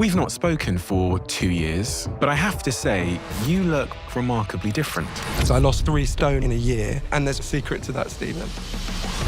We've not spoken for 2 years, but I have to say, you look remarkably different. So I lost 3 stone in a year, and there's a secret to that, Stephen.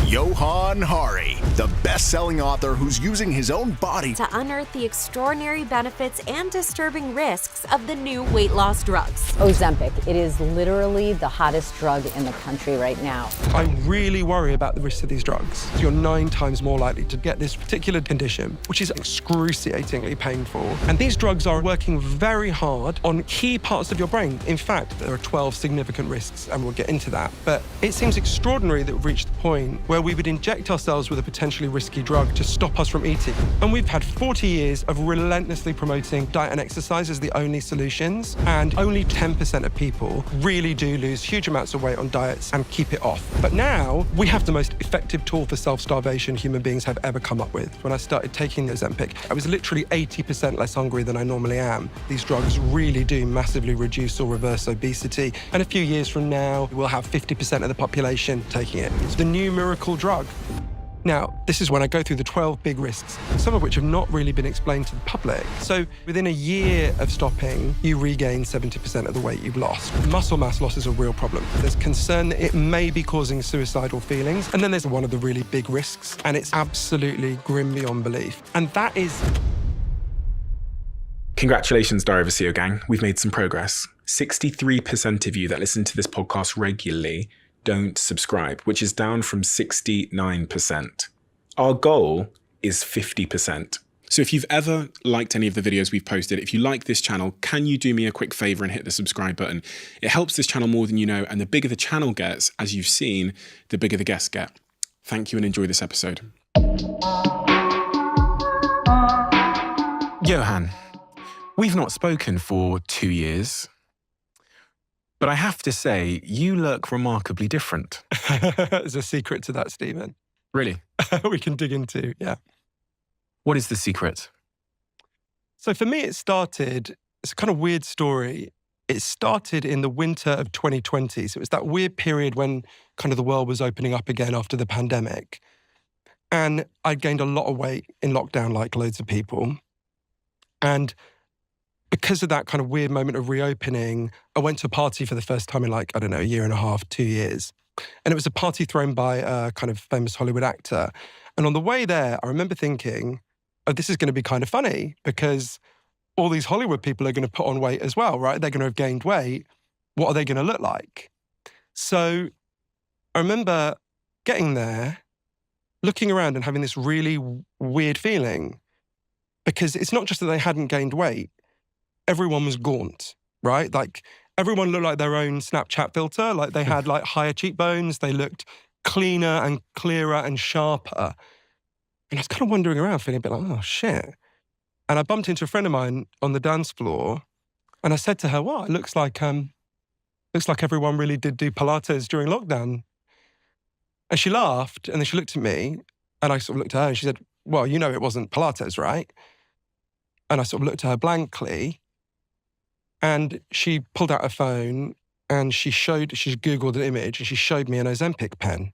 Johann Hari, the best-selling author who's using his own body to unearth the extraordinary benefits and disturbing risks of the new weight loss drugs. Ozempic, it is literally the hottest drug in the country right now. I really worry about the risks of these drugs. You're 9 times more likely to get this particular condition, which is excruciatingly painful. And these drugs are working very hard on key parts of your brain. In fact, there are 12 significant risks, and we'll get into that. But it seems extraordinary that we've reached the point where we would inject ourselves with a potentially risky drug to stop us from eating. And we've had 40 years of relentlessly promoting diet and exercise as the only solutions, and only 10% of people really do lose huge amounts of weight on diets and keep it off. But now, we have the most effective tool for self-starvation human beings have ever come up with. When I started taking Ozempic, I was literally 80% less hungry than I normally am. These drugs really do massively reduce or reverse obesity, and a few years from now, we'll have 50% of the population taking it. It's the new miracle drug. Now, this is when I go through the 12 big risks, some of which have not really been explained to the public. So within a year of stopping, you regain 70% of the weight you've lost. Muscle mass loss is a real problem. There's concern that it may be causing suicidal feelings. And then there's one of the really big risks, and it's absolutely grim beyond belief. And that is... Congratulations, Diary of a CEO gang. We've made some progress. 63% of you that listen to this podcast regularly don't subscribe, which is down from 69%. Our goal is 50%. So if you've ever liked any of the videos we've posted, if you like this channel, can you do me a quick favor and hit the subscribe button? It helps this channel more than you know, and the bigger the channel gets, as you've seen, the bigger the guests get. Thank you and enjoy this episode. Johann, we've not spoken for 2 years. But I have to say, you look remarkably different. There's a secret to that, Stephen. Really? We can dig into, yeah. What is the secret? So for me, it's a kind of weird story. It started in the winter of 2020. So it was that weird period when kind of the world was opening up again after the pandemic. And I gained a lot of weight in lockdown, like loads of people. And because of that kind of weird moment of reopening, I went to a party for the first time in a year and a half, 2 years. And it was a party thrown by a kind of famous Hollywood actor. And on the way there, I remember thinking, oh, this is going to be kind of funny because all these Hollywood people are going to put on weight as well, right? They're going to have gained weight. What are they going to look like? So I remember getting there, looking around and having this really weird feeling because it's not just that they hadn't gained weight. Everyone was gaunt, right? Like everyone looked like their own Snapchat filter. Like they had like higher cheekbones. They looked cleaner and clearer and sharper. And I was kind of wandering around feeling a bit like, oh shit. And I bumped into a friend of mine on the dance floor and I said to her, wow, it looks like everyone really did do Pilates during lockdown. And she laughed and then she looked at me and I sort of looked at her and she said, well, you know it wasn't Pilates, right? And I sort of looked at her blankly. And she pulled out her phone and she Googled an image and she showed me an Ozempic pen.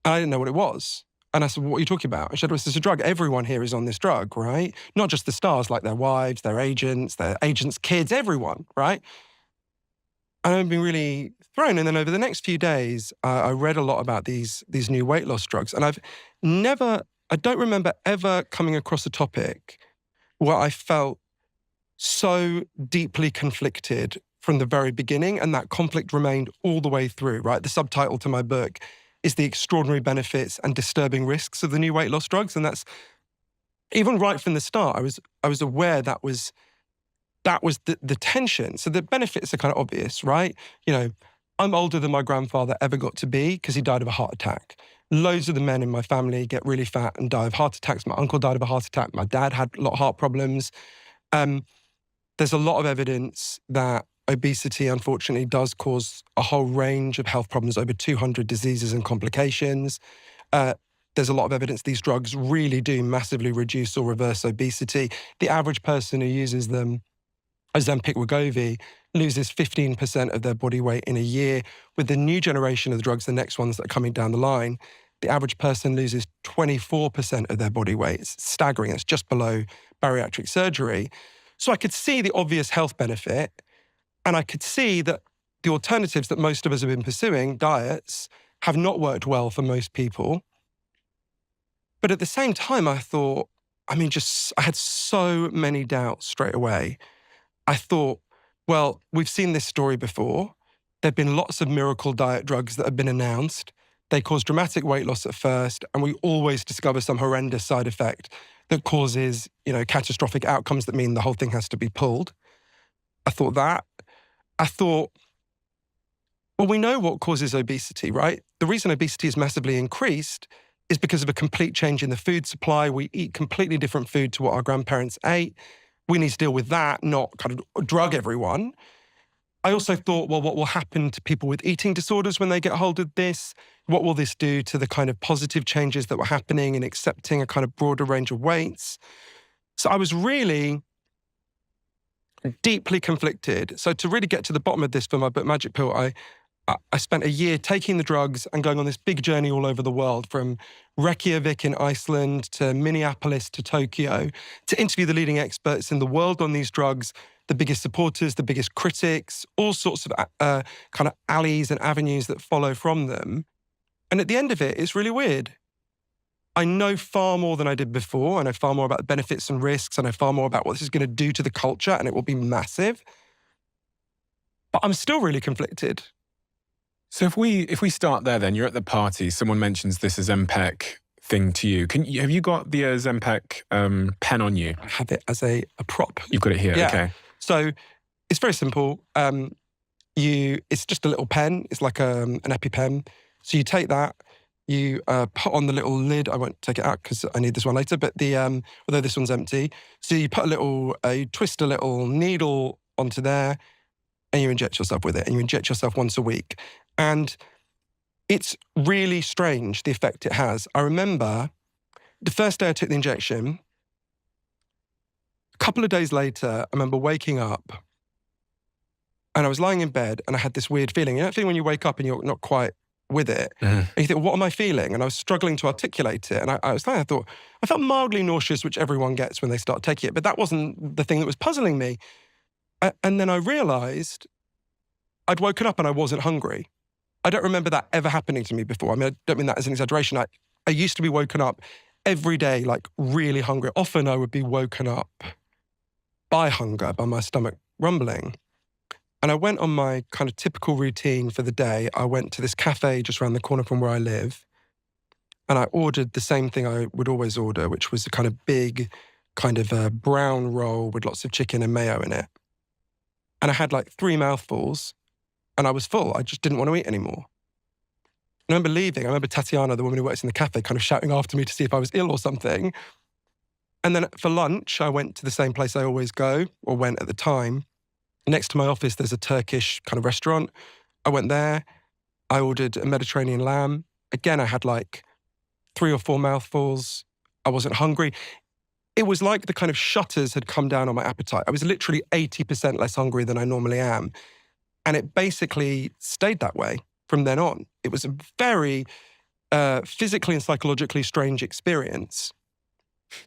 And I didn't know what it was. And I said, what are you talking about? And she said, well, this is a drug. Everyone here is on this drug, right? Not just the stars, like their wives, their agents' kids, everyone, right? And I've been really thrown. And then over the next few days, I read a lot about these new weight loss drugs. And I don't remember ever coming across a topic where I felt so deeply conflicted from the very beginning, and that conflict remained all the way through, right? The subtitle to my book is The Extraordinary Benefits and Disturbing Risks of the New Weight Loss Drugs, and that's, even right from the start, I was aware that was the tension. So the benefits are kind of obvious, right? You know, I'm older than my grandfather ever got to be because he died of a heart attack. Loads of the men in my family get really fat and die of heart attacks. My uncle died of a heart attack. My dad had a lot of heart problems. There's a lot of evidence that obesity, unfortunately, does cause a whole range of health problems, over 200 diseases and complications. There's a lot of evidence these drugs really do massively reduce or reverse obesity. The average person who uses them, Ozempic, Wegovy, loses 15% of their body weight in a year. With the new generation of the drugs, the next ones that are coming down the line, the average person loses 24% of their body weight. It's staggering. It's just below bariatric surgery. So I could see the obvious health benefit, and I could see that the alternatives that most of us have been pursuing, diets, have not worked well for most people. But at the same time, I thought, I had so many doubts straight away. I thought, well, we've seen this story before. There've been lots of miracle diet drugs that have been announced. They cause dramatic weight loss at first, and we always discover some horrendous side effect that causes, catastrophic outcomes that mean the whole thing has to be pulled. I thought that. I thought, well, we know what causes obesity, right? The reason obesity is massively increased is because of a complete change in the food supply. We eat completely different food to what our grandparents ate. We need to deal with that, not kind of drug everyone. I also thought, well, what will happen to people with eating disorders when they get hold of this? What will this do to the kind of positive changes that were happening in accepting a kind of broader range of weights? So I was really deeply conflicted. So to really get to the bottom of this for my book, Magic Pill, I spent a year taking the drugs and going on this big journey all over the world, from Reykjavik in Iceland to Minneapolis to Tokyo, to interview the leading experts in the world on these drugs, the biggest supporters, the biggest critics, all sorts of kind of alleys and avenues that follow from them. And at the end of it, it's really weird. I know far more than I did before. I know far more about the benefits and risks. I know far more about what this is going to do to the culture, and it will be massive. But I'm still really conflicted. So if we start there, then you're at the party. Someone mentions this Ozempic thing to you. Have you got the Ozempic pen on you? I have it as a prop. You've got it here. Yeah. Okay. So it's very simple. It's just a little pen. It's like an EpiPen. So you take that. You put on the little lid. I won't take it out because I need this one later. But although this one's empty, so you put you twist a little needle onto there, and you inject yourself with it. And you inject yourself once a week. And it's really strange, the effect it has. I remember the first day I took the injection, a couple of days later, I remember waking up and I was lying in bed and I had this weird feeling. You know that feeling when you wake up and you're not quite with it? Mm-hmm. And you think, what am I feeling? And I was struggling to articulate it. And I felt mildly nauseous, which everyone gets when they start taking it. But that wasn't the thing that was puzzling me. And then I realized I'd woken up and I wasn't hungry. I don't remember that ever happening to me before. I mean, I don't mean that as an exaggeration. I used to be woken up every day, like really hungry. Often I would be woken up by hunger, by my stomach rumbling. And I went on my kind of typical routine for the day. I went to this cafe just around the corner from where I live. And I ordered the same thing I would always order, which was a kind of big kind of a brown roll with lots of chicken and mayo in it. And I had like 3 mouthfuls. And I was full. I just didn't want to eat anymore. I remember leaving. I remember Tatiana, the woman who works in the cafe, kind of shouting after me to see if I was ill or something. And then for lunch, I went to the same place I always go, or went at the time. Next to my office, there's a Turkish kind of restaurant. I went there. I ordered a Mediterranean lamb. Again, I had like 3 or 4 mouthfuls. I wasn't hungry. It was like the kind of shutters had come down on my appetite. I was literally 80% less hungry than I normally am. And it basically stayed that way from then on. It was a very physically and psychologically strange experience.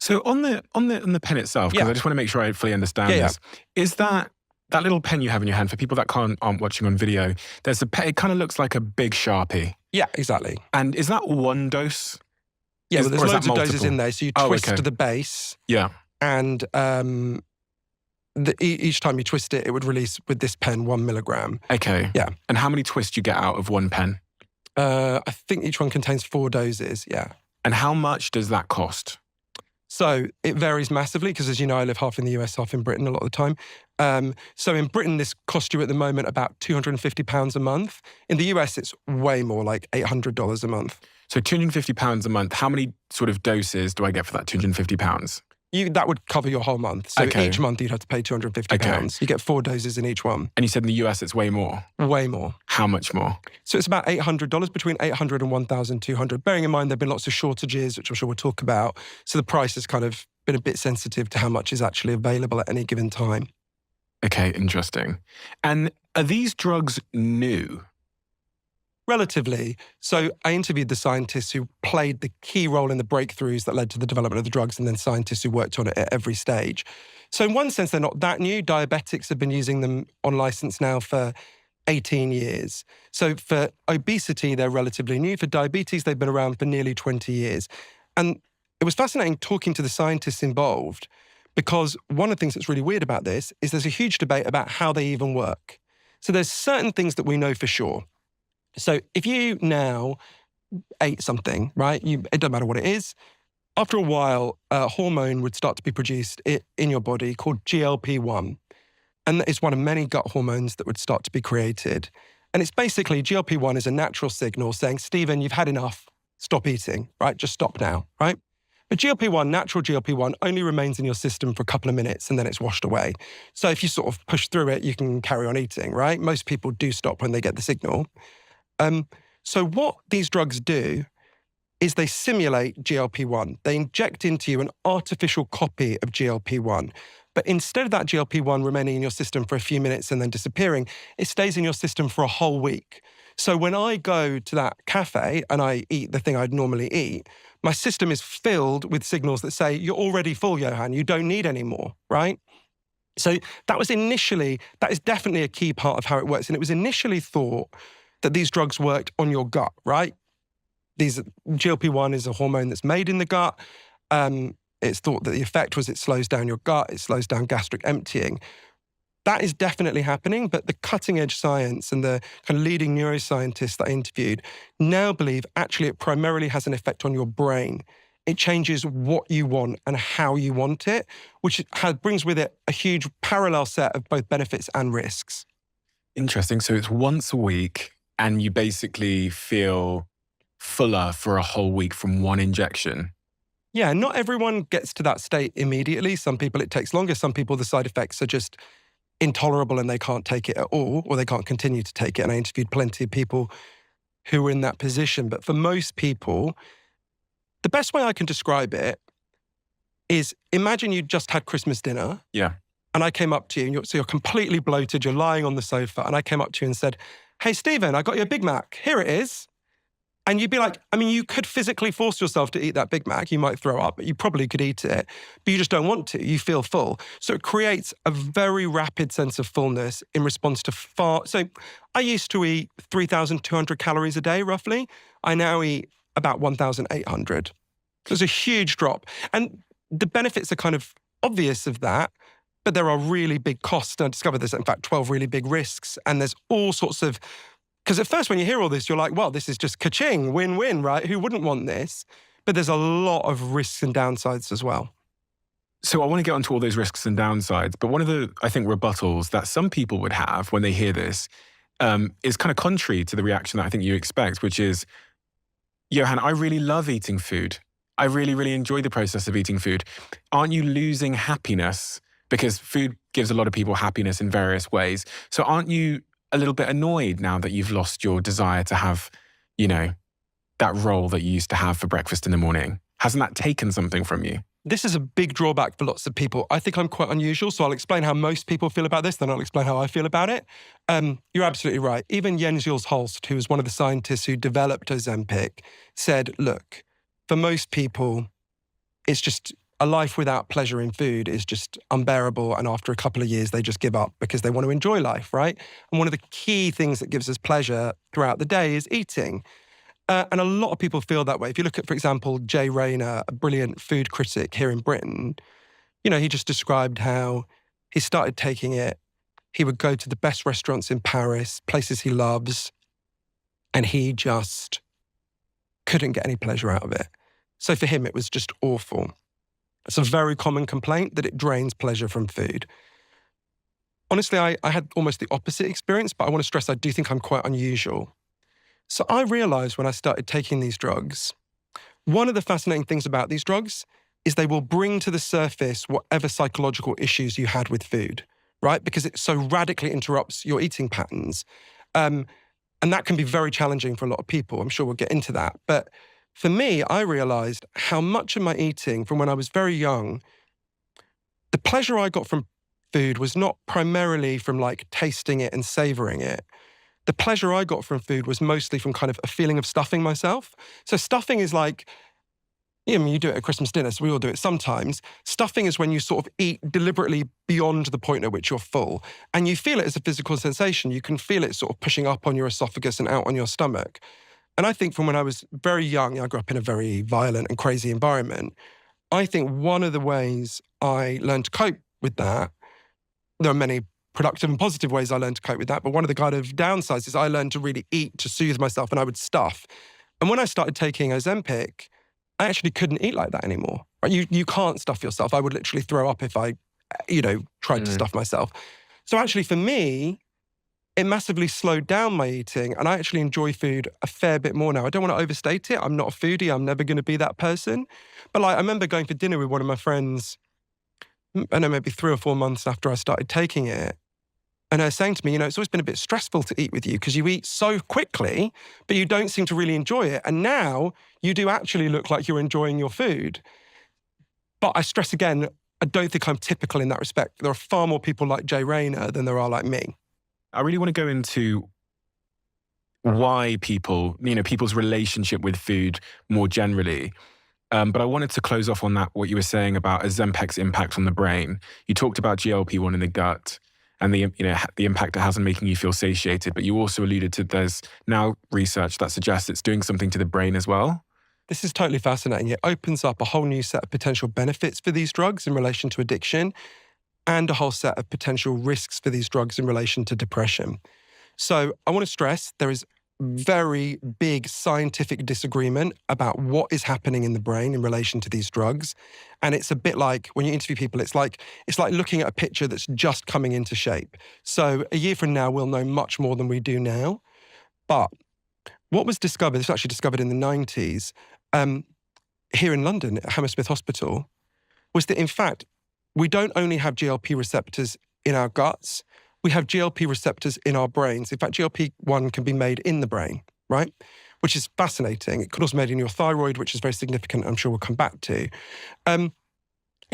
So on the pen itself, because I just want to make sure I fully understand this, is that little pen you have in your hand, for people that aren't watching on video, there's a pen, it kind of looks like a big Sharpie. Yeah, exactly. And is that one dose? Yeah, well, there's loads of doses in there. So you twist okay. to the base. Yeah. And each time you twist it, it would release with this pen 1 milligram. Okay. Yeah. And how many twists do you get out of one pen? I think each one contains 4 doses, yeah. And how much does that cost? So it varies massively because, as you know, I live half in the US, half in Britain a lot of the time. So in Britain, this costs you at the moment about £250 a month. In the US, it's way more, like $800 a month. So £250 a month. How many sort of doses do I get for that £250? That would cover your whole month. So each month you'd have to pay £250. Okay. You get 4 doses in each one. And you said in the US it's way more? Way more. How much more? So it's about $800, between $800 and $1,200. Bearing in mind there have been lots of shortages, which I'm sure we'll talk about. So the price has kind of been a bit sensitive to how much is actually available at any given time. Okay, interesting. And are these drugs new? Relatively. So I interviewed the scientists who played the key role in the breakthroughs that led to the development of the drugs, and then scientists who worked on it at every stage. So in one sense, they're not that new. Diabetics have been using them on license now for 18 years. So for obesity, they're relatively new. For diabetes, they've been around for nearly 20 years. And it was fascinating talking to the scientists involved, because one of the things that's really weird about this is there's a huge debate about how they even work. So there's certain things that we know for sure. So if you now ate something, right, it doesn't matter what it is, after a while, a hormone would start to be produced in your body called GLP-1. And it's one of many gut hormones that would start to be created. And it's basically, GLP-1 is a natural signal saying, Stephen, you've had enough, stop eating, right? Just stop now, right? But GLP-1, natural GLP-1, only remains in your system for a couple of minutes and then it's washed away. So if you sort of push through it, you can carry on eating, right? Most people do stop when they get the signal. So what these drugs do is they simulate GLP-1. They inject into you an artificial copy of GLP-1. But instead of that GLP-1 remaining in your system for a few minutes and then disappearing, it stays in your system for a whole week. So when I go to that cafe and I eat the thing I'd normally eat, my system is filled with signals that say, you're already full, Johann, you don't need any more, right? So that is definitely a key part of how it works. And it was initially thought that these drugs worked on your gut, right? GLP-1 is a hormone that's made in the gut. It's thought that the effect was it slows down your gut, it slows down gastric emptying. That is definitely happening, but the cutting edge science and the kind of leading neuroscientists that I interviewed now believe actually it primarily has an effect on your brain. It changes what you want and how you want it, which brings with it a huge parallel set of both benefits and risks. Interesting. So it's once a week and you basically feel fuller for a whole week from one injection. Yeah, not everyone gets to that state immediately. Some people it takes longer. Some people the side effects are just intolerable and they can't take it at all, or they can't continue to take it. And I interviewed plenty of people who were in that position. But for most people, the best way I can describe it is imagine you just had Christmas dinner. Yeah. And I came up to you, and you're completely bloated, you're lying on the sofa, and I came up to you and said, hey, Stephen, I got you a Big Mac. Here it is. And you'd be like, I mean, you could physically force yourself to eat that Big Mac. You might throw up, but you probably could eat it. But you just don't want to. You feel full. So it creates a very rapid sense of fullness in response to So I used to eat 3,200 calories a day, roughly. I now eat about 1,800. So it's a huge drop. And the benefits are kind of obvious of that, but there are really big costs. And I discovered there's, in fact, 12 really big risks. And there's all sorts of... Because at first when you hear all this, you're like, well, this is just ka-ching, win-win, right? Who wouldn't want this? But there's a lot of risks and downsides as well. So I want to get onto all those risks and downsides. But one of the, I think, rebuttals that some people would have when they hear this is kind of contrary to the reaction that I think you expect, which is, Johann, I really love eating food. I really, really enjoy the process of eating food. Aren't you losing happiness? Because food gives a lot of people happiness in various ways. So aren't you a little bit annoyed now that you've lost your desire to have, that role that you used to have for breakfast in the morning? Hasn't that taken something from you? This is a big drawback for lots of people. I think I'm quite unusual, so I'll explain how most people feel about this, then I'll explain how I feel about it. You're absolutely right. Even Jens-Jules Holst, who was one of the scientists who developed Ozempic, said, look, for most people, it's just a life without pleasure in food is just unbearable. And after a couple of years, they just give up because they want to enjoy life, right? And one of the key things that gives us pleasure throughout the day is eating. And a lot of people feel that way. If you look at, for example, Jay Rayner, a brilliant food critic here in Britain, he just described how he started taking it. He would go to the best restaurants in Paris, places he loves, and he just couldn't get any pleasure out of it. So for him, it was just awful. It's a very common complaint that it drains pleasure from food. Honestly, I had almost the opposite experience, but I want to stress I do think I'm quite unusual. So I realized when I started taking these drugs, one of the fascinating things about these drugs is they will bring to the surface whatever psychological issues you had with food, right? Because it so radically interrupts your eating patterns. And that can be very challenging for a lot of people. I'm sure we'll get into that. But for me, I realized how much of my eating from when I was very young, the pleasure I got from food was not primarily from tasting it and savoring it. the pleasure I got from food was mostly from kind of a feeling of stuffing myself. So stuffing is like, you do it at Christmas dinner, so we all do it sometimes. Stuffing is when you sort of eat deliberately beyond the point at which you're full. And you feel it as a physical sensation. You can feel it sort of pushing up on your esophagus and out on your stomach. And I think from when I was very young, I grew up in a very violent and crazy environment. I think one of the ways I learned to cope with that, there are many productive and positive ways I learned to cope with that, but one of the kind of downsides is I learned to really eat to soothe myself, and I would stuff. And when I started taking Ozempic, I actually couldn't eat like that anymore. You can't stuff yourself. I would literally throw up if I, tried to stuff myself. So actually for me, it massively slowed down my eating, and I actually enjoy food a fair bit more now. I don't want to overstate it. I'm not a foodie. I'm never going to be that person. But I remember going for dinner with one of my friends, I don't know, maybe 3 or 4 months after I started taking it. And her saying to me, it's always been a bit stressful to eat with you because you eat so quickly, but you don't seem to really enjoy it. And now you do actually look like you're enjoying your food. But I stress again, I don't think I'm typical in that respect. There are far more people like Jay Rayner than there are like me. I really want to go into why people's relationship with food more generally. But I wanted to close off on that, what you were saying about Ozempic's impact on the brain. You talked about GLP-1 in the gut and the impact it has on making you feel satiated. But you also alluded to there's now research that suggests it's doing something to the brain as well. This is totally fascinating. It opens up a whole new set of potential benefits for these drugs in relation to addiction, and a whole set of potential risks for these drugs in relation to depression. So I want to stress there is very big scientific disagreement about what is happening in the brain in relation to these drugs. And it's a bit like when you interview people, it's like looking at a picture that's just coming into shape. So a year from now, we'll know much more than we do now. But what was discovered, this was actually discovered in the 90s, here in London at Hammersmith Hospital, was that in fact, we don't only have GLP receptors in our guts, we have GLP receptors in our brains. In fact, GLP-1 can be made in the brain, right? Which is fascinating. It could also be made in your thyroid, which is very significant, I'm sure we'll come back to.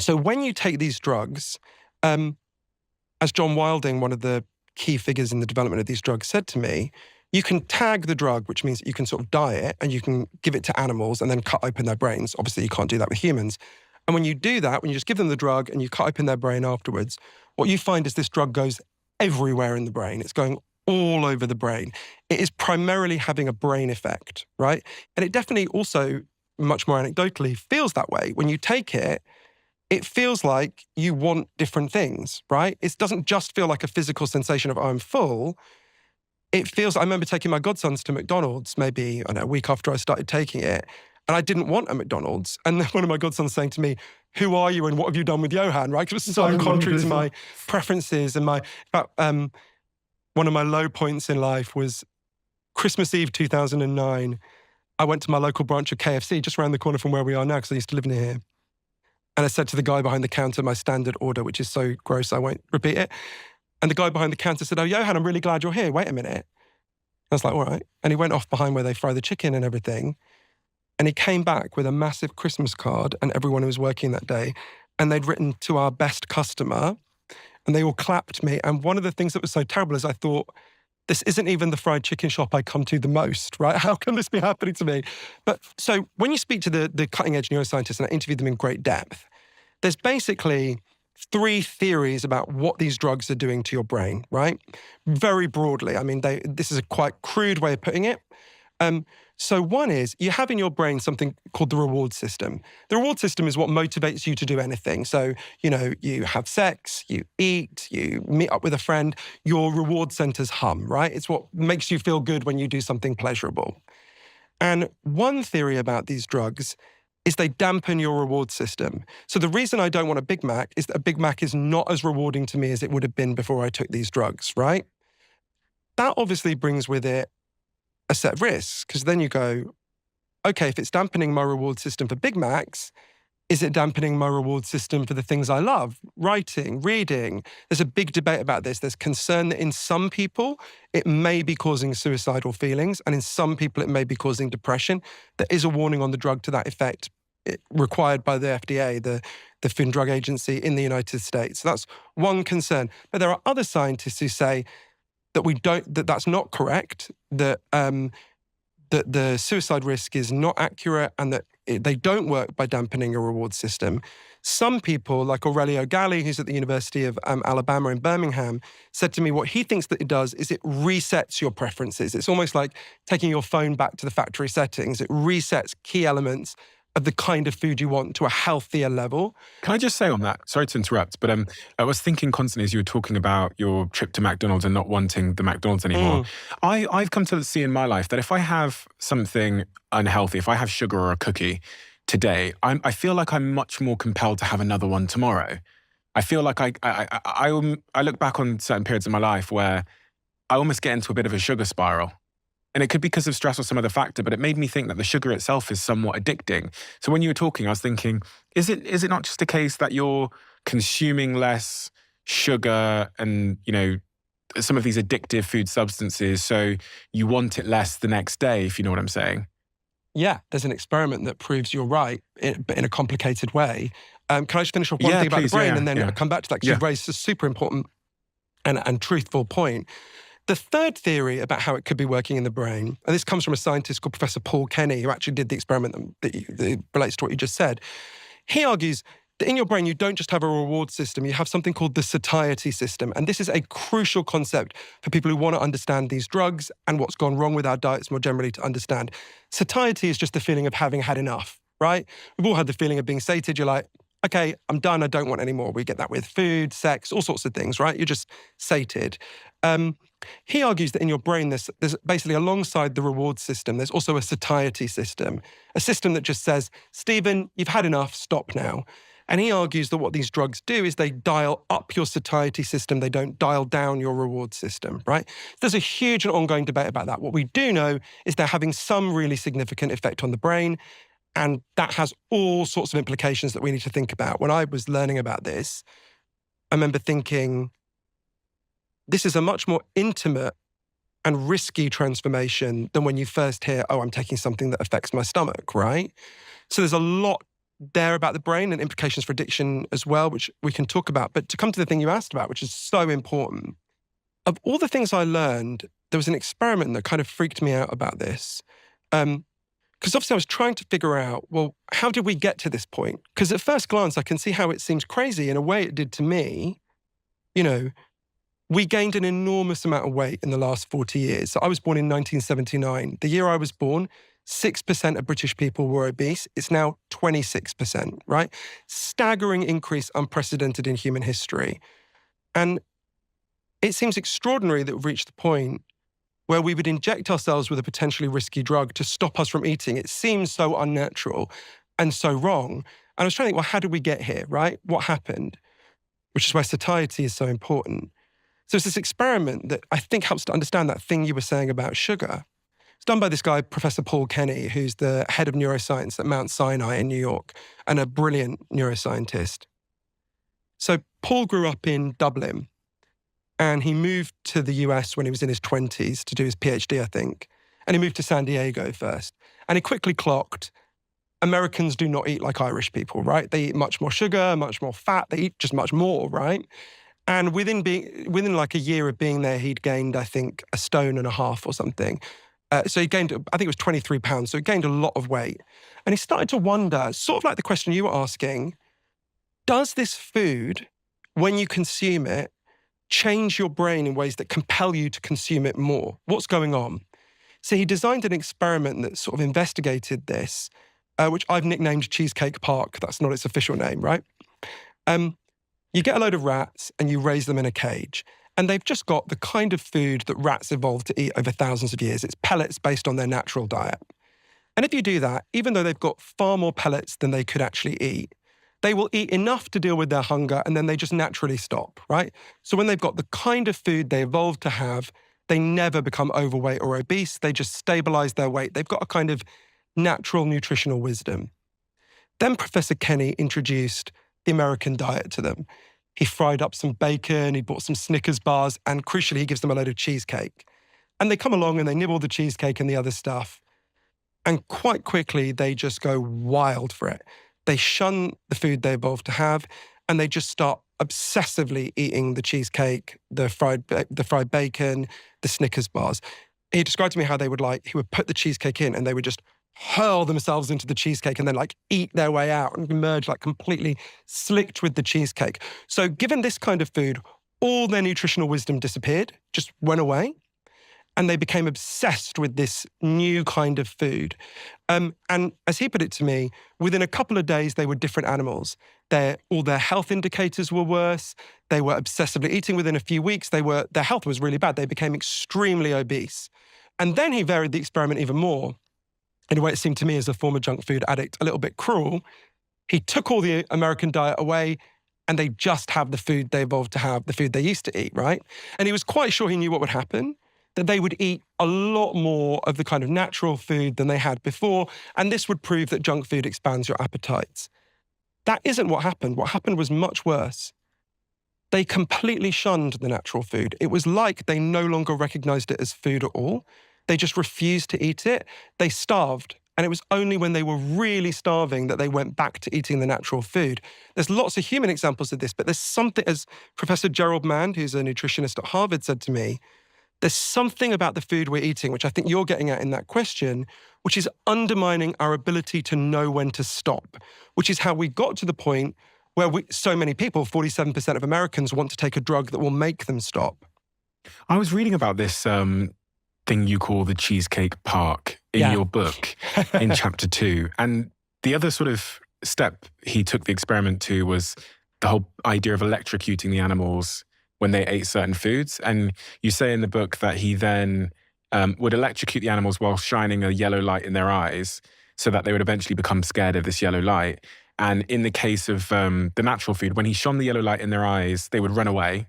So when you take these drugs, as John Wilding, one of the key figures in the development of these drugs, said to me, you can tag the drug, which means that you can sort of dye it and you can give it to animals and then cut open their brains. Obviously, you can't do that with humans. And when you do that, when you just give them the drug and you cut open their brain afterwards, what you find is this drug goes everywhere in the brain. It's going all over the brain. It is primarily having a brain effect, right? And it definitely also, much more anecdotally, feels that way. When you take it, it feels like you want different things, right? It doesn't just feel like a physical sensation of, oh, I'm full. It feels, I remember taking my godsons to McDonald's maybe, a week after I started taking it, and I didn't want a McDonald's. And then one of my godsons saying to me, who are you and what have you done with Johann, right? Because it was so contrary to my preferences and in fact, one of my low points in life was Christmas Eve 2009. I went to my local branch of KFC just around the corner from where we are now because I used to live near here. And I said to the guy behind the counter, my standard order, which is so gross, I won't repeat it. And the guy behind the counter said, oh, Johann, I'm really glad you're here. Wait a minute. I was like, all right. And he went off behind where they fry the chicken and everything. And he came back with a massive Christmas card and everyone who was working that day. And they'd written to our best customer and they all clapped me. And one of the things that was so terrible is I thought, this isn't even the fried chicken shop I come to the most, right? How can this be happening to me? But so when you speak to the cutting edge neuroscientists, and I interviewed them in great depth, there's basically 3 theories about what these drugs are doing to your brain, right? Very broadly. I mean, this is a quite crude way of putting it. So one is you have in your brain something called the reward system. The reward system is what motivates you to do anything. So, you have sex, you eat, you meet up with a friend, your reward centers hum, right? It's what makes you feel good when you do something pleasurable. And one theory about these drugs is they dampen your reward system. So the reason I don't want a Big Mac is that a Big Mac is not as rewarding to me as it would have been before I took these drugs, right? That obviously brings with it a set of risks, because then you go, okay, if it's dampening my reward system for Big Macs, is it dampening my reward system for the things I love? Writing, reading. There's a big debate about this. There's concern that in some people, it may be causing suicidal feelings, and in some people, it may be causing depression. There is a warning on the drug to that effect required by the FDA, the Food and Drug Agency in the United States. So that's one concern. But there are other scientists who say, that's not correct, that the suicide risk is not accurate, and that they don't work by dampening a reward system. Some people, like Aurelio Galli, who's at the University of Alabama in Birmingham, said to me what he thinks that it does is it resets your preferences. It's almost like taking your phone back to the factory settings. It resets key elements of the kind of food you want to a healthier level. Can I just say on that, sorry to interrupt, but I was thinking constantly as you were talking about your trip to McDonald's and not wanting the McDonald's anymore. I've come to see in my life that if I have something unhealthy, if I have sugar or a cookie today, I feel like I'm much more compelled to have another one tomorrow. I feel like I look back on certain periods of my life where I almost get into a bit of a sugar spiral. And it could be because of stress or some other factor, but it made me think that the sugar itself is somewhat addicting. So when you were talking, I was thinking, is it not just a case that you're consuming less sugar and, some of these addictive food substances, so you want it less the next day, if you know what I'm saying? Yeah, there's an experiment that proves you're right, but in a complicated way. Can I just finish off one thing about the brain and then I'll come back to that, because you've raised a super important and truthful point. The third theory about how it could be working in the brain, and this comes from a scientist called Professor Paul Kenny, who actually did the experiment that relates to what you just said. He argues that in your brain, you don't just have a reward system, you have something called the satiety system. And this is a crucial concept for people who want to understand these drugs and what's gone wrong with our diets more generally to understand. Satiety is just the feeling of having had enough, right? We've all had the feeling of being sated. You're like, okay, I'm done, I don't want any more. We get that with food, sex, all sorts of things, right? You're just sated. He argues that in your brain, there's basically alongside the reward system, there's also a satiety system, a system that just says, Stephen, you've had enough, stop now. And he argues that what these drugs do is they dial up your satiety system, they don't dial down your reward system, right? There's a huge and ongoing debate about that. What we do know is they're having some really significant effect on the brain, and that has all sorts of implications that we need to think about. When I was learning about this, I remember thinking, this is a much more intimate and risky transformation than when you first hear, oh, I'm taking something that affects my stomach, right? So there's a lot there about the brain and implications for addiction as well, which we can talk about. But to come to the thing you asked about, which is so important, of all the things I learned, there was an experiment that kind of freaked me out about this. Because obviously I was trying to figure out, well, how did we get to this point? Because at first glance, I can see how it seems crazy. In a way, it did to me. We gained an enormous amount of weight in the last 40 years. So I was born in 1979. The year I was born, 6% of British people were obese. It's now 26%, right? Staggering increase, unprecedented in human history. And it seems extraordinary that we've reached the point where we would inject ourselves with a potentially risky drug to stop us from eating. It seems so unnatural and so wrong. And I was trying to think, well, how did we get here, right? What happened? Which is why satiety is so important. So it's this experiment that I think helps to understand that thing you were saying about sugar. It's done by this guy, Professor Paul Kenny, who's the head of neuroscience at Mount Sinai in New York and a brilliant neuroscientist. So Paul grew up in Dublin and he moved to the US when he was in his 20s to do his PhD, I think. And he moved to San Diego first. And he quickly clocked, Americans do not eat like Irish people, right? They eat much more sugar, much more fat. They eat just much more, right? And within like a year of being there, he'd gained, I think, 1.5 stone or something. So he gained, I think it was 23 pounds. So he gained a lot of weight. And he started to wonder, sort of like the question you were asking, does this food, when you consume it, change your brain in ways that compel you to consume it more? What's going on? So he designed an experiment that sort of investigated this, which I've nicknamed Cheesecake Park. That's not its official name, right? You get a load of rats and you raise them in a cage. And they've just got the kind of food that rats evolved to eat over thousands of years. It's pellets based on their natural diet. And if you do that, even though they've got far more pellets than they could actually eat, they will eat enough to deal with their hunger and then they just naturally stop, right? So when they've got the kind of food they evolved to have, they never become overweight or obese. They just stabilize their weight. They've got a kind of natural nutritional wisdom. Then Professor Kenny introduced the American diet to them. He fried up some bacon, he bought some Snickers bars, and crucially, he gives them a load of cheesecake. And they come along and they nibble the cheesecake and the other stuff. And quite quickly, they just go wild for it. They shun the food they evolved to have, and they just start obsessively eating the cheesecake, the fried bacon, the Snickers bars. He described to me how he would put the cheesecake in and they would just hurl themselves into the cheesecake and then eat their way out and emerge completely slicked with the cheesecake. So given this kind of food, all their nutritional wisdom disappeared, just went away. And they became obsessed with this new kind of food. And as he put it to me, within a couple of days, they were different animals. All their health indicators were worse. They were obsessively eating. Within a few weeks, their health was really bad. They became extremely obese. And then he varied the experiment even more in a way it seemed to me as a former junk food addict, a little bit cruel. He took all the American diet away and they just have the food they evolved to have, the food they used to eat, right? And he was quite sure he knew what would happen, that they would eat a lot more of the kind of natural food than they had before, and this would prove that junk food expands your appetites. That isn't what happened. What happened was much worse. They completely shunned the natural food. It was like they no longer recognized it as food at all. They just refused to eat it. They starved. And it was only when they were really starving that they went back to eating the natural food. There's lots of human examples of this, but there's something, as Professor Gerald Mann, who's a nutritionist at Harvard, said to me, there's something about the food we're eating, which I think you're getting at in that question, which is undermining our ability to know when to stop, which is how we got to the point where so many people, 47% of Americans, want to take a drug that will make them stop. I was reading about this thing you call the Cheesecake Park in your book in chapter 2. And the other sort of step he took the experiment to was the whole idea of electrocuting the animals when they ate certain foods. And you say in the book that he then would electrocute the animals while shining a yellow light in their eyes so that they would eventually become scared of this yellow light. And in the case of the natural food, when he shone the yellow light in their eyes, they would run away.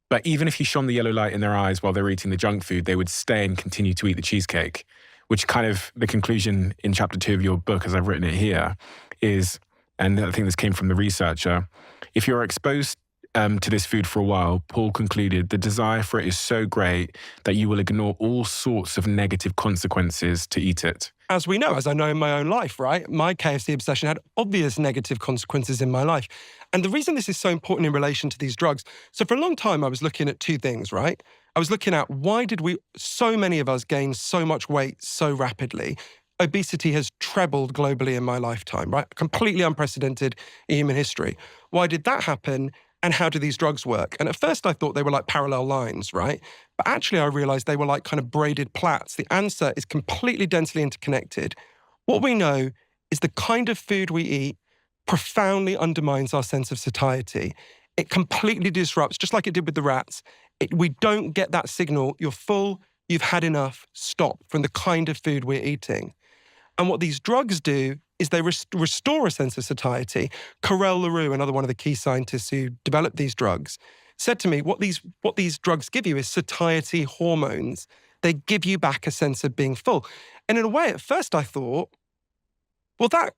But even if he shone the yellow light in their eyes while they were eating the junk food, they would stay and continue to eat the cheesecake, which kind of the conclusion in chapter 2 of your book, as I've written it here, is, and I think this came from the researcher, if you're exposed to this food for a while, Paul concluded, the desire for it is so great that you will ignore all sorts of negative consequences to eat it. As we know, as I know in my own life, right? My KFC obsession had obvious negative consequences in my life. And the reason this is so important in relation to these drugs, so for a long time I was looking at two things, right? I was looking at why did so many of us gain so much weight so rapidly? Obesity has trebled globally in my lifetime, right? Completely unprecedented in human history. Why did that happen? And how do these drugs work? And at first I thought they were like parallel lines, right? But actually I realized they were like kind of braided plaits. The answer is completely densely interconnected. What we know is the kind of food we eat profoundly undermines our sense of satiety. It completely disrupts, just like it did with the rats. We don't get that signal, you're full, you've had enough, stop, from the kind of food we're eating. And what these drugs do is they restore a sense of satiety. Carel LaRue, another one of the key scientists who developed these drugs, said to me, what these drugs give you is satiety hormones. They give you back a sense of being full. And in a way, at first I thought, well, that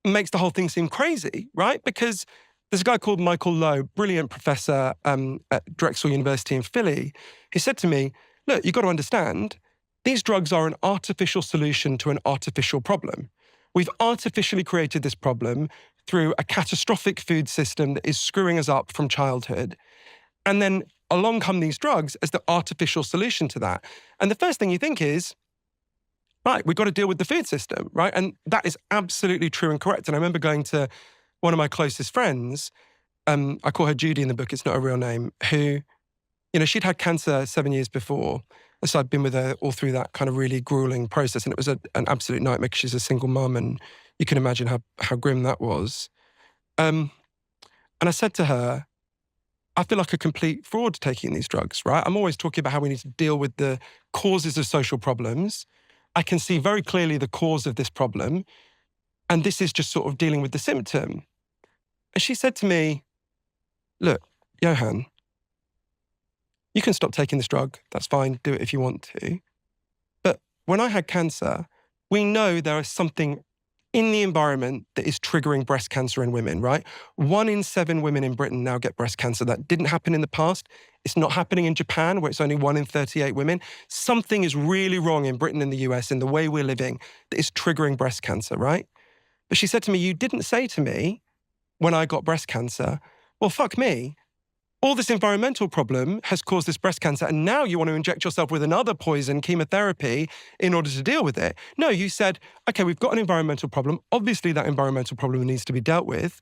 makes the whole thing seem crazy, right? Because there's a guy called Michael Lowe, brilliant professor at Drexel University in Philly, who said to me, look, you've got to understand, these drugs are an artificial solution to an artificial problem. We've artificially created this problem through a catastrophic food system that is screwing us up from childhood. And then along come these drugs as the artificial solution to that. And the first thing you think is, right, we've got to deal with the food system, right? And that is absolutely true and correct. And I remember going to one of my closest friends, I call her Judy in the book, it's not a real name, who, she'd had cancer 7 years before. So I'd been with her all through that kind of really grueling process. And it was an absolute nightmare because she's a single mum and you can imagine how grim that was. And I said to her, I feel like a complete fraud taking these drugs, right? I'm always talking about how we need to deal with the causes of social problems. I can see very clearly the cause of this problem. And this is just sort of dealing with the symptom. And she said to me, look, Johann, you can stop taking this drug. That's fine. Do it if you want to. But when I had cancer, we know there is something in the environment that is triggering breast cancer in women, right? 1 in 7 women in Britain now get breast cancer. That didn't happen in the past. It's not happening in Japan, where it's only 1 in 38 women. Something is really wrong in Britain and the US in the way we're living that is triggering breast cancer, right? But she said to me, you didn't say to me when I got breast cancer, well, fuck me. All this environmental problem has caused this breast cancer, and now you want to inject yourself with another poison, chemotherapy, in order to deal with it. No, you said, okay, we've got an environmental problem. Obviously, that environmental problem needs to be dealt with,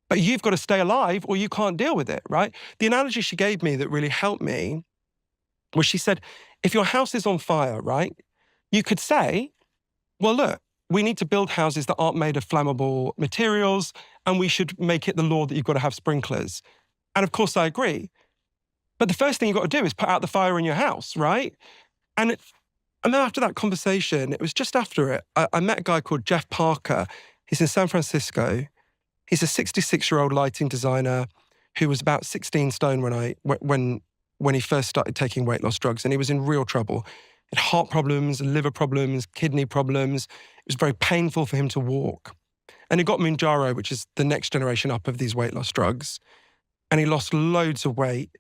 but you've got to stay alive or you can't deal with it, right? The analogy she gave me that really helped me was she said, if your house is on fire, right, you could say, well, look, we need to build houses that aren't made of flammable materials, and we should make it the law that you've got to have sprinklers. And of course, I agree. But the first thing you've got to do is put out the fire in your house, right? And then after that conversation, it was just after it, I met a guy called Jeff Parker. He's in San Francisco. He's a 66-year-old lighting designer who was about 16 stone when he first started taking weight loss drugs, and he was in real trouble. He had heart problems, liver problems, kidney problems. It was very painful for him to walk. And he got Mounjaro, which is the next generation up of these weight loss drugs. And he lost loads of weight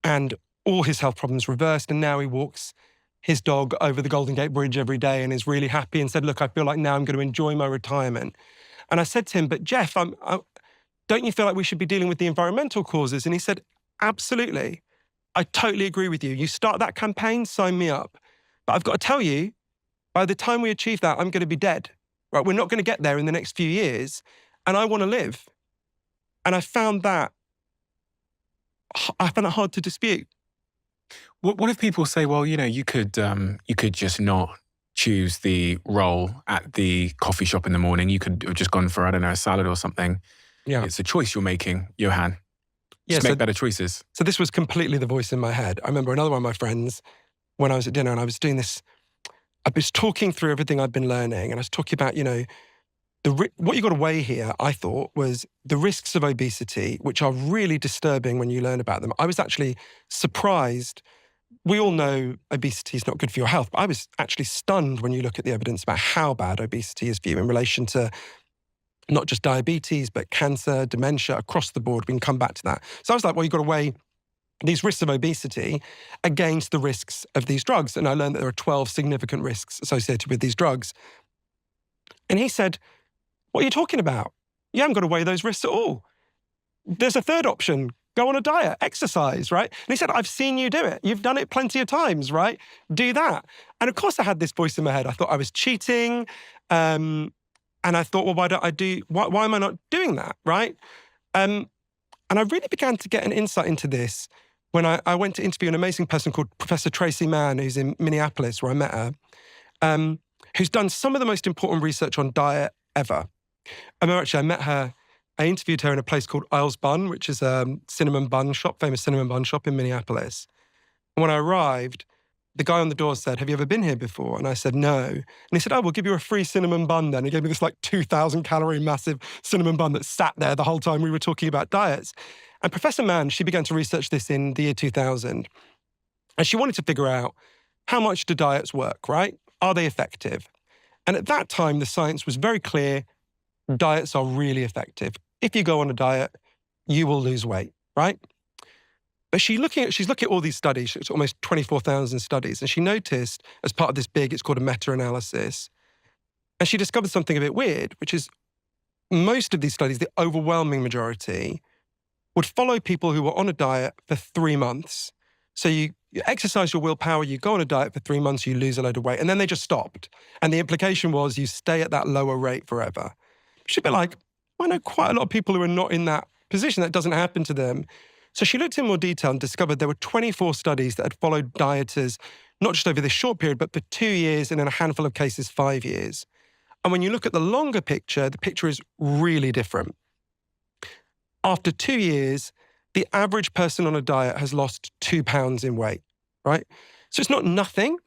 and all his health problems reversed. And now he walks his dog over the Golden Gate Bridge every day and is really happy and said, look, I feel like now I'm going to enjoy my retirement. And I said to him, but Jeff, don't you feel like we should be dealing with the environmental causes? And he said, absolutely. I totally agree with you. You start that campaign, sign me up. But I've got to tell you, by the time we achieve that, I'm going to be dead. Right? We're not going to get there in the next few years. And I want to live. And I found that hard to dispute. What if people say, well, you could just not choose the role at the coffee shop in the morning. You could have just gone for, I don't know, a salad or something. Yeah. It's a choice you're making, Johann. Yeah, Just make better choices. So this was completely the voice in my head. I remember another one of my friends, when I was at dinner and I was doing this, I was talking through everything I'd been learning, and I was talking about, what you got to weigh here, I thought, was the risks of obesity, which are really disturbing when you learn about them. I was actually surprised. We all know obesity is not good for your health, but I was actually stunned when you look at the evidence about how bad obesity is for you in relation to not just diabetes, but cancer, dementia, across the board. We can come back to that. So I was like, well, you've got to weigh these risks of obesity against the risks of these drugs. And I learned that there are 12 significant risks associated with these drugs. And he said, what are you talking about? You haven't got to weigh those risks at all. There's a third option. Go on a diet, exercise, right? And he said, I've seen you do it. You've done it plenty of times, right? Do that. And of course I had this voice in my head. I thought I was cheating. And I thought, well, why am I not doing that, right? And I really began to get an insight into this when I went to interview an amazing person called Professor Tracy Mann, who's in Minneapolis, where I met her, who's done some of the most important research on diet ever. I met her, I interviewed her in a place called Isles Bun, which is a cinnamon bun shop, famous cinnamon bun shop in Minneapolis. And when I arrived, the guy on the door said, have you ever been here before? And I said, no. And he said, oh, we'll give you a free cinnamon bun then. He gave me this 2,000 calorie massive cinnamon bun that sat there the whole time we were talking about diets. And Professor Mann, she began to research this in the year 2000. And she wanted to figure out, how much do diets work, right? Are they effective? And at that time, the science was very clear. Diets are really effective. If you go on a diet, you will lose weight, right? But she's looking at all these studies, it's almost 24,000 studies, and she noticed, as part of this it's called a meta-analysis, and she discovered something a bit weird, which is most of these studies, the overwhelming majority, would follow people who were on a diet for 3 months. So you exercise your willpower, you go on a diet for 3 months, you lose a load of weight, and then they just stopped. And the implication was you stay at that lower rate forever. She'd be like, I know quite a lot of people who are not in that position. That doesn't happen to them. So she looked in more detail and discovered there were 24 studies that had followed dieters, not just over this short period, but for 2 years and in a handful of cases, 5 years. And when you look at the longer picture, the picture is really different. After 2 years, the average person on a diet has lost 2 pounds in weight, right? So it's not nothing,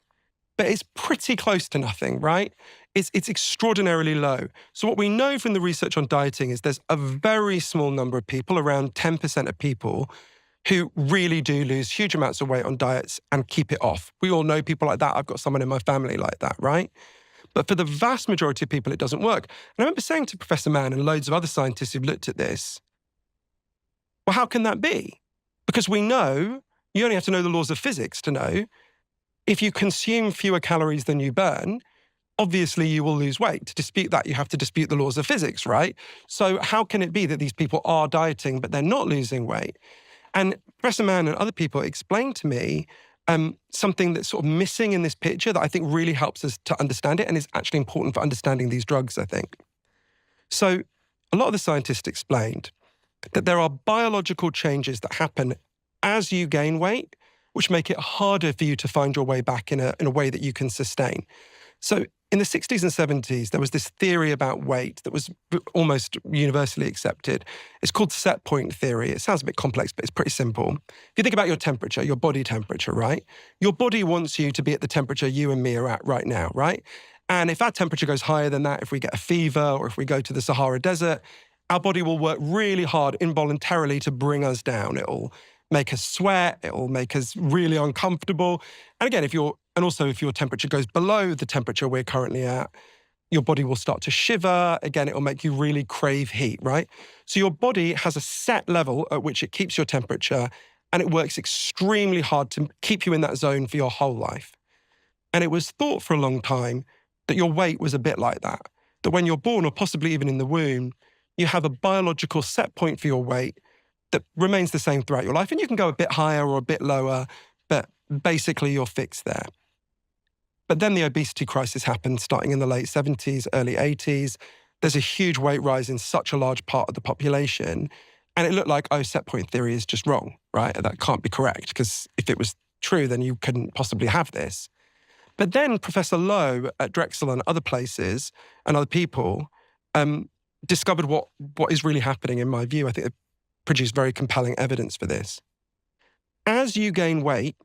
but it's pretty close to nothing, right? It's extraordinarily low. So what we know from the research on dieting is there's a very small number of people, around 10% of people, who really do lose huge amounts of weight on diets and keep it off. We all know people like that. I've got someone in my family like that, right? But for the vast majority of people, it doesn't work. And I remember saying to Professor Mann and loads of other scientists who've looked at this, well, how can that be? Because we know, you only have to know the laws of physics to know, if you consume fewer calories than you burn, obviously you will lose weight. To dispute that, you have to dispute the laws of physics, right? So how can it be that these people are dieting, but they're not losing weight? And Professor Mann and other people explained to me something that's sort of missing in this picture that I think really helps us to understand it and is actually important for understanding these drugs, I think. So a lot of the scientists explained that there are biological changes that happen as you gain weight, which make it harder for you to find your way back in a way that you can sustain. So in the 60s and 70s, there was this theory about weight that was almost universally accepted. It's called set point theory. It sounds a bit complex, but it's pretty simple. If you think about your temperature, your body temperature, right? Your body wants you to be at the temperature you and me are at right now, right? And if our temperature goes higher than that, if we get a fever or if we go to the Sahara Desert, our body will work really hard involuntarily to bring us down. It'll make us sweat, it'll make us really uncomfortable. And again, if your temperature goes below the temperature we're currently at, your body will start to shiver. Again, it'll make you really crave heat, right? So your body has a set level at which it keeps your temperature, and it works extremely hard to keep you in that zone for your whole life. And it was thought for a long time that your weight was a bit like that when you're born, or possibly even in the womb, you have a biological set point for your weight that remains the same throughout your life. And you can go a bit higher or a bit lower, but basically you're fixed there. But then the obesity crisis happened starting in the late 70s, early 80s. There's a huge weight rise in such a large part of the population. And it looked like, set point theory is just wrong, right? That can't be correct, because if it was true, then you couldn't possibly have this. But then Professor Lowe at Drexel and other places and other people discovered what is really happening, in my view. I think they produced very compelling evidence for this. As you gain weight,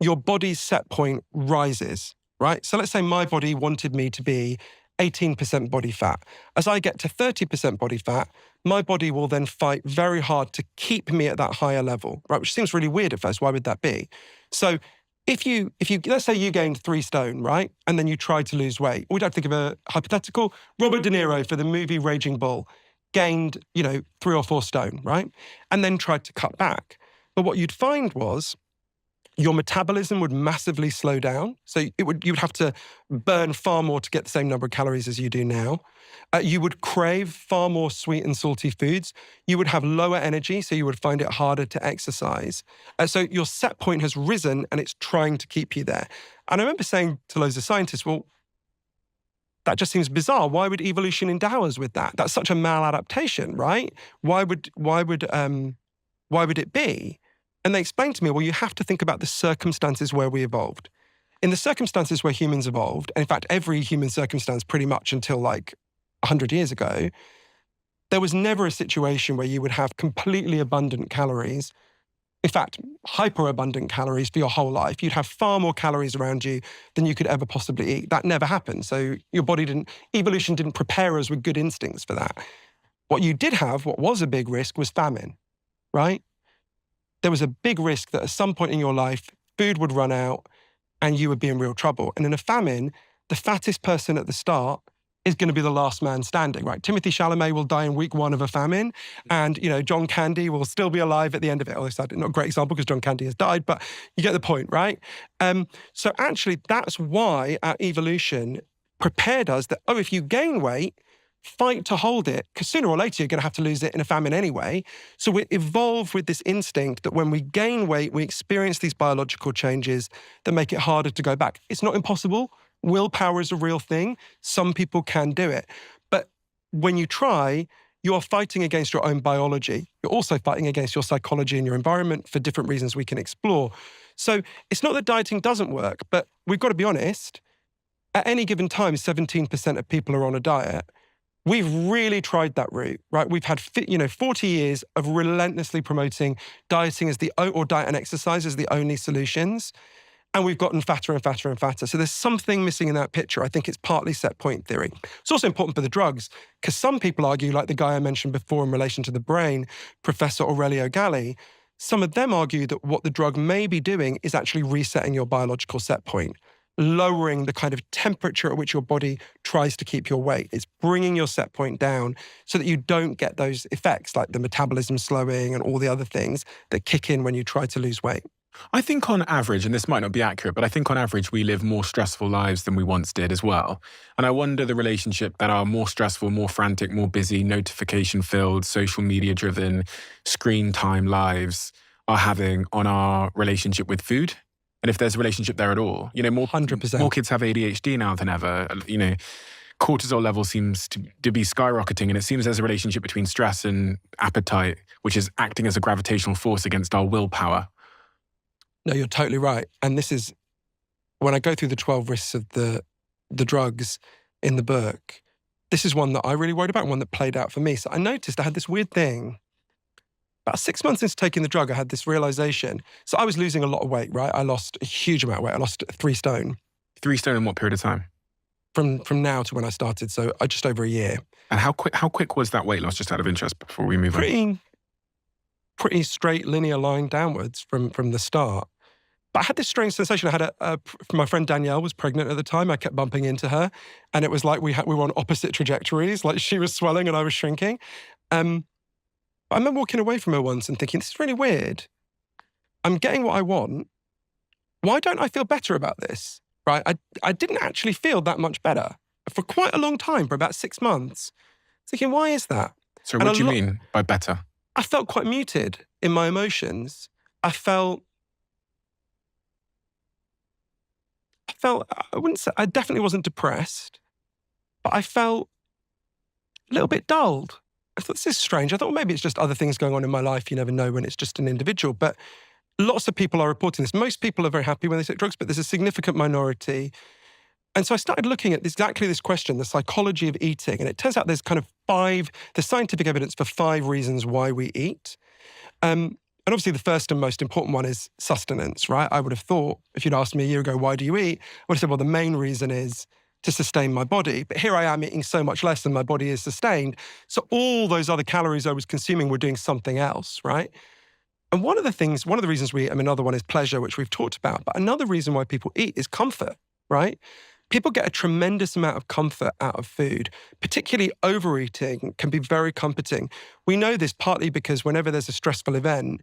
your body's set point rises, right? So let's say my body wanted me to be 18% body fat. As I get to 30% body fat, my body will then fight very hard to keep me at that higher level, right? Which seems really weird at first. Why would that be? So if you let's say you gained 3 stone, right? And then you tried to lose weight. We'd have to think of a hypothetical. Robert De Niro for the movie Raging Bull gained, 3 or 4 stone, right? And then tried to cut back. But what you'd find was your metabolism would massively slow down. So you would have to burn far more to get the same number of calories as you do now. You would crave far more sweet and salty foods. You would have lower energy, so you would find it harder to exercise. So your set point has risen and it's trying to keep you there. And I remember saying to loads of scientists, well, that just seems bizarre. Why would evolution endow us with that? That's such a maladaptation, right? Why would it be? And they explained to me, well, you have to think about the circumstances where we evolved. In the circumstances where humans evolved, and in fact, every human circumstance pretty much until like 100 years ago, there was never a situation where you would have completely abundant calories. In fact, hyperabundant calories for your whole life. You'd have far more calories around you than you could ever possibly eat. That never happened. So evolution didn't prepare us with good instincts for that. What you did have, what was a big risk, was famine, right? There was a big risk that at some point in your life, food would run out and you would be in real trouble. And in a famine, the fattest person at the start is going to be the last man standing, right? Timothy Chalamet will die in week 1 of a famine, and, John Candy will still be alive at the end of it. Although it's not a great example because John Candy has died, but you get the point, right? So actually, that's why our evolution prepared us that, if you gain weight, fight to hold it, because sooner or later you're going to have to lose it in a famine anyway. So we evolve with this instinct that when we gain weight, we experience these biological changes that make it harder to go back. It's not impossible. Willpower is a real thing. Some people can do it. But when you try, you are fighting against your own biology. You're also fighting against your psychology and your environment for different reasons we can explore. So it's not that dieting doesn't work, but we've got to be honest. At any given time, 17% of people are on a diet. We've really tried that route, right? We've had 40 years of relentlessly promoting dieting or diet and exercise as the only solutions. And we've gotten fatter and fatter and fatter. So there's something missing in that picture. I think it's partly set point theory. It's also important for the drugs, because some people argue, like the guy I mentioned before in relation to the brain, Professor Aurelio Galli, some of them argue that what the drug may be doing is actually resetting your biological set point, lowering the kind of temperature at which your body tries to keep your weight. It's bringing your set point down so that you don't get those effects like the metabolism slowing and all the other things that kick in when you try to lose weight. I think on average, and this might not be accurate, but I think on average we live more stressful lives than we once did as well. And I wonder the relationship that our more stressful, more frantic, more busy, notification-filled, social media-driven, screen time lives are having on our relationship with food. And if there's a relationship there at all. More 100%. more kids have ADHD now than ever. Cortisol level seems to be skyrocketing, and it seems there's a relationship between stress and appetite, which is acting as a gravitational force against our willpower. No, you're totally right. And this is, when I go through the 12 risks of the drugs in the book, this is one that I really worried about and one that played out for me. So I noticed I had this weird thing. About 6 months into taking the drug, I had this realization. So I was losing a lot of weight, right? I lost a huge amount of weight. I lost 3 stone. 3 stone in what period of time? From now to when I started, so just over a year. And how quick was that weight loss, just out of interest, before we move on? Pretty straight, linear line downwards from the start. But I had this strange sensation. I had my friend Danielle was pregnant at the time. I kept bumping into her, and it was like we were on opposite trajectories. Like she was swelling and I was shrinking. I remember walking away from her once and thinking, this is really weird. I'm getting what I want. Why don't I feel better about this? Right? I didn't actually feel that much better for quite a long time, for about 6 months. Thinking, why is that? So what do you mean by better? I felt quite muted in my emotions. I wouldn't say, I definitely wasn't depressed, but I felt a little bit dulled. I thought, this is strange. I thought, well, maybe it's just other things going on in my life. You never know when it's just an individual. But lots of people are reporting this. Most people are very happy when they take drugs, but there's a significant minority. And so I started looking at exactly this question, the psychology of eating. And it turns out there's kind of there's scientific evidence for 5 reasons why we eat. And obviously the first and most important one is sustenance, right? I would have thought, if you'd asked me a year ago, why do you eat? I would have said, well, the main reason is to sustain my body. But here I am eating so much less than my body is sustained. So all those other calories I was consuming were doing something else, right? And one of the reasons we eat, another one is pleasure, which we've talked about. But another reason why people eat is comfort, right? People get a tremendous amount of comfort out of food, particularly overeating can be very comforting. We know this partly because whenever there's a stressful event,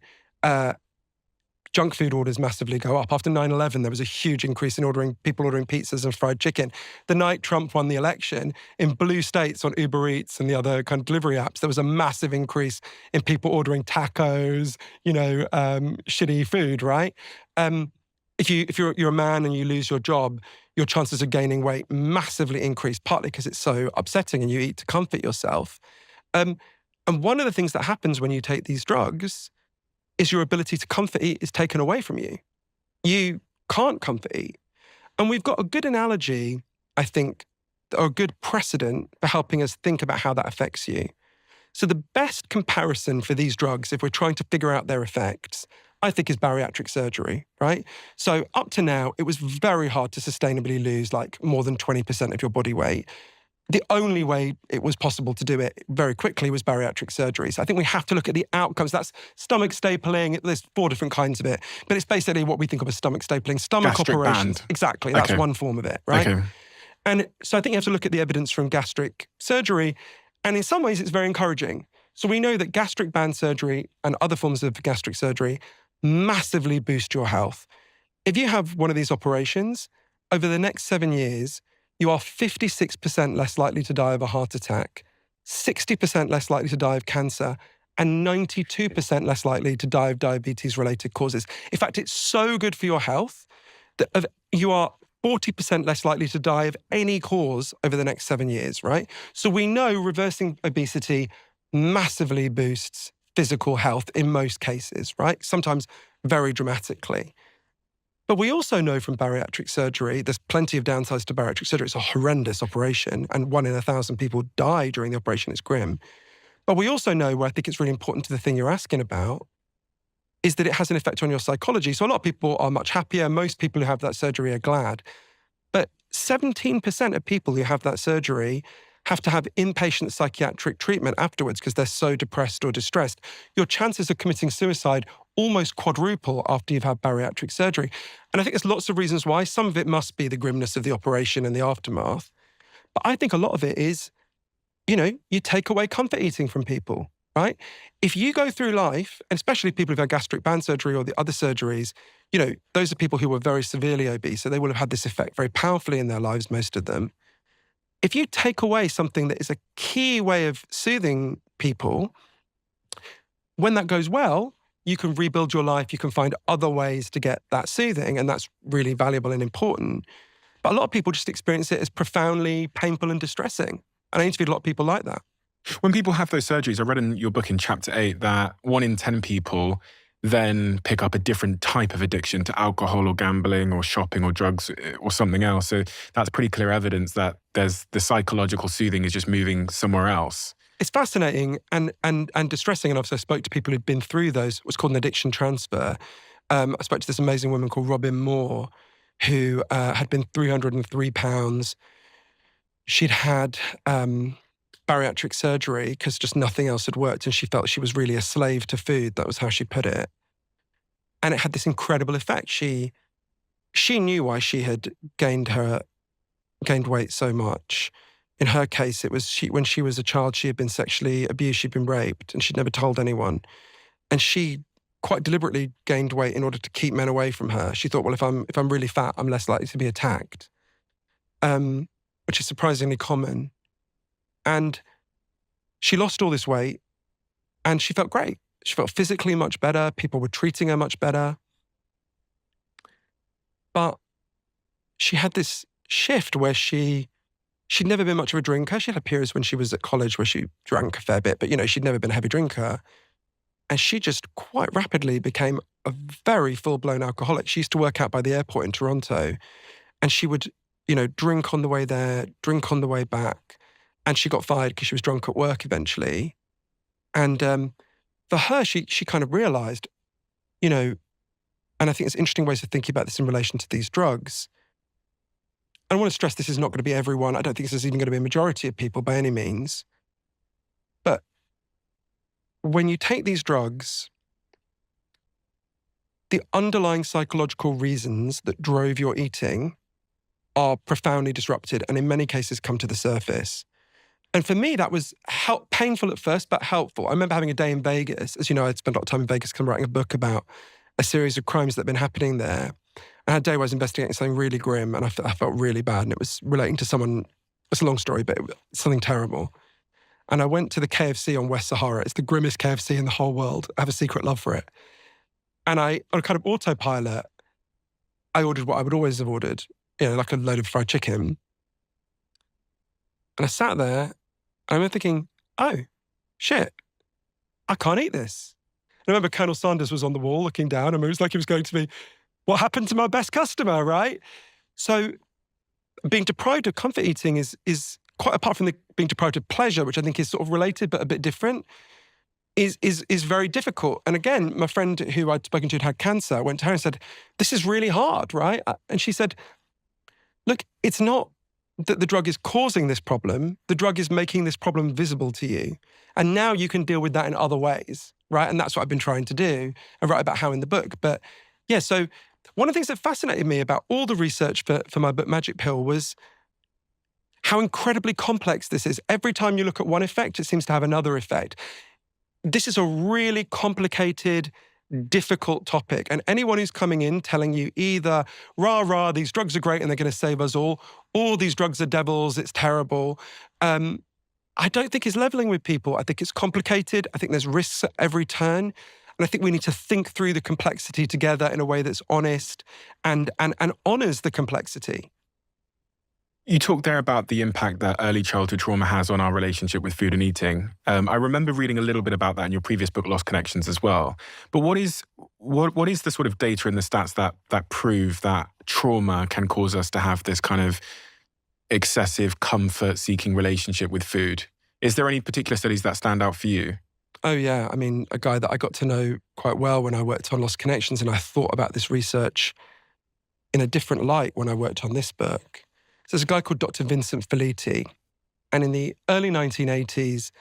junk food orders massively go up. After 9/11, there was a huge increase in people ordering pizzas and fried chicken. The night Trump won the election, in blue states on Uber Eats and the other kind of delivery apps, there was a massive increase in people ordering tacos, shitty food, right? If you're a man and you lose your job, your chances of gaining weight massively increase, partly because it's so upsetting and you eat to comfort yourself. And one of the things that happens when you take these drugs is your ability to comfort eat is taken away from you. You can't comfort eat. And we've got a good analogy, I think, or a good precedent for helping us think about how that affects you. So the best comparison for these drugs, if we're trying to figure out their effects, I think is bariatric surgery, right? So up to now, it was very hard to sustainably lose like more than 20% of your body weight. The only way it was possible to do it very quickly was bariatric surgery. So I think we have to look at the outcomes. That's stomach stapling. There's 4 different kinds of it, but it's basically what we think of as stomach stapling. Stomach gastric operations. band. Exactly. That's one form of it, right? Okay. And so I think you have to look at the evidence from gastric surgery. And in some ways, it's very encouraging. So we know that gastric band surgery and other forms of gastric surgery massively boost your health. If you have one of these operations, over the next 7 years, you are 56% less likely to die of a heart attack, 60% less likely to die of cancer, and 92% less likely to die of diabetes-related causes. In fact, it's so good for your health that you are 40% less likely to die of any cause over the next 7 years, right? So we know reversing obesity massively boosts physical health in most cases, right? Sometimes very dramatically. But we also know from bariatric surgery, there's plenty of downsides to bariatric surgery. It's a horrendous operation, and 1 in 1,000 people die during the operation. It's grim. But we also know, where I think it's really important to the thing you're asking about, is that it has an effect on your psychology. So a lot of people are much happier. Most people who have that surgery are glad. But 17% of people who have that surgery have to have inpatient psychiatric treatment afterwards because they're so depressed or distressed. Your chances of committing suicide almost quadruple after you've had bariatric surgery. And I think there's lots of reasons why. Some of it must be the grimness of the operation and the aftermath. But I think a lot of it is, you take away comfort eating from people. right? If you go through life, and especially people who've had gastric band surgery or the other surgeries, those are people who were very severely obese, so they will have had this effect very powerfully in their lives, most of them. If you take away something that is a key way of soothing people, when that goes well, you can rebuild your life, you can find other ways to get that soothing, and that's really valuable and important. But a lot of people just experience it as profoundly painful and distressing. And I interviewed a lot of people like that. When people have those surgeries, I read in your book in chapter 8 that 1 in 10 people then pick up a different type of addiction to alcohol or gambling or shopping or drugs or something else. So that's pretty clear evidence that there's the psychological soothing is just moving somewhere else. It's fascinating and distressing. And obviously I spoke to people who'd been through what's called an addiction transfer. I spoke to this amazing woman called Robin Moore, who had been 303 pounds. She'd had bariatric surgery because just nothing else had worked, and she felt she was really a slave to food. That was how she put it. And it had this incredible effect. She knew why she had gained weight so much. In her case, it was when she was a child, she had been sexually abused, she'd been raped, and she'd never told anyone. And she quite deliberately gained weight in order to keep men away from her. She thought, well, if I'm really fat, I'm less likely to be attacked, which is surprisingly common. And she lost all this weight and she felt great. She felt physically much better. People were treating her much better. But she had this shift where she'd never been much of a drinker. She had periods when she was at college where she drank a fair bit, but she'd never been a heavy drinker. And she just quite rapidly became a very full-blown alcoholic. She used to work out by the airport in Toronto, and she would, drink on the way there, drink on the way back. And she got fired because she was drunk at work eventually. And for her, she kind of realized, and I think it's interesting ways of thinking about this in relation to these drugs. I want to stress this is not going to be everyone. I don't think this is even going to be a majority of people by any means. But when you take these drugs, the underlying psychological reasons that drove your eating are profoundly disrupted and in many cases come to the surface. And for me, that was painful at first, but helpful. I remember having a day in Vegas. As you know, I'd spent a lot of time in Vegas, kind of writing a book about a series of crimes that had been happening there. I had a day where I was investigating something really grim, and I felt really bad. And it was relating to someone, it's a long story, but something terrible. And I went to the KFC on West Sahara. It's the grimmest KFC in the whole world. I have a secret love for it. And on a kind of autopilot, I ordered what I would always have ordered, like a load of fried chicken. And I sat there, and I remember thinking, oh, shit, I can't eat this. And I remember Colonel Sanders was on the wall looking down, and it was like he was going to me, what happened to my best customer, right? So being deprived of comfort eating is quite apart from being deprived of pleasure, which I think is sort of related but a bit different, is very difficult. And again, my friend who I'd spoken to had cancer, I went to her and said, this is really hard, right? And she said, look, it's not that the drug is causing this problem. The drug is making this problem visible to you. And now you can deal with that in other ways, right? And that's what I've been trying to do and write about how in the book. But yeah, so one of the things that fascinated me about all the research for my book, Magic Pill, was how incredibly complex this is. Every time you look at one effect, it seems to have another effect. This is a really complicated, difficult topic. And anyone who's coming in telling you either, rah, these drugs are great and they're going to save us all, or these drugs are devils, it's terrible, I don't think is leveling with people. I think it's complicated. I think there's risks at every turn. And I think we need to think through the complexity together in a way that's honest and honors the complexity. You talked there about the impact that early childhood trauma has on our relationship with food and eating. I remember reading a little bit about that in your previous book, Lost Connections, as well. But what is the sort of data and the stats that prove that trauma can cause us to have this kind of excessive comfort-seeking relationship with food? Is there any particular studies that stand out for you? Oh, yeah. I mean, a guy that I got to know quite well when I worked on Lost Connections, and I thought about this research in a different light when I worked on this book. So there's a guy called Dr. Vincent Felitti, and in the early 1980s,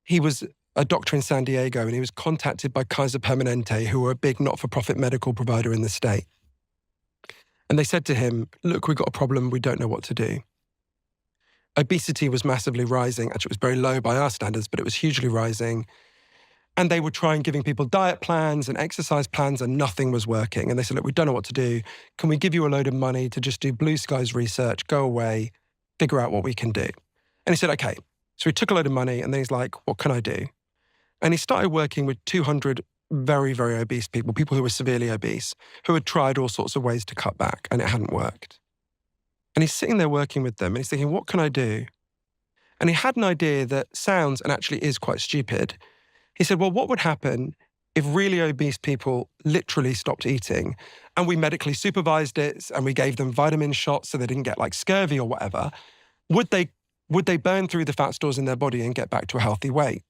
he was a doctor in San Diego, and he was contacted by Kaiser Permanente, who were a big not-for-profit medical provider in the state. And they said to him, look, we've got a problem, we don't know what to do. Obesity was massively rising. Actually, it was very low by our standards, but it was hugely rising. And they were trying giving people diet plans and exercise plans, and nothing was working. And they said, look, we don't know what to do. Can we give you a load of money to just do blue skies research, go away, figure out what we can do? And he said, okay. So he took a load of money and then he's like, what can I do? And he started working with 200 very, very obese people who were severely obese, who had tried all sorts of ways to cut back and it hadn't worked. And he's sitting there working with them and he's thinking, what can I do? And he had an idea that sounds and actually is quite stupid. He said, well, what would happen if really obese people literally stopped eating and we medically supervised it and we gave them vitamin shots so they didn't get like scurvy or whatever? Would they burn through the fat stores in their body and get back to a healthy weight?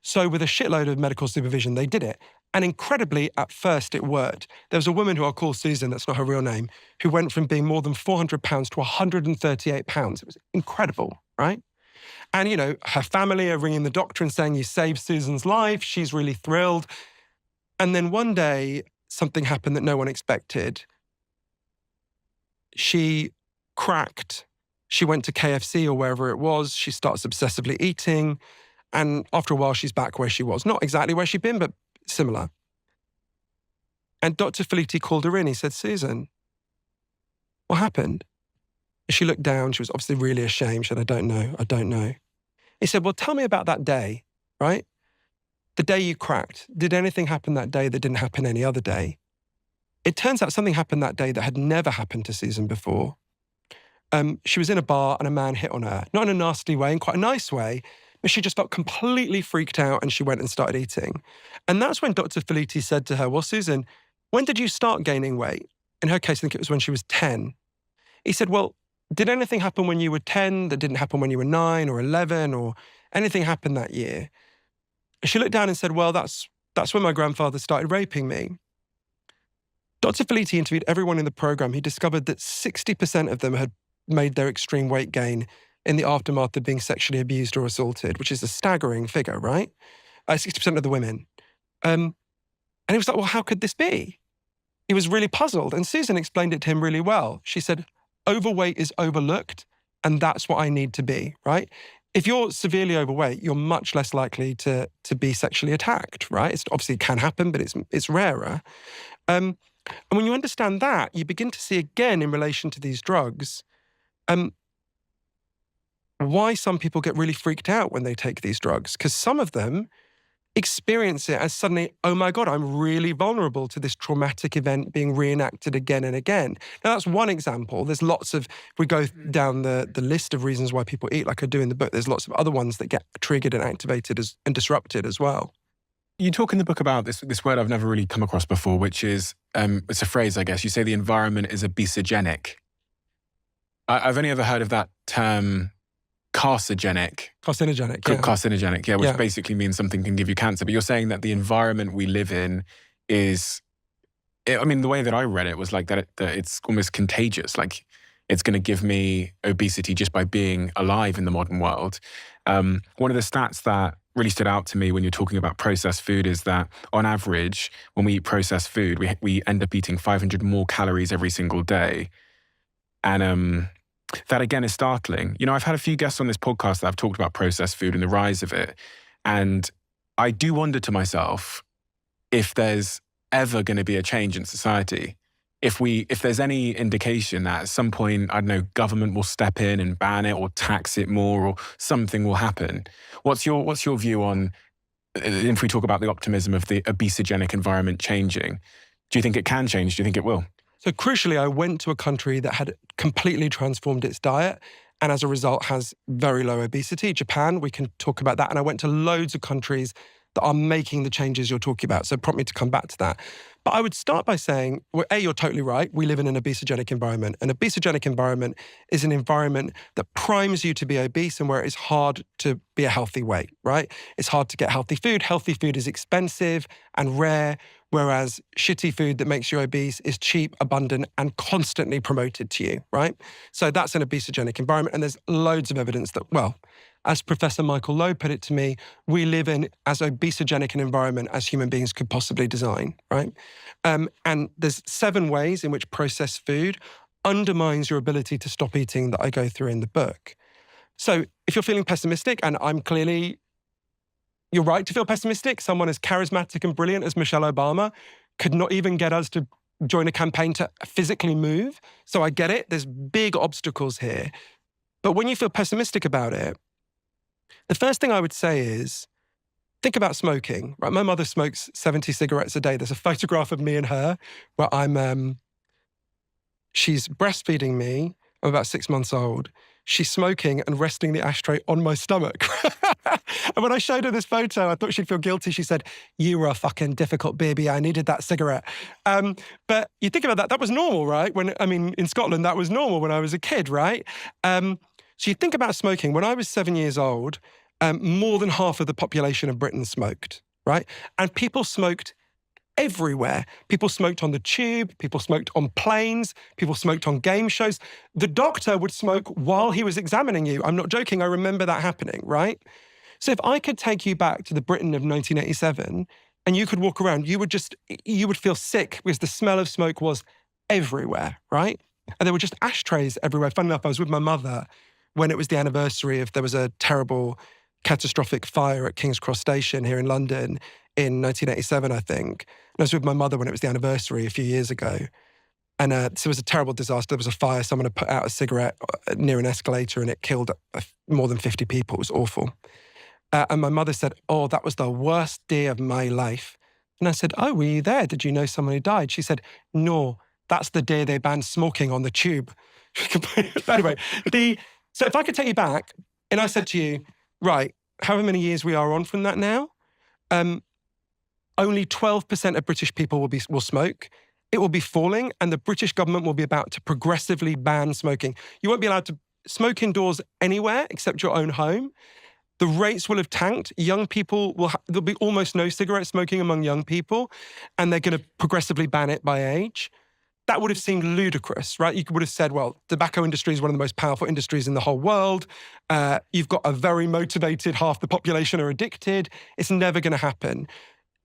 So with a shitload of medical supervision, they did it. And incredibly, at first, it worked. There was a woman who I'll call Susan, that's not her real name, who went from being more than 400 pounds to 138 pounds. It was incredible, right? And, her family are ringing the doctor and saying, you saved Susan's life. She's really thrilled. And then one day, something happened that no one expected. She cracked. She went to KFC or wherever it was. She starts obsessively eating. And after a while, she's back where she was. Not exactly where she'd been, but similar. And Dr. Faliti called her in. He said, Susan, what happened? She looked down. She was obviously really ashamed. She said, I don't know. He said, well, tell me about that day, right? The day you cracked. Did anything happen that day that didn't happen any other day? It turns out something happened that day that had never happened to Susan before. She was in a bar and a man hit on her. Not in a nasty way, in quite a nice way, but she just felt completely freaked out and she went and started eating. And that's when Dr. Faliti said to her, well, Susan, when did you start gaining weight? In her case, I think it was when she was 10. He said, well, did anything happen when you were 10 that didn't happen when you were 9 or 11 or anything happened that year? She looked down and said, well, that's when my grandfather started raping me. Dr. Faliti interviewed everyone in the program. He discovered that 60% of them had made their extreme weight gain in the aftermath of being sexually abused or assaulted, which is a staggering figure, right? 60% of the women. And he was like, well, how could this be? He was really puzzled. And Susan explained it to him really well. She said, overweight is overlooked, and that's what I need to be, right? If you're severely overweight, you're much less likely to be sexually attacked, right? It's obviously can happen, but it's rarer. And when you understand that, you begin to see again in relation to these drugs, why some people get really freaked out when they take these drugs. Because some of them experience it as suddenly, oh my God, I'm really vulnerable to this traumatic event being reenacted again and again. Now, that's one example. There's lots of, if we go down the list of reasons why people eat, like I do in the book, there's lots of other ones that get triggered and activated and disrupted as well. You talk in the book about this word I've never really come across before, which is, it's a phrase, I guess. You say the environment is obesogenic. I've only ever heard of that term, carcinogenic, which basically means something can give you cancer. But you're saying that the environment we live in is, the way that I read it was like that it's almost contagious. Like it's going to give me obesity just by being alive in the modern world. One of the stats that really stood out to me when you're talking about processed food is that on average, when we eat processed food, we end up eating 500 more calories every single day. And that again is startling. I've had a few guests on this podcast that have talked about processed food and the rise of it. And I do wonder to myself if there's ever going to be a change in society. If there's any indication that at some point, I don't know, government will step in and ban it or tax it more or something will happen. What's your view on, if we talk about the optimism of the obesogenic environment changing, do you think it can change? Do you think it will? So crucially, I went to a country that had completely transformed its diet and as a result has very low obesity. Japan, we can talk about that. And I went to loads of countries that are making the changes you're talking about. So prompt me to come back to that. But I would start by saying, well, A, you're totally right. We live in an obesogenic environment. An obesogenic environment is an environment that primes you to be obese and where it's hard to be a healthy weight, right? It's hard to get healthy food. Healthy food is expensive and rare, whereas shitty food that makes you obese is cheap, abundant, and constantly promoted to you, right? So that's an obesogenic environment. And there's loads of evidence that, well, as Professor Michael Lowe put it to me, we live in as obesogenic an environment as human beings could possibly design, right? And there's 7 ways in which processed food undermines your ability to stop eating that I go through in the book. So if you're feeling pessimistic, and I'm clearly you're right to feel pessimistic. Someone as charismatic and brilliant as Michelle Obama could not even get us to join a campaign to physically move. So I get it. There's big obstacles here. But when you feel pessimistic about it, the first thing I would say is, think about smoking, right? My mother smokes 70 cigarettes a day. There's a photograph of me and her where she's breastfeeding me. I'm about 6 months old. She's smoking and resting the ashtray on my stomach. And when I showed her this photo, I thought she'd feel guilty. She said, "You were a fucking difficult baby. I needed that cigarette." But you think about that, that was normal, right? In Scotland, that was normal when I was a kid, right? So you think about smoking. When I was 7 years old, more than half of the population of Britain smoked, right? And people smoked everywhere. People smoked on the tube, people smoked on planes, people smoked on game shows. The doctor would smoke while he was examining you. I'm not joking, I remember that happening, right? So if I could take you back to the Britain of 1987 and you could walk around, you would feel sick because the smell of smoke was everywhere, right? And there were just ashtrays everywhere. Funny enough, I was with my mother when it was the anniversary there was a terrible catastrophic fire at King's Cross Station here in London in 1987, I think. And I was with my mother when it was the anniversary a few years ago. And so it was a terrible disaster. There was a fire. Someone had put out a cigarette near an escalator and it killed more than 50 people. It was awful. And my mother said, "Oh, that was the worst day of my life." And I said, "Oh, were you there? Did you know someone who died?" She said, "No, that's the day they banned smoking on the tube." Anyway, so if I could take you back and I said to you, right, however many years we are on from that now, only 12% of British people will smoke. It will be falling, and the British government will be about to progressively ban smoking. You won't be allowed to smoke indoors anywhere except your own home. The rates will have tanked. Young people there'll be almost no cigarette smoking among young people, and they're going to progressively ban it by age. That would have seemed ludicrous, right? You would have said, well, tobacco industry is one of the most powerful industries in the whole world. You've got a very motivated, half the population are addicted. It's never going to happen.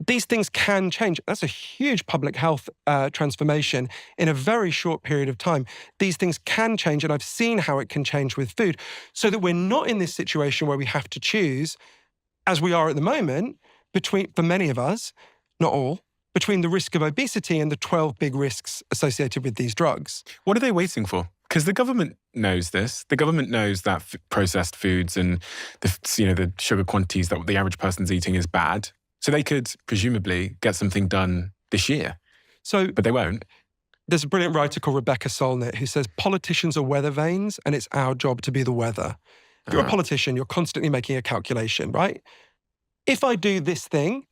These things can change. That's a huge public health transformation in a very short period of time. These things can change, and I've seen how it can change with food, so that we're not in this situation where we have to choose, as we are at the moment, for many of us, not all, between the risk of obesity and the 12 big risks associated with these drugs. What are they waiting for? Because the government knows this. The government knows that processed foods and the sugar quantities that the average person's eating is bad. So they could presumably get something done this year. But they won't. There's a brilliant writer called Rebecca Solnit who says, politicians are weather vanes and it's our job to be the weather. If you're a politician, you're constantly making a calculation, right? If I do this thing,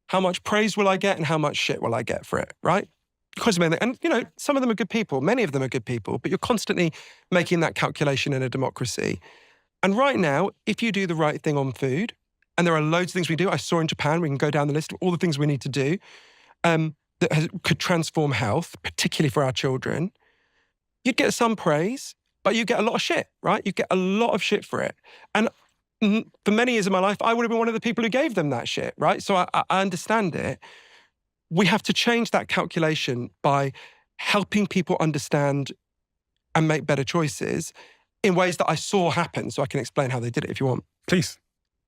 how much praise will I get and how much shit will I get for it, right? And, some of them are good people. Many of them are good people, but you're constantly making that calculation in a democracy. And right now, if you do the right thing on food, and there are loads of things we do. I saw in Japan, we can go down the list of all the things we need to do that could transform health, particularly for our children. You'd get some praise, but you get a lot of shit, right? You get a lot of shit for it. And for many years of my life, I would have been one of the people who gave them that shit, right? So I understand it. We have to change that calculation by helping people understand and make better choices in ways that I saw happen. So I can explain how they did it if you want. Please.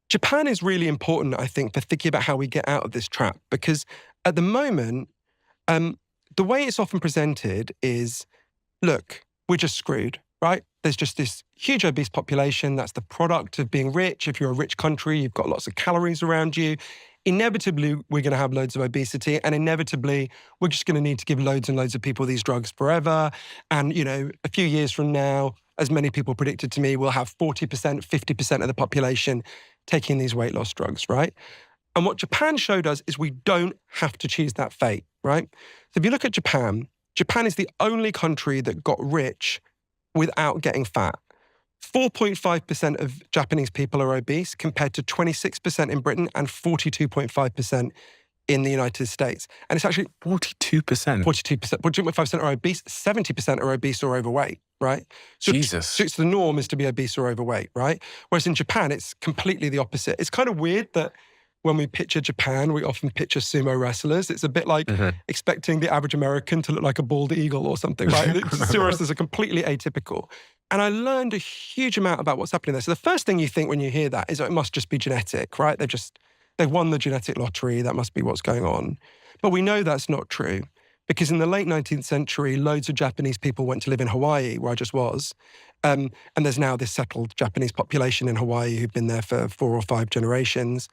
Japan is really important, I think, for thinking about how we get out of this trap. Because at the moment, the way it's often presented is, look, we're just screwed, right? There's just this huge obese population. That's the product of being rich. If you're a rich country, you've got lots of calories around you. Inevitably, we're going to have loads of obesity. And inevitably, we're just going to need to give loads and loads of people these drugs forever. And, a few years from now, as many people predicted to me, we'll have 40%, 50% of the population taking these weight loss drugs, right? And what Japan showed us is we don't have to choose that fate, right? So if you look at Japan, Japan is the only country that got rich without getting fat. 4.5% of Japanese people are obese compared to 26% in Britain and 42.5% in the United States. And it's actually 42%. 42% are obese, 70% are obese or overweight, right? So Jesus. So it's the norm is to be obese or overweight, right? Whereas in Japan, it's completely the opposite. It's kind of weird that when we picture Japan, we often picture sumo wrestlers. It's a bit like expecting the average American to look like a bald eagle or something, right? Sumo wrestlers are completely atypical. And I learned a huge amount about what's happening there. So the first thing you think when you hear that is, it must just be genetic, right? They've won the genetic lottery, that must be what's going on. But we know that's not true, because in the late 19th century, loads of Japanese people went to live in Hawaii, where I just was. And there's now this settled Japanese population in Hawaii who've been there for 4 or 5 generations.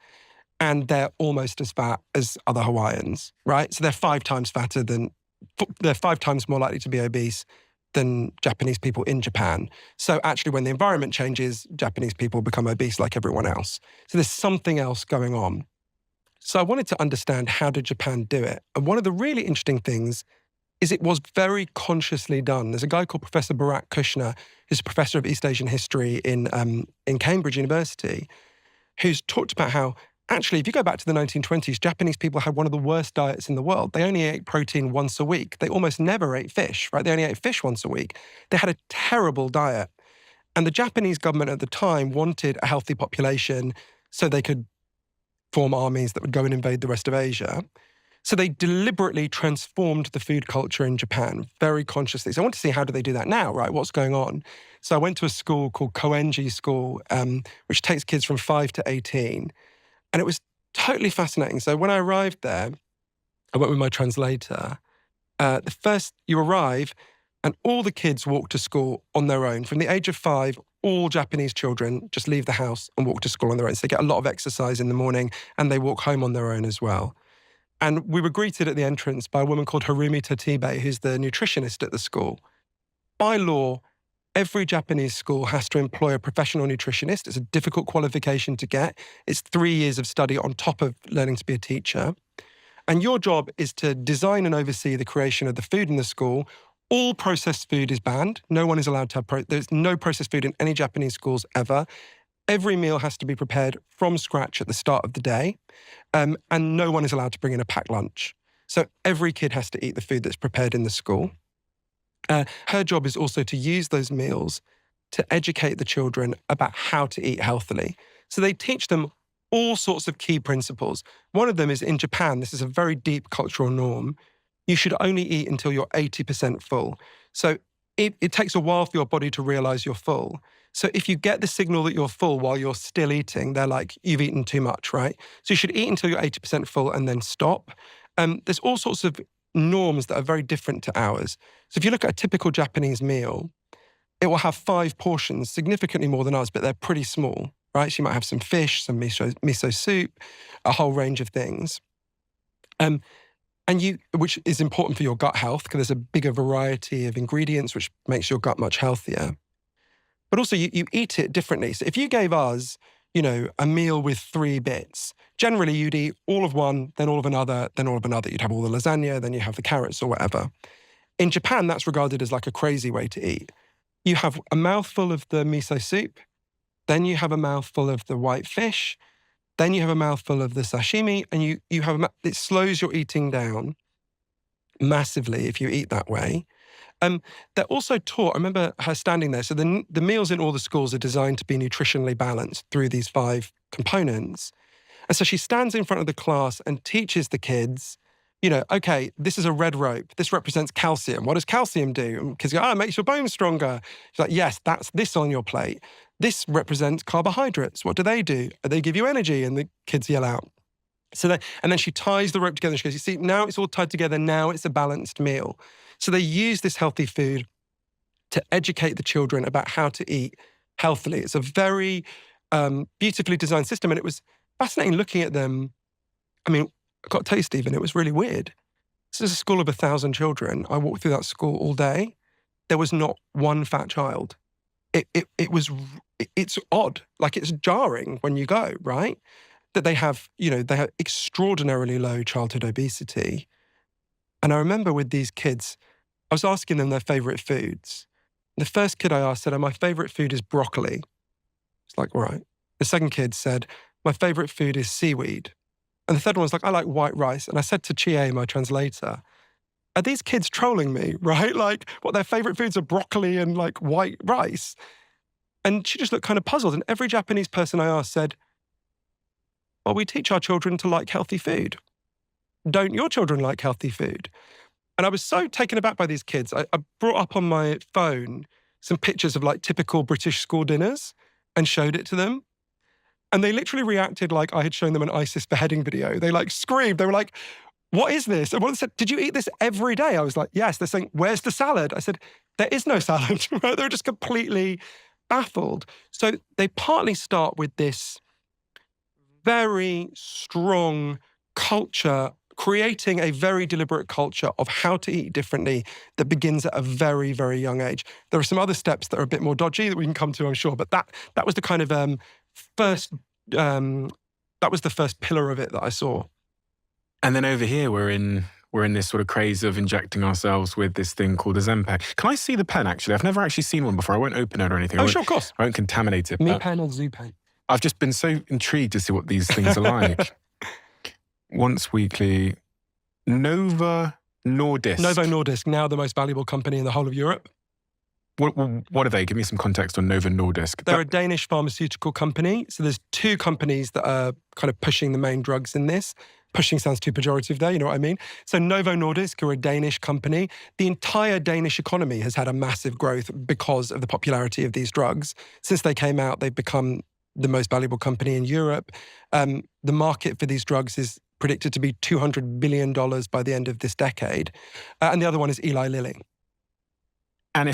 And they're almost as fat as other Hawaiians, right? So they're 5 times they're 5 times more likely to be obese than Japanese people in Japan. So actually, when the environment changes, Japanese people become obese like everyone else. So there's something else going on. So I wanted to understand, how did Japan do it? And one of the really interesting things is it was very consciously done. There's a guy called Professor Bharat Kushner, who's a professor of East Asian history in Cambridge University, who's talked about how, actually, if you go back to the 1920s, Japanese people had one of the worst diets in the world. They only ate protein once a week. They almost never ate fish, right? They only ate fish once a week. They had a terrible diet. And the Japanese government at the time wanted a healthy population so they could form armies that would go and invade the rest of Asia. So they deliberately transformed the food culture in Japan very consciously. So I want to see, how do they do that now, right? What's going on? So I went to a school called Koenji School, which takes kids from 5 to 18. And it was totally fascinating. So when I arrived there, I went with my translator. You arrive and all the kids walk to school on their own. From the age of 5, all Japanese children just leave the house and walk to school on their own. So they get a lot of exercise in the morning and they walk home on their own as well. And we were greeted at the entrance by a woman called Harumi Tatibe, who's the nutritionist at the school. By law, every Japanese school has to employ a professional nutritionist. It's a difficult qualification to get. It's 3 years of study on top of learning to be a teacher. And your job is to design and oversee the creation of the food in the school. All processed food is banned. No one is allowed to have there's no processed food in any Japanese schools ever. Every meal has to be prepared from scratch at the start of the day. And no one is allowed to bring in a packed lunch. So every kid has to eat the food that's prepared in the school. Her job is also to use those meals to educate the children about how to eat healthily. So they teach them all sorts of key principles. One of them is, in Japan, this is a very deep cultural norm, you should only eat until you're 80% full. So it takes a while for your body to realize you're full. So if you get the signal that you're full while you're still eating, they're like, you've eaten too much, right? So you should eat until you're 80% full and then stop. There's all sorts of norms that are very different to ours. So if you look at a typical Japanese meal, it will have 5 portions, significantly more than ours, but they're pretty small, right? So you might have some fish, some miso soup, a whole range of things. Which is important for your gut health, because there's a bigger variety of ingredients, which makes your gut much healthier. But also you eat it differently. So if you gave us, a meal with 3 bits, generally you'd eat all of one, then all of another, then all of another. You'd have all the lasagna, then you have the carrots or whatever. In Japan, that's regarded as like a crazy way to eat. You have a mouthful of the miso soup, then you have a mouthful of the white fish, then you have a mouthful of the sashimi, and you have it slows your eating down massively if you eat that way. They're also taught, I remember her standing there, so the meals in all the schools are designed to be nutritionally balanced through these 5 components. And so she stands in front of the class and teaches the kids, okay, this is a red rope. This represents calcium. What does calcium do? And kids go, it makes your bones stronger. She's like, yes, that's this on your plate. This represents carbohydrates. What do? They give you energy. And the kids yell out. And then she ties the rope together. She goes, you see, now it's all tied together. Now it's a balanced meal. So they use this healthy food to educate the children about how to eat healthily. It's a very beautifully designed system. And it was fascinating looking at them. I mean, I've got to tell you, Stephen, it was really weird. This is a school of 1,000 children. I walked through that school all day. There was not one fat child. It's odd. Like, it's jarring when you go, right? That they have extraordinarily low childhood obesity. And I remember with these kids, I was asking them their favorite foods. The first kid I asked said, my favorite food is broccoli. It's like, all right. The second kid said, my favorite food is seaweed. And the third one was like, I like white rice. And I said to Chie, my translator, are these kids trolling me, right? Like, what, their favorite foods are broccoli and like white rice? And she just looked kind of puzzled. And every Japanese person I asked said, well, we teach our children to like healthy food. Don't your children like healthy food? And I was so taken aback by these kids. I brought up on my phone some pictures of like typical British school dinners and showed it to them. And they literally reacted like I had shown them an ISIS beheading video. They like screamed. They were like, what is this? And one said, did you eat this every day? I was like, yes. They're saying, where's the salad? I said, there is no salad. They were just completely baffled. So they partly start with this very strong culture, creating a very deliberate culture of how to eat differently that begins at a very, very young age. There are some other steps that are a bit more dodgy that we can come to, I'm sure, but that was the kind of that was the first pillar of it that I saw. And then over here, we're in this sort of craze of injecting ourselves with this thing called Ozempic. Can I see the pen, actually? I've never actually seen one before. I won't open it or anything. Oh, sure, of course. I won't contaminate it. Me pen or Zoo pen? I've just been so intrigued to see what these things are like. Once weekly, Novo Nordisk. Novo Nordisk, now the most valuable company in the whole of Europe. What are they? Give me some context on Novo Nordisk. They're a Danish pharmaceutical company. So there's two companies that are kind of pushing the main drugs in this. Pushing sounds too pejorative there, you know what I mean? So Novo Nordisk are a Danish company. The entire Danish economy has had a massive growth because of the popularity of these drugs. Since they came out, they've become the most valuable company in Europe. The market for these drugs is predicted to be $200 billion by the end of this decade. And the other one is Eli Lilly. And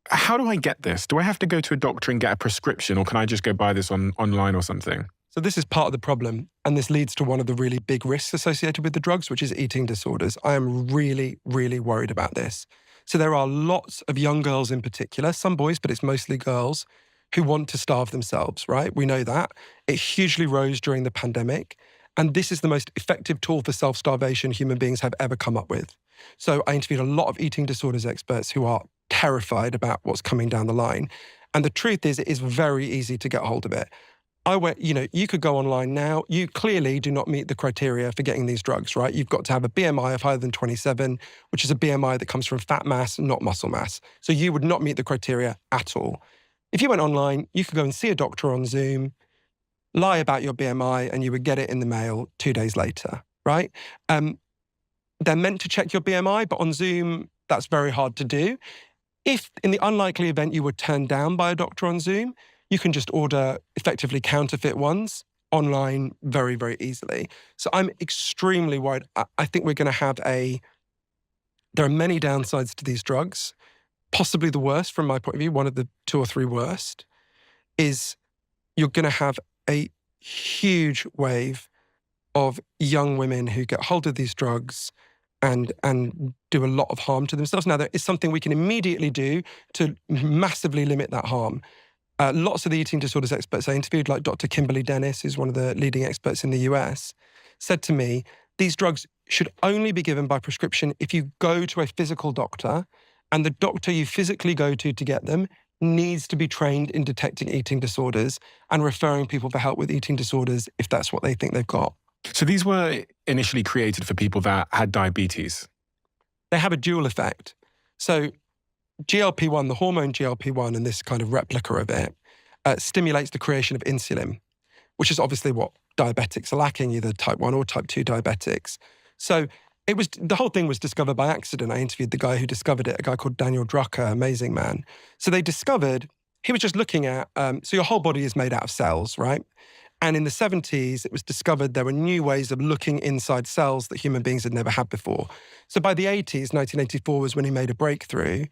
how do I get this? Do I have to go to a doctor and get a prescription, or can I just go buy this online or something? So this is part of the problem, and this leads to one of the really big risks associated with the drugs, which is eating disorders. I am really, really worried about this. So there are lots of young girls in particular, some boys, but it's mostly girls, who want to starve themselves, right? We know that. It hugely rose during the pandemic, and this is the most effective tool for self-starvation human beings have ever come up with. So I interviewed a lot of eating disorders experts who are terrified about what's coming down the line. And the truth is, it is very easy to get hold of it. You could go online now. You clearly do not meet the criteria for getting these drugs, right? You've got to have a BMI of higher than 27, which is a BMI that comes from fat mass, not muscle mass. So you would not meet the criteria at all. If you went online, you could go and see a doctor on Zoom, lie about your BMI, and you would get it in the mail 2 days later, right? They're meant to check your BMI, but on Zoom, that's very hard to do. If in the unlikely event you were turned down by a doctor on Zoom, you can just order effectively counterfeit ones online very, very easily. So I'm extremely worried. I think we're going to have there are many downsides to these drugs. Possibly the worst from my point of view, one of the 2 or 3 worst, is you're going to have a huge wave of young women who get hold of these drugs and do a lot of harm to themselves. Now, there is something we can immediately do to massively limit that harm. Lots of the eating disorders experts I interviewed, like Dr. Kimberly Dennis, who's one of the leading experts in the US, said to me, these drugs should only be given by prescription if you go to a physical doctor, and the doctor you physically go to get them needs to be trained in detecting eating disorders and referring people for help with eating disorders if that's what they think they've got. So these were initially created for people that had diabetes. They have a dual effect. So GLP-1, the hormone GLP-1, and this kind of replica of it, stimulates the creation of insulin, which is obviously what diabetics are lacking, either type 1 or type 2 diabetics. So the whole thing was discovered by accident. I interviewed the guy who discovered it, a guy called Daniel Drucker, amazing man. So they discovered, he was just looking at, so your whole body is made out of cells, right? And in the 70s, it was discovered there were new ways of looking inside cells that human beings had never had before. So by the 80s, 1984 was when he made a breakthrough.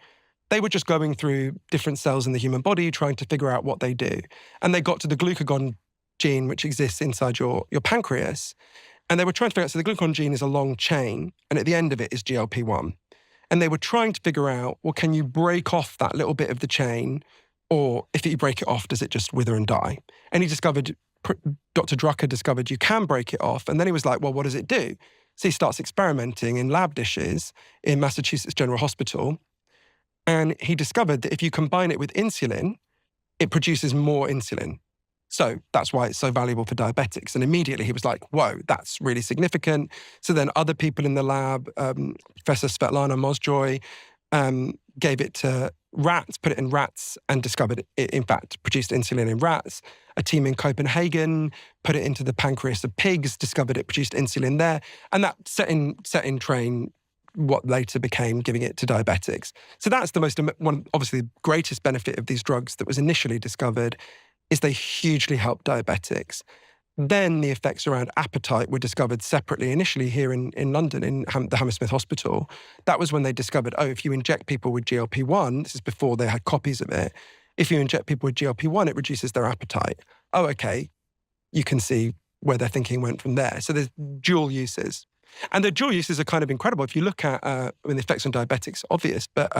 They were just going through different cells in the human body, trying to figure out what they do. And they got to the glucagon gene, which exists inside your pancreas. And they were trying to figure out, so the glucagon gene is a long chain, and at the end of it is GLP-1. And they were trying to figure out, well, can you break off that little bit of the chain? Or if you break it off, does it just wither and die? And Dr. Drucker discovered you can break it off. And then he was like, well, what does it do? So he starts experimenting in lab dishes in Massachusetts General Hospital. And he discovered that if you combine it with insulin, it produces more insulin. So that's why it's so valuable for diabetics. And immediately he was like, whoa, that's really significant. So then other people in the lab, Professor Svetlana Mozjoy, gave it to rats, put it in rats, and discovered it, in fact, produced insulin in rats. A team in Copenhagen put it into the pancreas of pigs, discovered it produced insulin there. And that set in train what later became giving it to diabetics. So that's the obviously, greatest benefit of these drugs that was initially discovered. is they hugely help diabetics. Then the effects around appetite were discovered separately, initially here in London, in the Hammersmith Hospital. That was when they discovered, if you inject people with GLP-1, this is before they had copies of it, if you inject people with GLP-1, it reduces their appetite. Oh, okay. You can see where their thinking went from there. So there's dual uses. And the dual uses are kind of incredible. If you look at, the effects on diabetics, obvious, but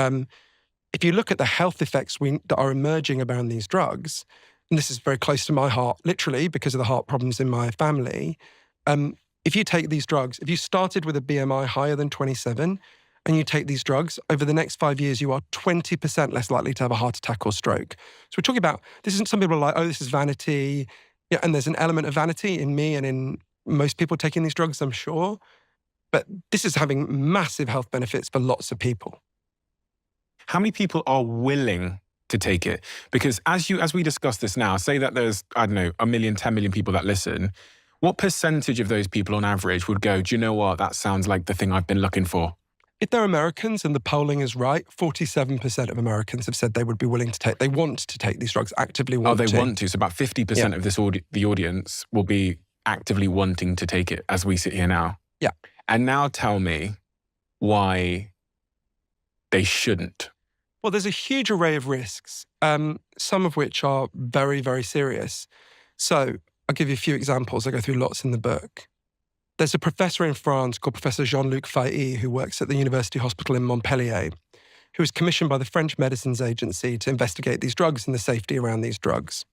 if you look at the health effects that are emerging around these drugs, and this is very close to my heart, literally, because of the heart problems in my family. If you take these drugs, if you started with a BMI higher than 27 and you take these drugs, over the next 5 years, you are 20% less likely to have a heart attack or stroke. So we're talking about, some people are like, this is vanity. Yeah, and there's an element of vanity in me and in most people taking these drugs, I'm sure. But this is having massive health benefits for lots of people. How many people are willing to take it? Because as we discuss this now, say that there's, 1 million, 10 million people that listen, what percentage of those people on average would go, do you know what, that sounds like the thing I've been looking for? If they're Americans and the polling is right, 47% of Americans have said they would be willing to take, they want to take these drugs, actively want to. Oh, they want to. So about 50% of the audience will be actively wanting to take it as we sit here now. Yeah. And now tell me why they shouldn't. Well, there's a huge array of risks, some of which are very, very serious. So I'll give you a few examples. I go through lots in the book. There's a professor in France called Professor Jean-Luc Fahy, who works at the University Hospital in Montpellier, who was commissioned by the French Medicines Agency to investigate these drugs and the safety around these drugs.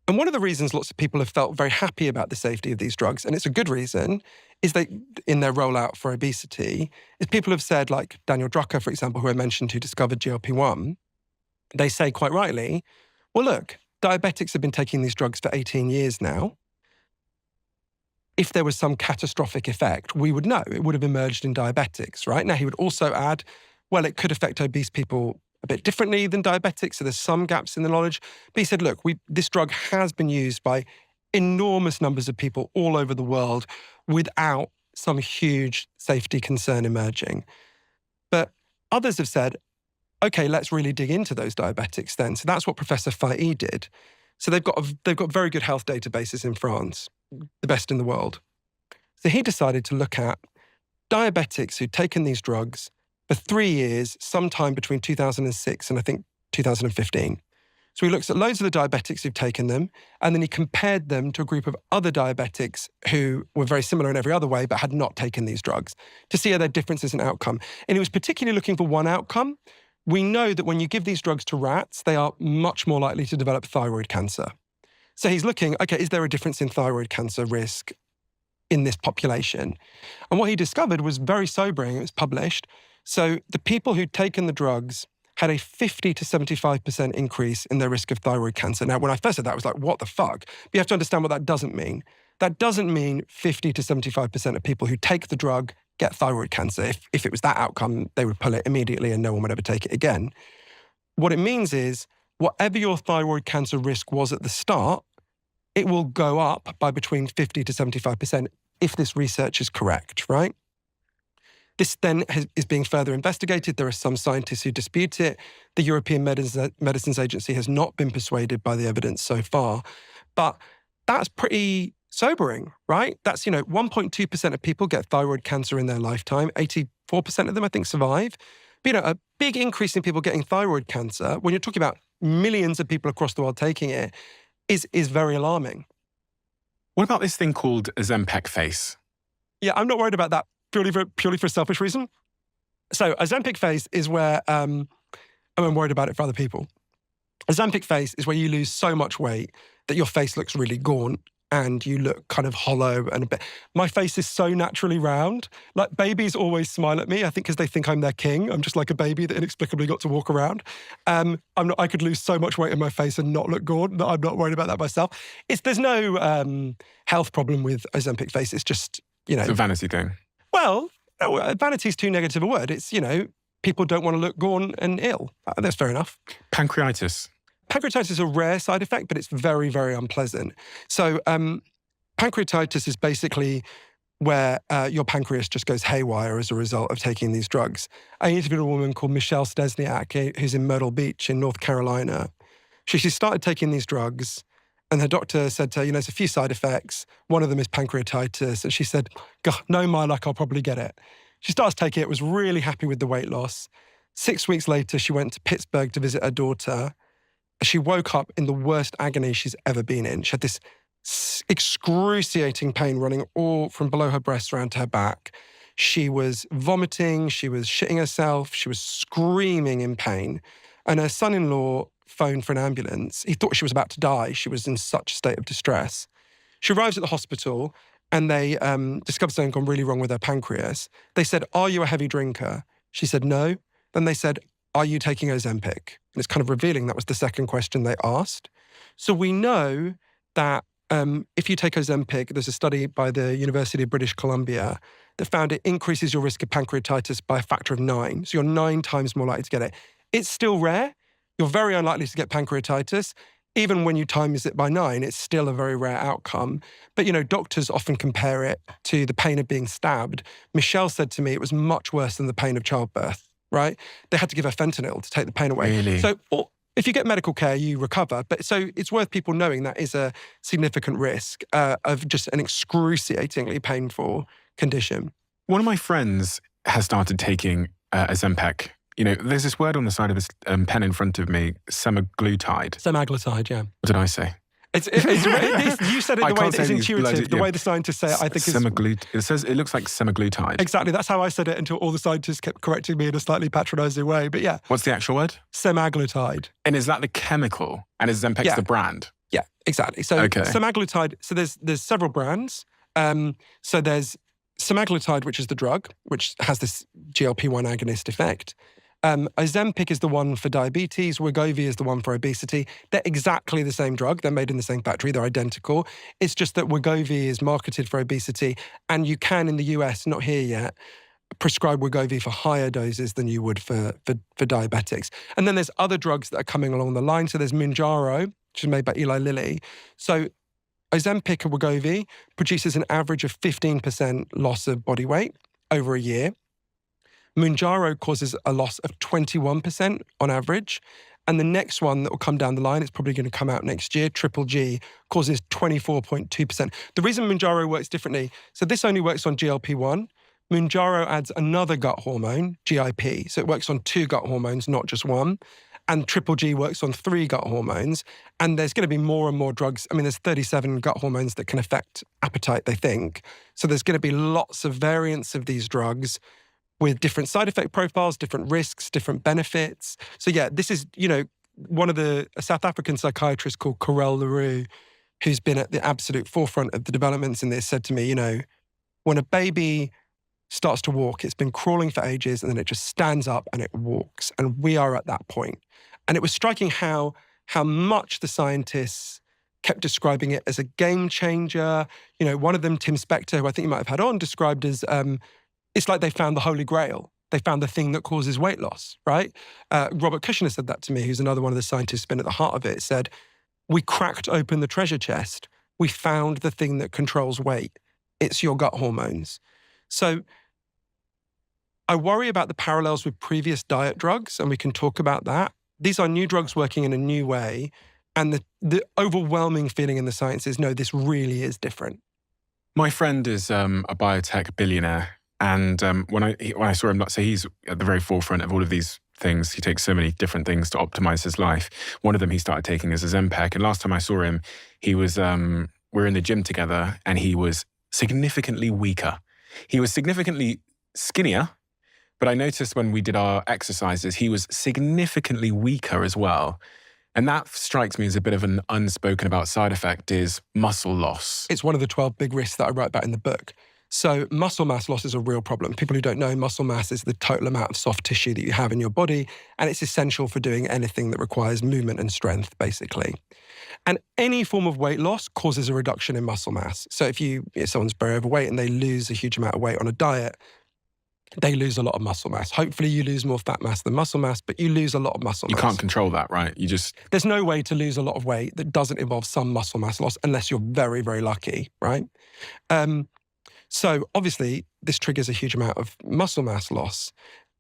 And one of the reasons lots of people have felt very happy about the safety of these drugs, and it's a good reason, is that in their rollout for obesity, is people have said, like Daniel Drucker, for example, who I mentioned, who discovered GLP-1, they say quite rightly, well, look, diabetics have been taking these drugs for 18 years now. If there was some catastrophic effect, we would know. It would have emerged in diabetics, right? Now, he would also add, well, it could affect obese people a bit differently than diabetics, so there's some gaps in the knowledge. But he said, look, this drug has been used by enormous numbers of people all over the world without some huge safety concern emerging. But others have said, okay, let's really dig into those diabetics then. So that's what Professor Fahy did. So they've got very good health databases in France, the best in the world. So he decided to look at diabetics who'd taken these drugs for 3 years, sometime between 2006 and I think 2015. So he looked at loads of the diabetics who've taken them, and then he compared them to a group of other diabetics who were very similar in every other way, but had not taken these drugs, to see are there differences in outcome. And he was particularly looking for one outcome. We know that when you give these drugs to rats, they are much more likely to develop thyroid cancer. So he's looking, okay, is there a difference in thyroid cancer risk in this population? And what he discovered was very sobering. It was published. So the people who'd taken the drugs had a 50 to 75% increase in their risk of thyroid cancer. Now, when I first said that, I was like, what the fuck? But you have to understand what that doesn't mean. That doesn't mean 50 to 75% of people who take the drug get thyroid cancer. If it was that outcome, they would pull it immediately and no one would ever take it again. What it means is, whatever your thyroid cancer risk was at the start, it will go up by between 50 to 75% if this research is correct, right? This then is being further investigated. There are some scientists who dispute it. The European Medicines Agency has not been persuaded by the evidence so far. But that's pretty sobering, right? That's, 1.2% of people get thyroid cancer in their lifetime. 84% of them, I think, survive. But, a big increase in people getting thyroid cancer, when you're talking about millions of people across the world taking it, is very alarming. What about this thing called Ozempic face? Yeah, I'm not worried about that. Purely for a selfish reason. So Ozempic face is where I'm worried about it for other people. Ozempic face is where you lose so much weight that your face looks really gaunt and you look kind of hollow and a bit. My face is so naturally round. Like, babies always smile at me, I think because they think I'm their king. I'm just like a baby that inexplicably got to walk around. I could lose so much weight in my face and not look gaunt that I'm not worried about that myself. There's no health problem with Ozempic face. It's just, It's a vanity thing. Well, vanity is too negative a word. It's, people don't want to look gaunt and ill. That's fair enough. Pancreatitis. Pancreatitis is a rare side effect, but it's very, very unpleasant. So pancreatitis is basically where your pancreas just goes haywire as a result of taking these drugs. I interviewed a woman called Michelle Stesniak, who's in Myrtle Beach in North Carolina. She started taking these drugs, and her doctor said to her, there's a few side effects. One of them is pancreatitis. And she said, God, no, my luck, I'll probably get it. She starts taking it, was really happy with the weight loss. 6 weeks later, she went to Pittsburgh to visit her daughter. She woke up in the worst agony she's ever been in. She had this excruciating pain running all from below her breast around to her back. She was vomiting, she was shitting herself, she was screaming in pain. And her son-in-law phoned for an ambulance. He thought she was about to die. She was in such a state of distress. She arrives at the hospital and they discovered something gone really wrong with her pancreas. They said, are you a heavy drinker? She said, no. Then they said, are you taking Ozempic? And it's kind of revealing that was the second question they asked. So we know that if you take Ozempic, there's a study by the University of British Columbia that found it increases your risk of pancreatitis by a factor of 9. So you're 9 times more likely to get it. It's still rare. You're very unlikely to get pancreatitis. Even when you times it by 9, it's still a very rare outcome. But, doctors often compare it to the pain of being stabbed. Michelle said to me it was much worse than the pain of childbirth, right? They had to give her fentanyl to take the pain away. Really? So if you get medical care, you recover. But so it's worth people knowing that is a significant risk of just an excruciatingly painful condition. One of my friends has started taking Ozempic. There's this word on the side of this pen in front of me, semaglutide. Semaglutide, yeah. What did I say? You said it the way that it's intuitive. The way the scientists say it, I think is... It looks like semaglutide. Exactly. That's how I said it until all the scientists kept correcting me in a slightly patronising way. But yeah. What's the actual word? Semaglutide. And is that the chemical? And is Ozempic's the brand? Yeah, exactly. So semaglutide, so there's several brands. So there's semaglutide, which is the drug, which has this GLP-1 agonist effect. Ozempic is the one for diabetes. Wegovy is the one for obesity. They're exactly the same drug. They're made in the same factory. They're identical. It's just that Wegovy is marketed for obesity, and you can, in the US, not here yet, prescribe Wegovy for higher doses than you would for diabetics. And then there's other drugs that are coming along the line. So there's Mounjaro, which is made by Eli Lilly. So Ozempic or Wegovy produces an average of 15% loss of body weight over a year. Mounjaro causes a loss of 21% on average. And the next one that will come down the line, it's probably going to come out next year, Triple G, causes 24.2%. The reason Mounjaro works differently, so this only works on GLP-1. Mounjaro adds another gut hormone, GIP. So it works on 2 gut hormones, not just one. And Triple G works on 3 gut hormones. And there's going to be more and more drugs. I mean, there's 37 gut hormones that can affect appetite, they think. So there's going to be lots of variants of these drugs with different side effect profiles, different risks, different benefits. So yeah, this is, one of a South African psychiatrist called Carel Leroux, who's been at the absolute forefront of the developments in this, said to me, when a baby starts to walk, it's been crawling for ages and then it just stands up and it walks. And we are at that point. And it was striking how much the scientists kept describing it as a game changer. One of them, Tim Spector, who I think you might have had on, described as, it's like they found the Holy Grail. They found the thing that causes weight loss, right? Robert Kushner said that to me, who's another one of the scientists been at the heart of it, said, we cracked open the treasure chest. We found the thing that controls weight. It's your gut hormones. So I worry about the parallels with previous diet drugs, and we can talk about that. These are new drugs working in a new way. And the overwhelming feeling in the science is, no, this really is different. My friend is a biotech billionaire. And when I saw him, so he's at the very forefront of all of these things. He takes so many different things to optimize his life. One of them he started taking is Ozempic. And last time I saw him, he was, we were in the gym together and he was significantly weaker. He was significantly skinnier, but I noticed when we did our exercises, he was significantly weaker as well. And that strikes me as a bit of an unspoken about side effect is muscle loss. It's one of the 12 big risks that I write about in the book. So muscle mass loss is a real problem. People who don't know, muscle mass is the total amount of soft tissue that you have in your body, and it's essential for doing anything that requires movement and strength, basically. And any form of weight loss causes a reduction in muscle mass. So if someone's very overweight and they lose a huge amount of weight on a diet, they lose a lot of muscle mass. Hopefully you lose more fat mass than muscle mass, but you lose a lot of muscle mass. You can't control that, right? There's no way to lose a lot of weight that doesn't involve some muscle mass loss unless you're very, very lucky, right? So obviously, this triggers a huge amount of muscle mass loss.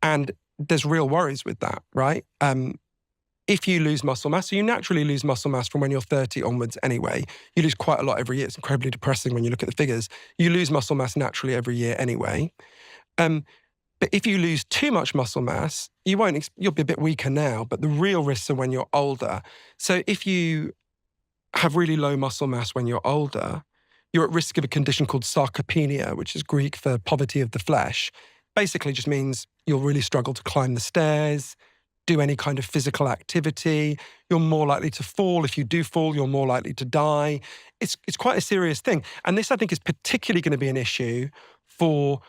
And there's real worries with that, right? if you lose muscle mass, so you naturally lose muscle mass from when you're 30 onwards anyway. You lose quite a lot every year. It's incredibly depressing when you look at the figures. You lose muscle mass naturally every year anyway. But if you lose too much muscle mass, you'll be a bit weaker now, but the real risks are when you're older. So if you have really low muscle mass when you're older, you're at risk of a condition called sarcopenia, which is Greek for poverty of the flesh. Basically just means you'll really struggle to climb the stairs, do any kind of physical activity. You're more likely to fall. If you do fall, you're more likely to die. It's quite a serious thing. And this, I think, is particularly going to be an issue for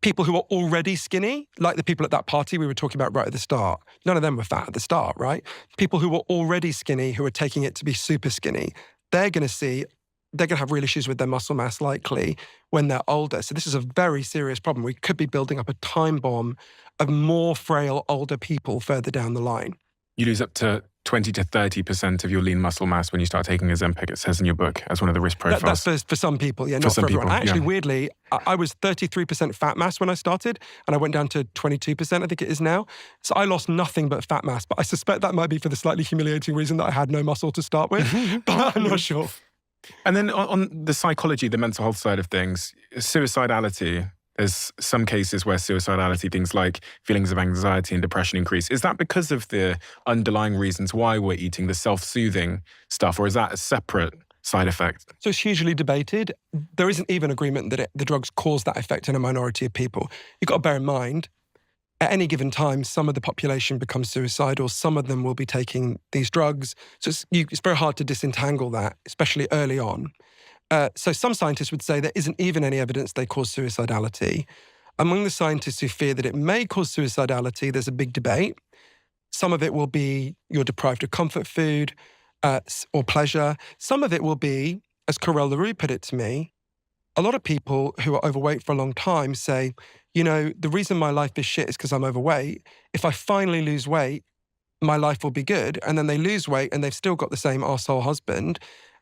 people who are already skinny, like the people at that party we were talking about right at the start. None of them were fat at the start, right? People who were already skinny, who are taking it to be super skinny, they're going to have real issues with their muscle mass likely when they're older. So this is a very serious problem. We could be building up a time bomb of more frail older people further down the line. You lose up to 20 to 30% of your lean muscle mass when you start taking Ozempic, it says in your book, as one of the risk profiles. That's for some people, yeah, not for everyone. Actually, weirdly, I was 33% fat mass when I started, and I went down to 22%, I think it is now. So I lost nothing but fat mass, but I suspect that might be for the slightly humiliating reason that I had no muscle to start with, but I'm not sure. And then on the psychology, the mental health side of things, suicidality, there's some cases where suicidality, things like feelings of anxiety and depression increase. Is that because of the underlying reasons why we're eating, the self-soothing stuff, or is that a separate side effect? So it's hugely debated. There isn't even agreement that the drugs cause that effect in a minority of people. You've got to bear in mind, at any given time, some of the population becomes suicidal. Some of them will be taking these drugs. So it's very hard to disentangle that, especially early on. So some scientists would say there isn't even any evidence they cause suicidality. Among the scientists who fear that it may cause suicidality, there's a big debate. Some of it will be you're deprived of comfort food or pleasure. Some of it will be, as Carel LaRue put it to me, a lot of people who are overweight for a long time say, you know, the reason my life is shit is because I'm overweight. If I finally lose weight, my life will be good. And then they lose weight and they've still got the same arsehole husband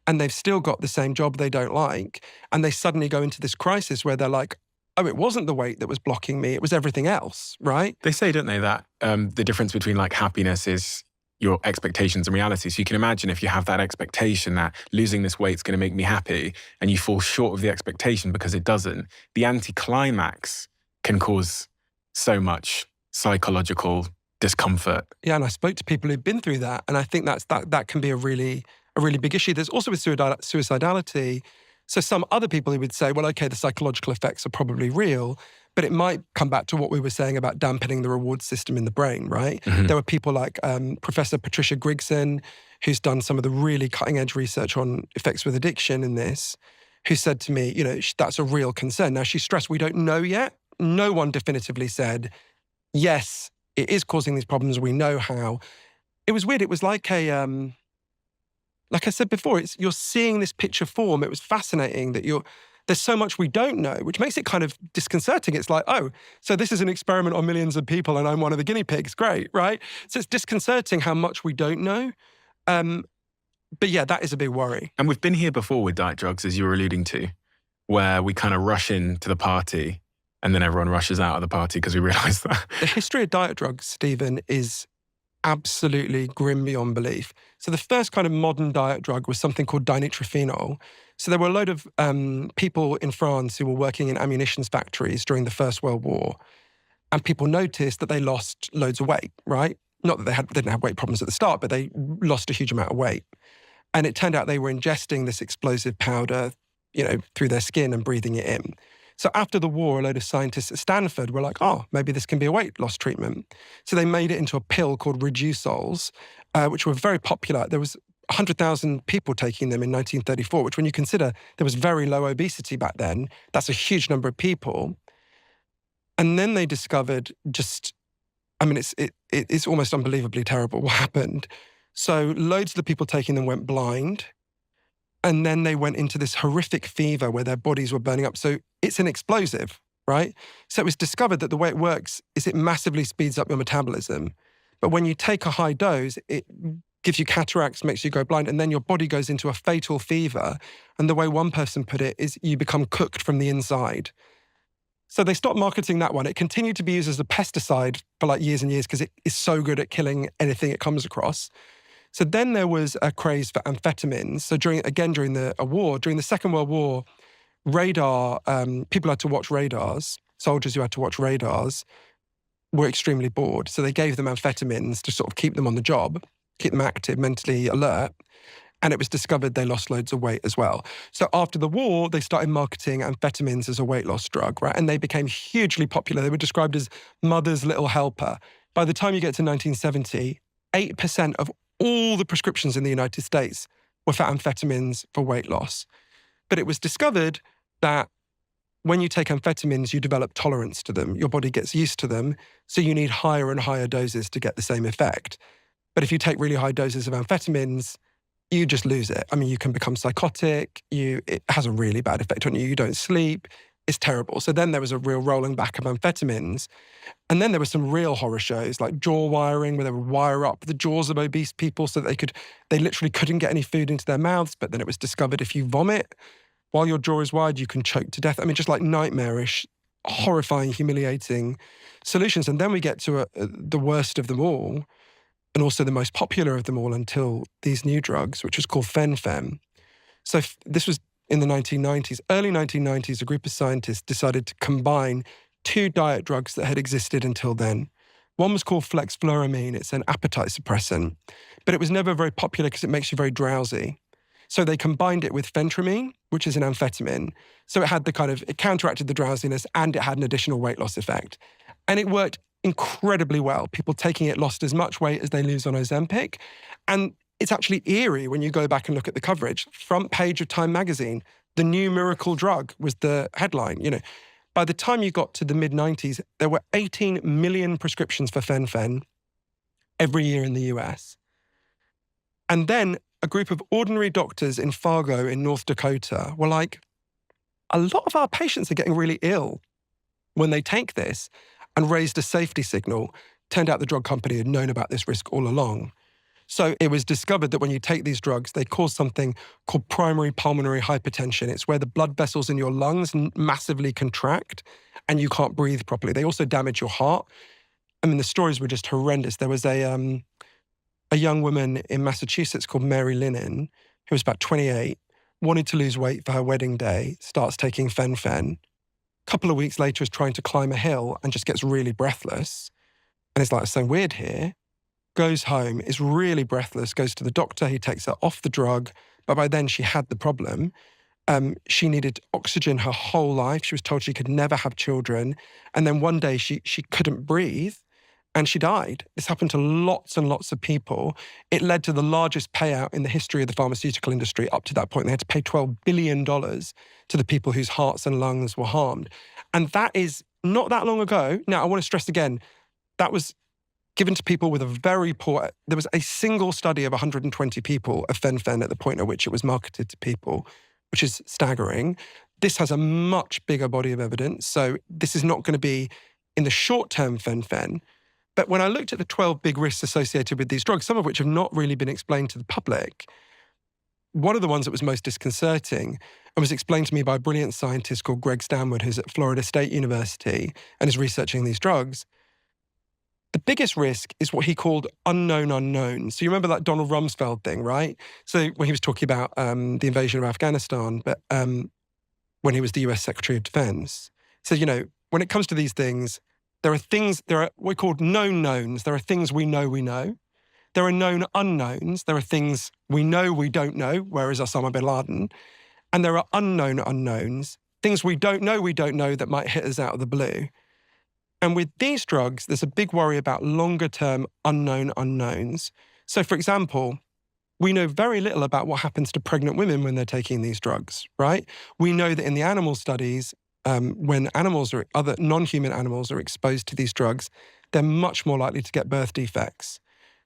and they've still got the same job they don't like. And they suddenly go into this crisis where they're like, oh, it wasn't the weight that was blocking me. It was everything else, right? They say, don't they, that the difference between like happiness is your expectations and reality. So you can imagine if you have that expectation that losing this weight is going to make me happy and you fall short of the expectation because it doesn't, the anticlimax can cause so much psychological discomfort. Yeah, and I spoke to people who've been through that, and I think that can be a really big issue. There's also with suicidality, so some other people who would say, well, okay, the psychological effects are probably real, but it might come back to what we were saying about dampening the reward system in the brain, right? Mm-hmm. There were people like Professor Patricia Grigson, who's done some of the really cutting-edge research on effects with addiction in this, who said to me, you know, that's a real concern. Now, she stressed we don't know yet. No one definitively said, yes, it is causing these problems. We know how. It was weird. It was like like I said before, you're seeing this picture form. It was fascinating that there's so much we don't know, which makes it kind of disconcerting. It's like, oh, so this is an experiment on millions of people and I'm one of the guinea pigs. Great, right? So it's disconcerting how much we don't know. But yeah, that is a big worry. And we've been here before with diet drugs, as you were alluding to, where we kind of rush into the party and then everyone rushes out of the party because we realise that. The history of diet drugs, Stephen, is absolutely grim beyond belief. So the first kind of modern diet drug was something called dinitrophenol. So there were a load of people in France who were working in ammunition factories during the First World War. And people noticed that they lost loads of weight, right? Not that they didn't have weight problems at the start, but they lost a huge amount of weight. And it turned out they were ingesting this explosive powder, you know, through their skin and breathing it in. So after the war, a load of scientists at Stanford were like, oh, maybe this can be a weight loss treatment. So they made it into a pill called Redusols, which were very popular. There was 100,000 people taking them in 1934, which when you consider there was very low obesity back then, that's a huge number of people. And then they discovered it's almost unbelievably terrible what happened. So loads of the people taking them went blind. And then they went into this horrific fever where their bodies were burning up. So it's an explosive, right? So it was discovered that the way it works is it massively speeds up your metabolism. But when you take a high dose, it gives you cataracts, makes you go blind, and then your body goes into a fatal fever. And the way one person put it is you become cooked from the inside. So they stopped marketing that one. It continued to be used as a pesticide for like years and years because it is so good at killing anything it comes across. So then there was a craze for amphetamines. So during the Second World War, people had to watch radars. Soldiers who had to watch radars were extremely bored. So they gave them amphetamines to sort of keep them on the job, keep them active, mentally alert. And it was discovered they lost loads of weight as well. So after the war, they started marketing amphetamines as a weight loss drug, right? And they became hugely popular. They were described as mother's little helper. By the time you get to 1970, 8% of all the prescriptions in the United States were for amphetamines for weight loss. But it was discovered that when you take amphetamines, you develop tolerance to them. Your body gets used to them, so you need higher and higher doses to get the same effect. But if you take really high doses of amphetamines, you just lose it. I mean, you can become psychotic. It has a really bad effect on you. You don't sleep. It's terrible. So then there was a real rolling back of amphetamines. And then there were some real horror shows like jaw wiring, where they would wire up the jaws of obese people so that they literally couldn't get any food into their mouths. But then it was discovered if you vomit while your jaw is wired, you can choke to death. I mean, just like nightmarish, horrifying, humiliating solutions. And then we get to the worst of them all, and also the most popular of them all until these new drugs, which was called fen-phen. So this was in the 1990s. Early 1990s, a group of scientists decided to combine two diet drugs that had existed until then. One was called flexfluoramine. It's an appetite suppressant, but it was never very popular because it makes you very drowsy. So they combined it with phentermine, which is an amphetamine. So it counteracted the drowsiness and it had an additional weight loss effect. And it worked incredibly well. People taking it lost as much weight as they lose on Ozempic. And it's actually eerie when you go back and look at the coverage. Front page of Time magazine, the new miracle drug was the headline. By the time you got to the mid-90s, there were 18 million prescriptions for fen-phen every year in the US. And then a group of ordinary doctors in Fargo in North Dakota were like, a lot of our patients are getting really ill when they take this, and raised a safety signal. Turned out the drug company had known about this risk all along. So it was discovered that when you take these drugs, they cause something called primary pulmonary hypertension. It's where the blood vessels in your lungs massively contract and you can't breathe properly. They also damage your heart. I mean, the stories were just horrendous. There was a young woman in Massachusetts called Mary Linen, who was about 28, wanted to lose weight for her wedding day, starts taking fen-phen. Couple of weeks later is trying to climb a hill and just gets really breathless. And it's like, it's so weird here. Goes home, is really breathless, goes to the doctor, he takes her off the drug. But by then she had the problem. She needed oxygen her whole life. She was told she could never have children. And then one day she couldn't breathe and she died. This happened to lots and lots of people. It led to the largest payout in the history of the pharmaceutical industry. Up to that point, they had to pay $12 billion to the people whose hearts and lungs were harmed. And that is not that long ago. Now, I want to stress again, that was given to people with a very poor... There was a single study of 120 people of fen-phen at the point at which it was marketed to people, which is staggering. This has a much bigger body of evidence. So this is not going to be, in the short term, fen-phen. But when I looked at the 12 big risks associated with these drugs, some of which have not really been explained to the public, one of the ones that was most disconcerting and was explained to me by a brilliant scientist called Greg Stanwood, who's at Florida State University and is researching these drugs. The biggest risk is what he called unknown unknowns. So you remember that Donald Rumsfeld thing, right? So when he was talking about the invasion of Afghanistan, but when he was the US Secretary of Defense, he said, when it comes to these things, there are what we call known knowns. There are things we know. There are known unknowns. There are things we don't know, whereas Osama bin Laden. And there are unknown unknowns, things we don't know that might hit us out of the blue. And with these drugs, there's a big worry about longer-term unknown unknowns. So, for example, we know very little about what happens to pregnant women when they're taking these drugs, right? We know that in the animal studies, when animals or other non-human animals are exposed to these drugs, they're much more likely to get birth defects.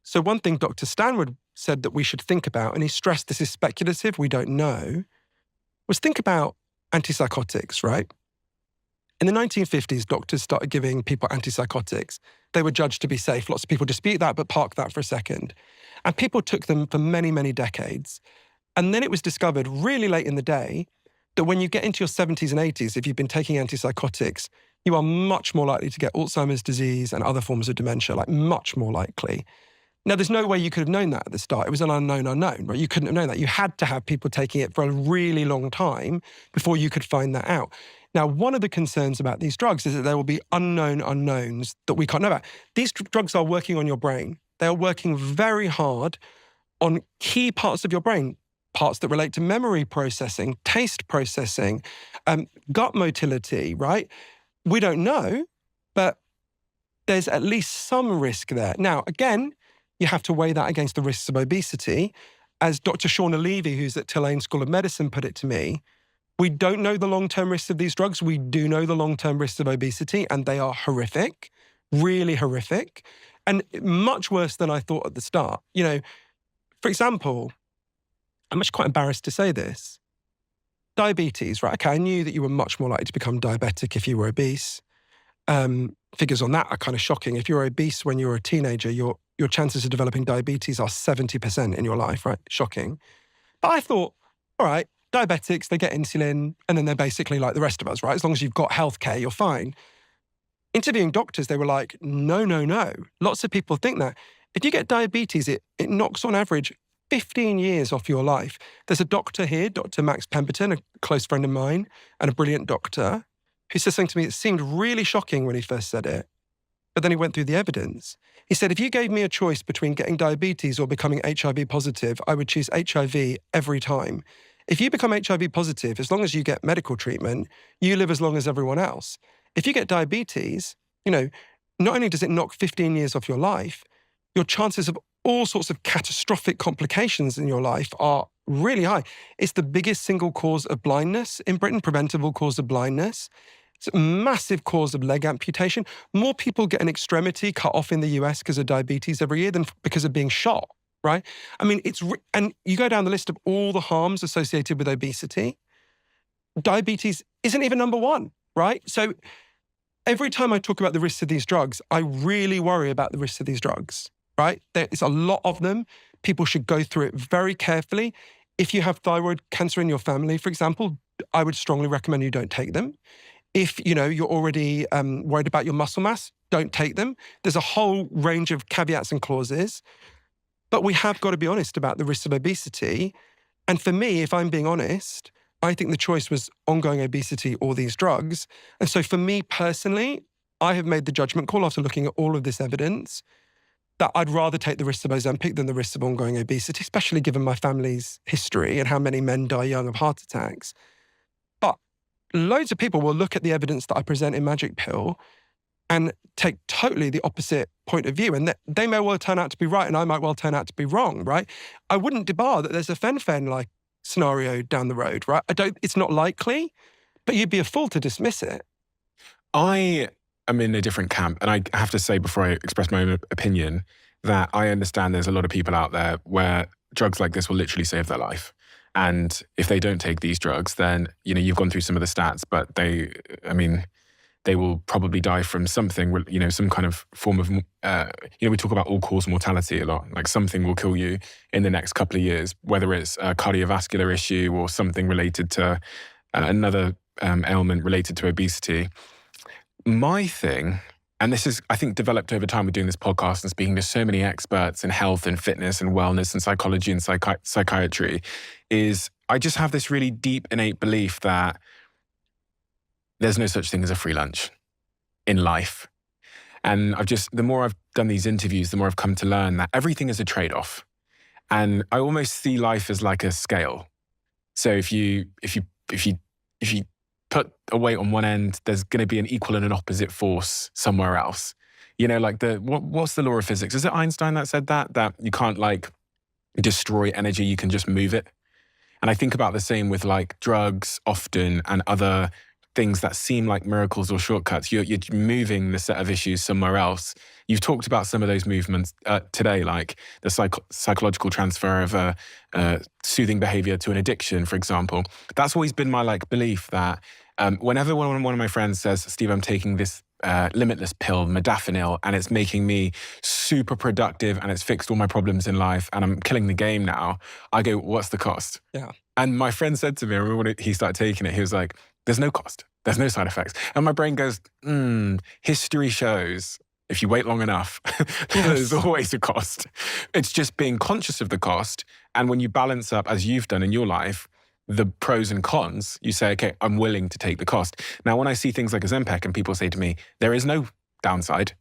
So one thing Dr. Stanwood said that we should think about, and he stressed this is speculative, we don't know, was think about antipsychotics, right? In the 1950s, doctors started giving people antipsychotics. They were judged to be safe. Lots of people dispute that, but park that for a second. And people took them for many, many decades. And then it was discovered really late in the day that when you get into your 70s and 80s, if you've been taking antipsychotics, you are much more likely to get Alzheimer's disease and other forms of dementia, like much more likely. Now, there's no way you could have known that at the start. It was an unknown, right? You couldn't have known that. You had to have people taking it for a really long time before you could find that out. Now, one of the concerns about these drugs is that there will be unknown unknowns that we can't know about. These drugs are working on your brain. They are working very hard on key parts of your brain, parts that relate to memory processing, taste processing, gut motility, right? We don't know, but there's at least some risk there. Now, again, you have to weigh that against the risks of obesity. As Dr. Shauna Levy, who's at Tulane School of Medicine, put it to me, we don't know the long-term risks of these drugs. We do know the long-term risks of obesity, and they are horrific, really horrific, and much worse than I thought at the start. You know, for example, I'm actually quite embarrassed to say this. Diabetes, right? Okay, I knew that you were much more likely to become diabetic if you were obese. Figures on that are kind of shocking. If you're obese when you're a teenager, your chances of developing diabetes are 70% in your life, right? Shocking. But I thought, all right, diabetics, they get insulin, and then they're basically like the rest of us, right? As long as you've got healthcare, you're fine. Interviewing doctors, they were like, no. Lots of people think that. If you get diabetes, it knocks on average 15 years off your life. There's a doctor here, Dr. Max Pemberton, a close friend of mine, and a brilliant doctor, who said something to me that seemed really shocking when he first said it. But then he went through the evidence. He said, if you gave me a choice between getting diabetes or becoming HIV positive, I would choose HIV every time. If you become HIV positive, as long as you get medical treatment, you live as long as everyone else. If you get diabetes, you know, not only does it knock 15 years off your life, your chances of all sorts of catastrophic complications in your life are really high. It's the biggest single cause of blindness in Britain, preventable cause of blindness. It's a massive cause of leg amputation. More people get an extremity cut off in the US because of diabetes every year than because of being shot, right? I mean, and you go down the list of all the harms associated with obesity, diabetes isn't even number one, right? So every time I talk about the risks of these drugs, I really worry about the risks of these drugs, right? There's a lot of them. People should go through it very carefully. If you have thyroid cancer in your family, for example, I would strongly recommend you don't take them. If, you know, you're already worried about your muscle mass, don't take them. There's a whole range of caveats and clauses. But we have got to be honest about the risks of obesity. And for me, if I'm being honest, I think the choice was ongoing obesity or these drugs. And so for me personally, I have made the judgment call after looking at all of this evidence that I'd rather take the risks of Ozempic than the risks of ongoing obesity, especially given my family's history and how many men die young of heart attacks. But loads of people will look at the evidence that I present in Magic Pill and take totally the opposite point of view. And they may well turn out to be right and I might well turn out to be wrong, right? I wouldn't debar that there's a fen-like scenario down the road, right? It's not likely, but you'd be a fool to dismiss it. I am in a different camp, and I have to say before I express my own opinion that I understand there's a lot of people out there where drugs like this will literally save their life. And if they don't take these drugs, then, you know, you've gone through some of the stats, but they will probably die from something, you know, some kind of form of, we talk about all-cause mortality a lot. Like something will kill you in the next couple of years, whether it's a cardiovascular issue or something related to another ailment related to obesity. My thing, and this is, I think, developed over time with doing this podcast and speaking to so many experts in health and fitness and wellness and psychology and psychiatry, is I just have this really deep innate belief that there's no such thing as a free lunch in life. And the more I've done these interviews, the more I've come to learn that everything is a trade-off. And I almost see life as like a scale. So if you put a weight on one end, there's going to be an equal and an opposite force somewhere else. You know, like what's the law of physics? Is it Einstein that said that you can't like destroy energy, you can just move it? And I think about the same with like drugs often and other things that seem like miracles or shortcuts. You're moving the set of issues somewhere else. You've talked about some of those movements today, like the psychological transfer of soothing behavior to an addiction, for example. That's always been my like belief that whenever one of my friends says, Steve, I'm taking this limitless pill, modafinil, and it's making me super productive and it's fixed all my problems in life and I'm killing the game now, I go, what's the cost? Yeah. And my friend said to me, I remember when he started taking it, he was like, there's no cost. There's no side effects. And my brain goes, history shows if you wait long enough, there's always a cost. It's just being conscious of the cost. And when you balance up, as you've done in your life, the pros and cons, you say, okay, I'm willing to take the cost. Now, when I see things like Ozempic and people say to me, there is no downside,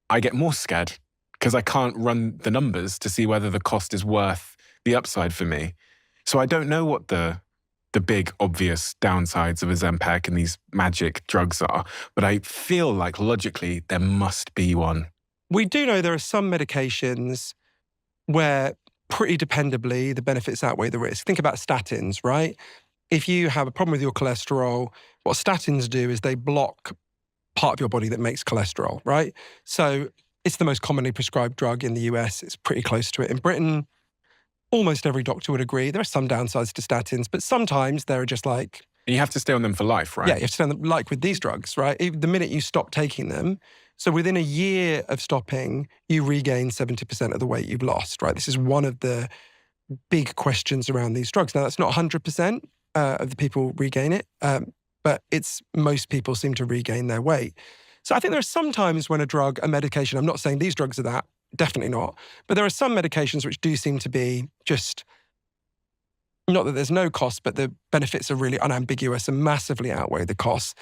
I get more scared because I can't run the numbers to see whether the cost is worth the upside for me. So I don't know what the big obvious downsides of Ozempic and these magic drugs are, but I feel like logically there must be one. We do know there are some medications where pretty dependably the benefits outweigh the risk. Think about statins, right? If you have a problem with your cholesterol, what statins do is they block part of your body that makes cholesterol, right? So it's the most commonly prescribed drug in the US. It's pretty close to it in Britain. Almost every doctor would agree. There are some downsides to statins, but sometimes they're just like... And you have to stay on them for life, right? Yeah, you have to stay on them, like with these drugs, right? The minute you stop taking them, so within a year of stopping, you regain 70% of the weight you've lost, right? This is one of the big questions around these drugs. Now, that's not 100% of the people regain it, but most people seem to regain their weight. So I think there are some times when a medication, I'm not saying these drugs are that, definitely not. But there are some medications which do seem to be just, not that there's no cost, but the benefits are really unambiguous and massively outweigh the costs.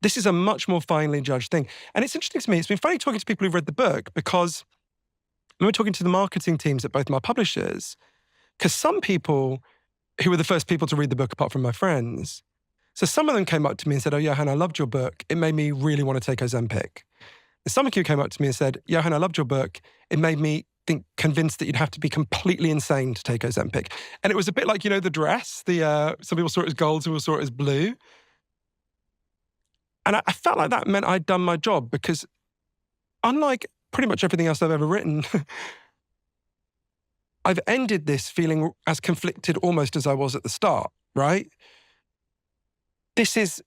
This is a much more finely judged thing. And it's interesting to me, it's been funny talking to people who've read the book because when we're talking to the marketing teams at both my publishers, because some people who were the first people to read the book apart from my friends, so some of them came up to me and said, oh, Johann, I loved your book. It made me really want to take Ozempic. Some of you came up to me and said, Johann, I loved your book. It made me convinced that you'd have to be completely insane to take Ozempic. And it was a bit like, the dress. Some people saw it as gold, some people saw it as blue. And I felt like that meant I'd done my job because unlike pretty much everything else I've ever written, I've ended this feeling as conflicted almost as I was at the start, right? This is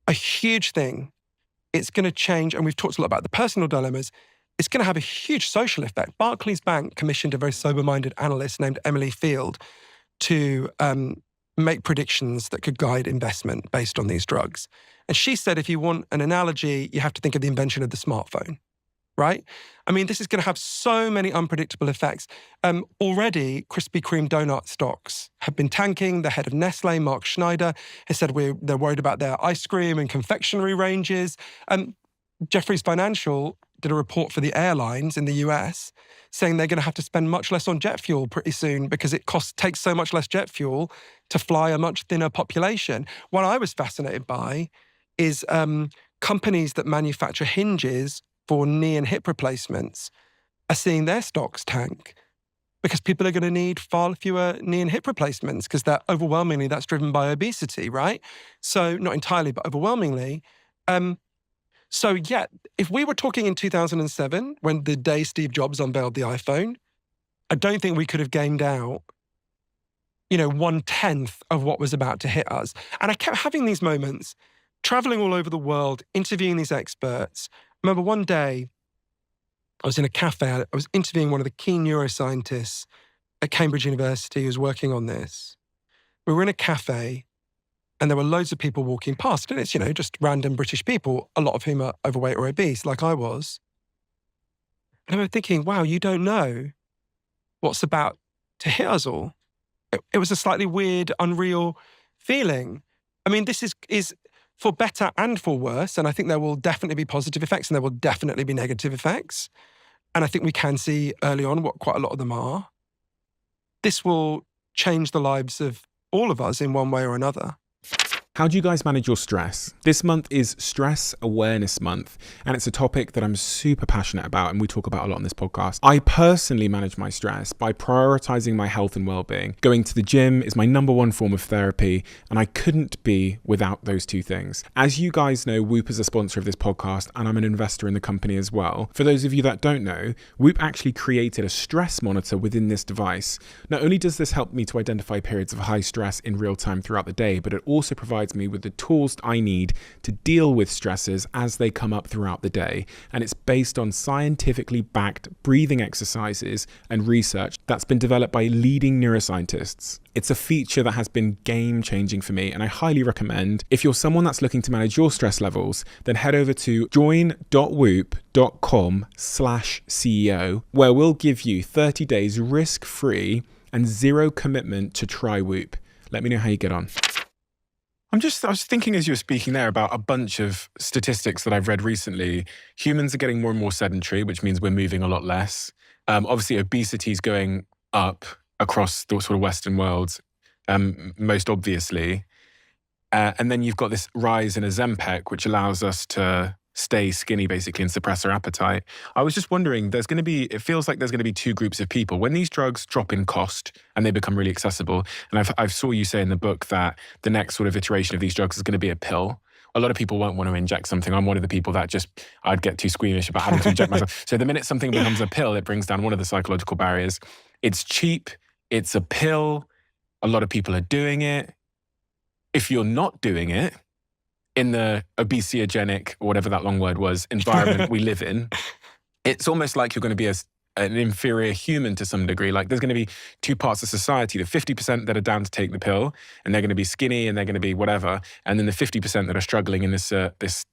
a huge thing. It's going to change, and we've talked a lot about the personal dilemmas. It's going to have a huge social effect. Barclays Bank commissioned a very sober-minded analyst named Emily Field to make predictions that could guide investment based on these drugs. And she said, if you want an analogy, you have to think of the invention of the smartphone, right? I mean, this is going to have so many unpredictable effects. Already, Krispy Kreme donut stocks have been tanking. The head of Nestle, Mark Schneider, has said they're worried about their ice cream and confectionery ranges. Jefferies Financial did a report for the airlines in the US saying they're going to have to spend much less on jet fuel pretty soon because it takes so much less jet fuel to fly a much thinner population. What I was fascinated by is companies that manufacture hinges for knee and hip replacements are seeing their stocks tank because people are going to need far fewer knee and hip replacements because overwhelmingly that's driven by obesity, right? So not entirely, but overwhelmingly. So yeah, if we were talking in 2007, when the day Steve Jobs unveiled the iPhone, I don't think we could have gamed out, 1/10 of what was about to hit us. And I kept having these moments, traveling all over the world, interviewing these experts. I remember one day, I was in a cafe, I was interviewing one of the key neuroscientists at Cambridge University who was working on this. We were in a cafe, and there were loads of people walking past, and it's, just random British people, a lot of whom are overweight or obese, like I was. And I remember thinking, wow, you don't know what's about to hit us all. It was a slightly weird, unreal feeling. I mean, this is for better and for worse, and I think there will definitely be positive effects and there will definitely be negative effects. And I think we can see early on what quite a lot of them are. This will change the lives of all of us in one way or another. How do you guys manage your stress? This month is Stress Awareness Month, and it's a topic that I'm super passionate about and we talk about a lot on this podcast. I personally manage my stress by prioritizing my health and well-being. Going to the gym is my number one form of therapy, and I couldn't be without those two things. As you guys know, Whoop is a sponsor of this podcast, and I'm an investor in the company as well. For those of you that don't know, Whoop actually created a stress monitor within this device. Not only does this help me to identify periods of high stress in real time throughout the day, but it also provides provides me with the tools I need to deal with stresses as they come up throughout the day. And it's based on scientifically backed breathing exercises and research that's been developed by leading neuroscientists. It's a feature that has been game-changing for me, and I highly recommend, if you're someone that's looking to manage your stress levels, then head over to join.whoop.com/CEO, where we'll give you 30 days risk-free and zero commitment to try Whoop. Let me know how you get on. I was thinking as you were speaking there about a bunch of statistics that I've read recently. Humans are getting more and more sedentary, which means we're moving a lot less. Obviously, obesity is going up across the sort of Western world, most obviously. And then you've got this rise in Ozempic, which allows us to stay skinny basically and suppress our appetite. I was just wondering, it feels like there's going to be two groups of people. When these drugs drop in cost and they become really accessible, and I saw you say in the book that the next sort of iteration of these drugs is going to be a pill. A lot of people won't want to inject something. I'm one of the people that I'd get too squeamish about having to inject myself. So the minute something becomes a pill, it brings down one of the psychological barriers. It's cheap, it's a pill, a lot of people are doing it. If you're not doing it, in the obesogenic, or whatever that long word was, environment we live in, it's almost like you're going to be an inferior human to some degree. Like there's going to be two parts of society, the 50% that are down to take the pill and they're going to be skinny and they're going to be whatever. And then the 50% that are struggling in this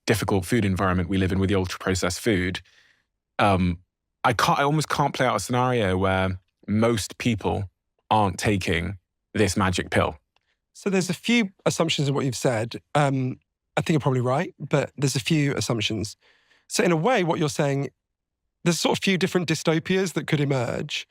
difficult food environment we live in with the ultra processed food. I almost can't play out a scenario where most people aren't taking this magic pill. So there's a few assumptions in what you've said. I think you're probably right, but there's a few assumptions. So in a way, what you're saying, there's sort of few different dystopias that could emerge.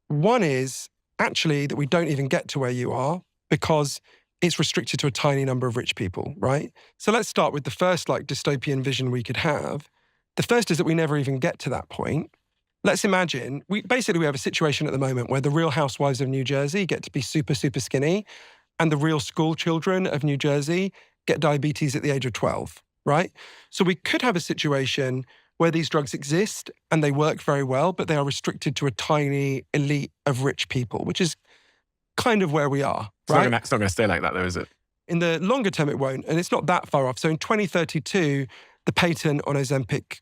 One is actually that we don't even get to where you are because it's restricted to a tiny number of rich people, right? So let's start with the first dystopian vision we could have. The first is that we never even get to that point. Let's imagine, we have a situation at the moment where the Real Housewives of New Jersey get to be super, super skinny, and the real school children of New Jersey get diabetes at the age of 12, right? So we could have a situation where these drugs exist and they work very well, but they are restricted to a tiny elite of rich people, which is kind of where we are, right? It's not going to stay like that though, is it? In the longer term, it won't, and it's not that far off. So in 2032, the patent on Ozempic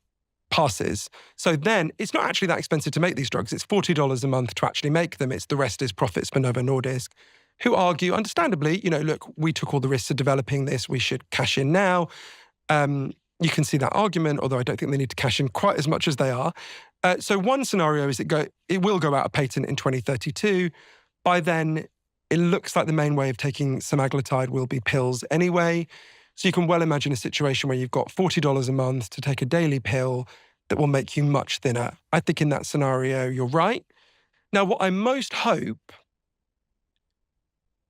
passes. So then it's not actually that expensive to make these drugs. It's $40 a month to actually make them. The rest is profits for Novo Nordisk, who argue, understandably, look, we took all the risks of developing this, we should cash in now. You can see that argument, although I don't think they need to cash in quite as much as they are. So one scenario is it will go out of patent in 2032. By then, it looks like the main way of taking semaglutide will be pills anyway. So you can well imagine a situation where you've got $40 a month to take a daily pill that will make you much thinner. I think in that scenario, you're right. Now, what I most hope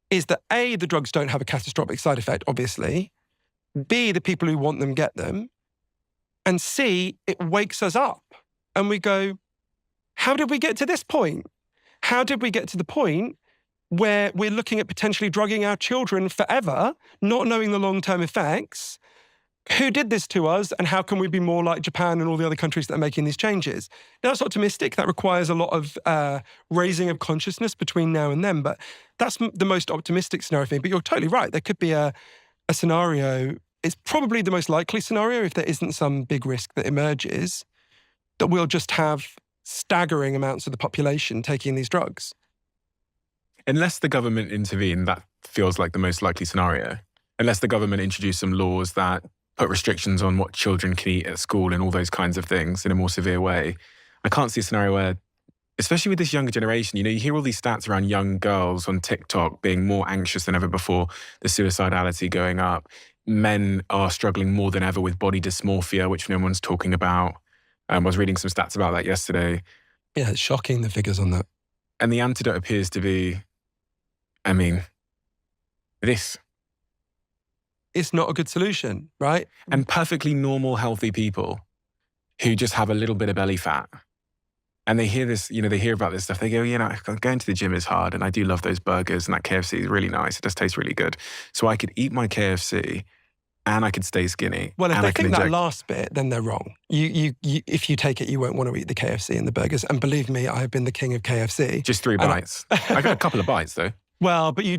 is that A, the drugs don't have a catastrophic side effect, obviously. B, the people who want them get them. And C, it wakes us up and we go, how did we get to this point? How did we get to the point where we're looking at potentially drugging our children forever, not knowing the long-term effects? Who did this to us, and how can we be more like Japan and all the other countries that are making these changes? Now, that's optimistic. That requires a lot of raising of consciousness between now and then, but that's the most optimistic scenario for me. But you're totally right. There could be a scenario, it's probably the most likely scenario if there isn't some big risk that emerges, that we'll just have staggering amounts of the population taking these drugs. Unless the government intervened, that feels like the most likely scenario. Unless the government introduced some laws that put restrictions on what children can eat at school and all those kinds of things in a more severe way. I can't see a scenario where, especially with this younger generation, you hear all these stats around young girls on TikTok being more anxious than ever before, the suicidality going up. Men are struggling more than ever with body dysmorphia, which no one's talking about. I was reading some stats about that yesterday. Yeah, it's shocking, the figures on that. And the antidote appears to be, this. It's not a good solution, right? And perfectly normal, healthy people who just have a little bit of belly fat. And they hear this, they hear about this stuff. They go, going to the gym is hard and I do love those burgers and that KFC is really nice. It does taste really good. So I could eat my KFC and I could stay skinny. Well, if they think that last bit, then they're wrong. You, if you take it, you won't want to eat the KFC and the burgers. And believe me, I have been the king of KFC. Just 3 bites. I got a couple of bites though. Well, but you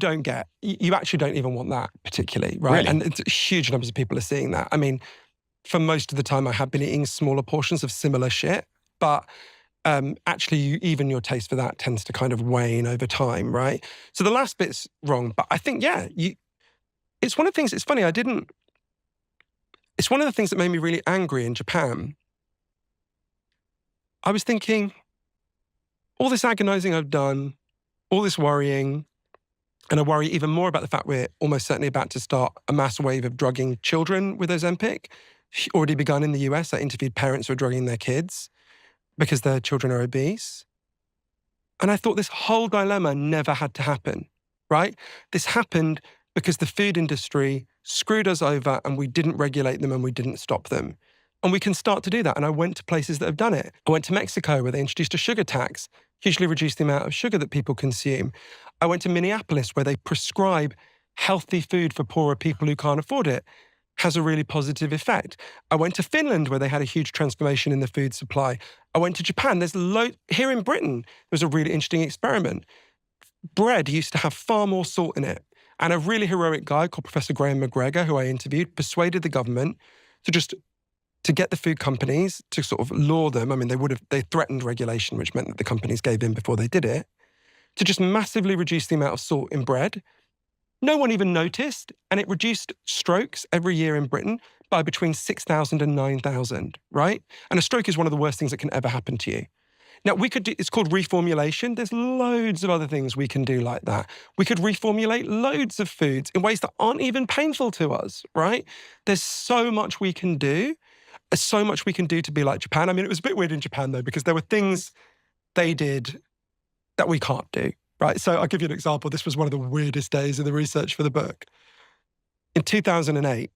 actually don't even want that particularly, right? Really? And it's huge numbers of people are seeing that. I mean, for most of the time I have been eating smaller portions of similar shit, but actually even your taste for that tends to kind of wane over time, right? So the last bit's wrong, but I think, it's one of the things, it's funny, it's one of the things that made me really angry in Japan. I was thinking, all this agonizing I've done, all this worrying, and I worry even more about the fact we're almost certainly about to start a mass wave of drugging children with Ozempic. Already begun in the US. I interviewed parents who are drugging their kids because their children are obese. And I thought this whole dilemma never had to happen, right? This happened because the food industry screwed us over and we didn't regulate them and we didn't stop them. And we can start to do that. And I went to places that have done it. I went to Mexico where they introduced a sugar tax, hugely reduced the amount of sugar that people consume. I went to Minneapolis where they prescribe healthy food for poorer people who can't afford it. Has a really positive effect. I went to Finland where they had a huge transformation in the food supply. I went to Japan. Here in Britain, there was a really interesting experiment. Bread used to have far more salt in it. And a really heroic guy called Professor Graham McGregor, who I interviewed, persuaded the government to get the food companies to sort of law them. I mean, they threatened regulation, which meant that the companies gave in before they did it, to just massively reduce the amount of salt in bread. No one even noticed, and it reduced strokes every year in Britain by between 6,000 and 9,000, right? And a stroke is one of the worst things that can ever happen to you. Now, it's called reformulation. There's loads of other things we can do like that. We could reformulate loads of foods in ways that aren't even painful to us, right? There's so much we can do. There's so much we can do to be like Japan. I mean, it was a bit weird in Japan, though, because there were things they did that we can't do. Right, so I'll give you an example. This was one of the weirdest days in the research for the book. In 2008,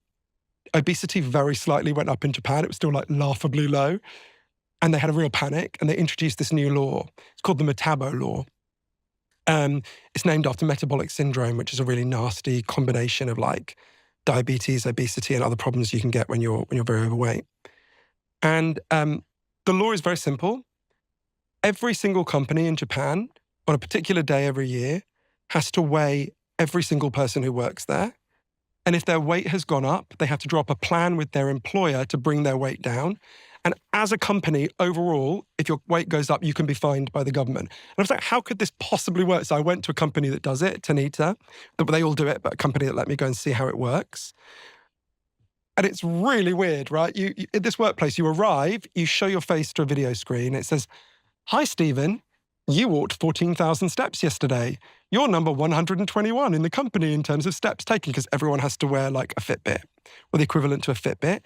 obesity very slightly went up in Japan. It was still like laughably low. And they had a real panic and they introduced this new law. It's called the Metabo Law. It's named after metabolic syndrome, which is a really nasty combination of like diabetes, obesity, and other problems you can get when you're very overweight. And the law is very simple. Every single company in Japan on a particular day every year has to weigh every single person who works there. And if their weight has gone up, they have to draw up a plan with their employer to bring their weight down. And as a company, overall, if your weight goes up, you can be fined by the government. And I was like, how could this possibly work? So I went to a company that does it, Tanita. They all do it, but a company that let me go and see how it works. And it's really weird, right? You in this workplace, you arrive, you show your face to a video screen. It says, "Hi, Stephen. You walked 14,000 steps yesterday. You're number 121 in the company in terms of steps taken," because everyone has to wear like a Fitbit or the equivalent to a Fitbit.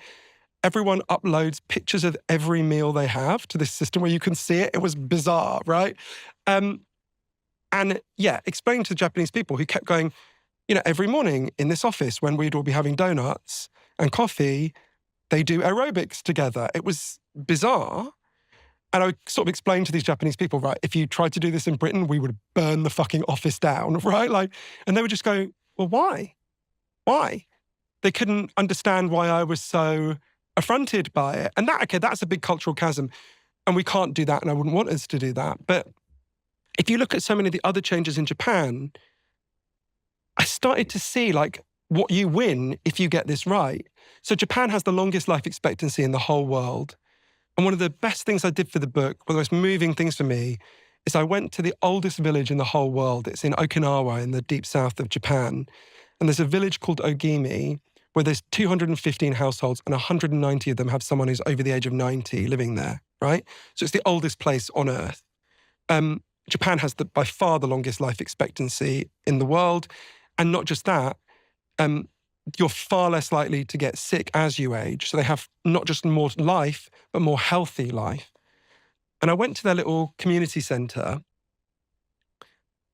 Everyone uploads pictures of every meal they have to this system where you can see it. It was bizarre, right? And yeah, explaining to the Japanese people who kept going, every morning in this office when we'd all be having donuts and coffee, they do aerobics together. It was bizarre. And I sort of explained to these Japanese people, right, if you tried to do this in Britain, we would burn the fucking office down, right? And they would just go, well, why? Why? They couldn't understand why I was so affronted by it. And that's a big cultural chasm. And we can't do that, and I wouldn't want us to do that. But if you look at so many of the other changes in Japan, I started to see what you win if you get this right. So Japan has the longest life expectancy in the whole world. And one of the best things I did for the book, one of the most moving things for me, is I went to the oldest village in the whole world. It's in Okinawa in the deep south of Japan. And there's a village called Ogimi where there's 215 households and 190 of them have someone who's over the age of 90 living there, right? So it's the oldest place on earth. Japan has by far the longest life expectancy in the world. And not just that, you're far less likely to get sick as you age. So they have not just more life, but more healthy life. And I went to their little community centre.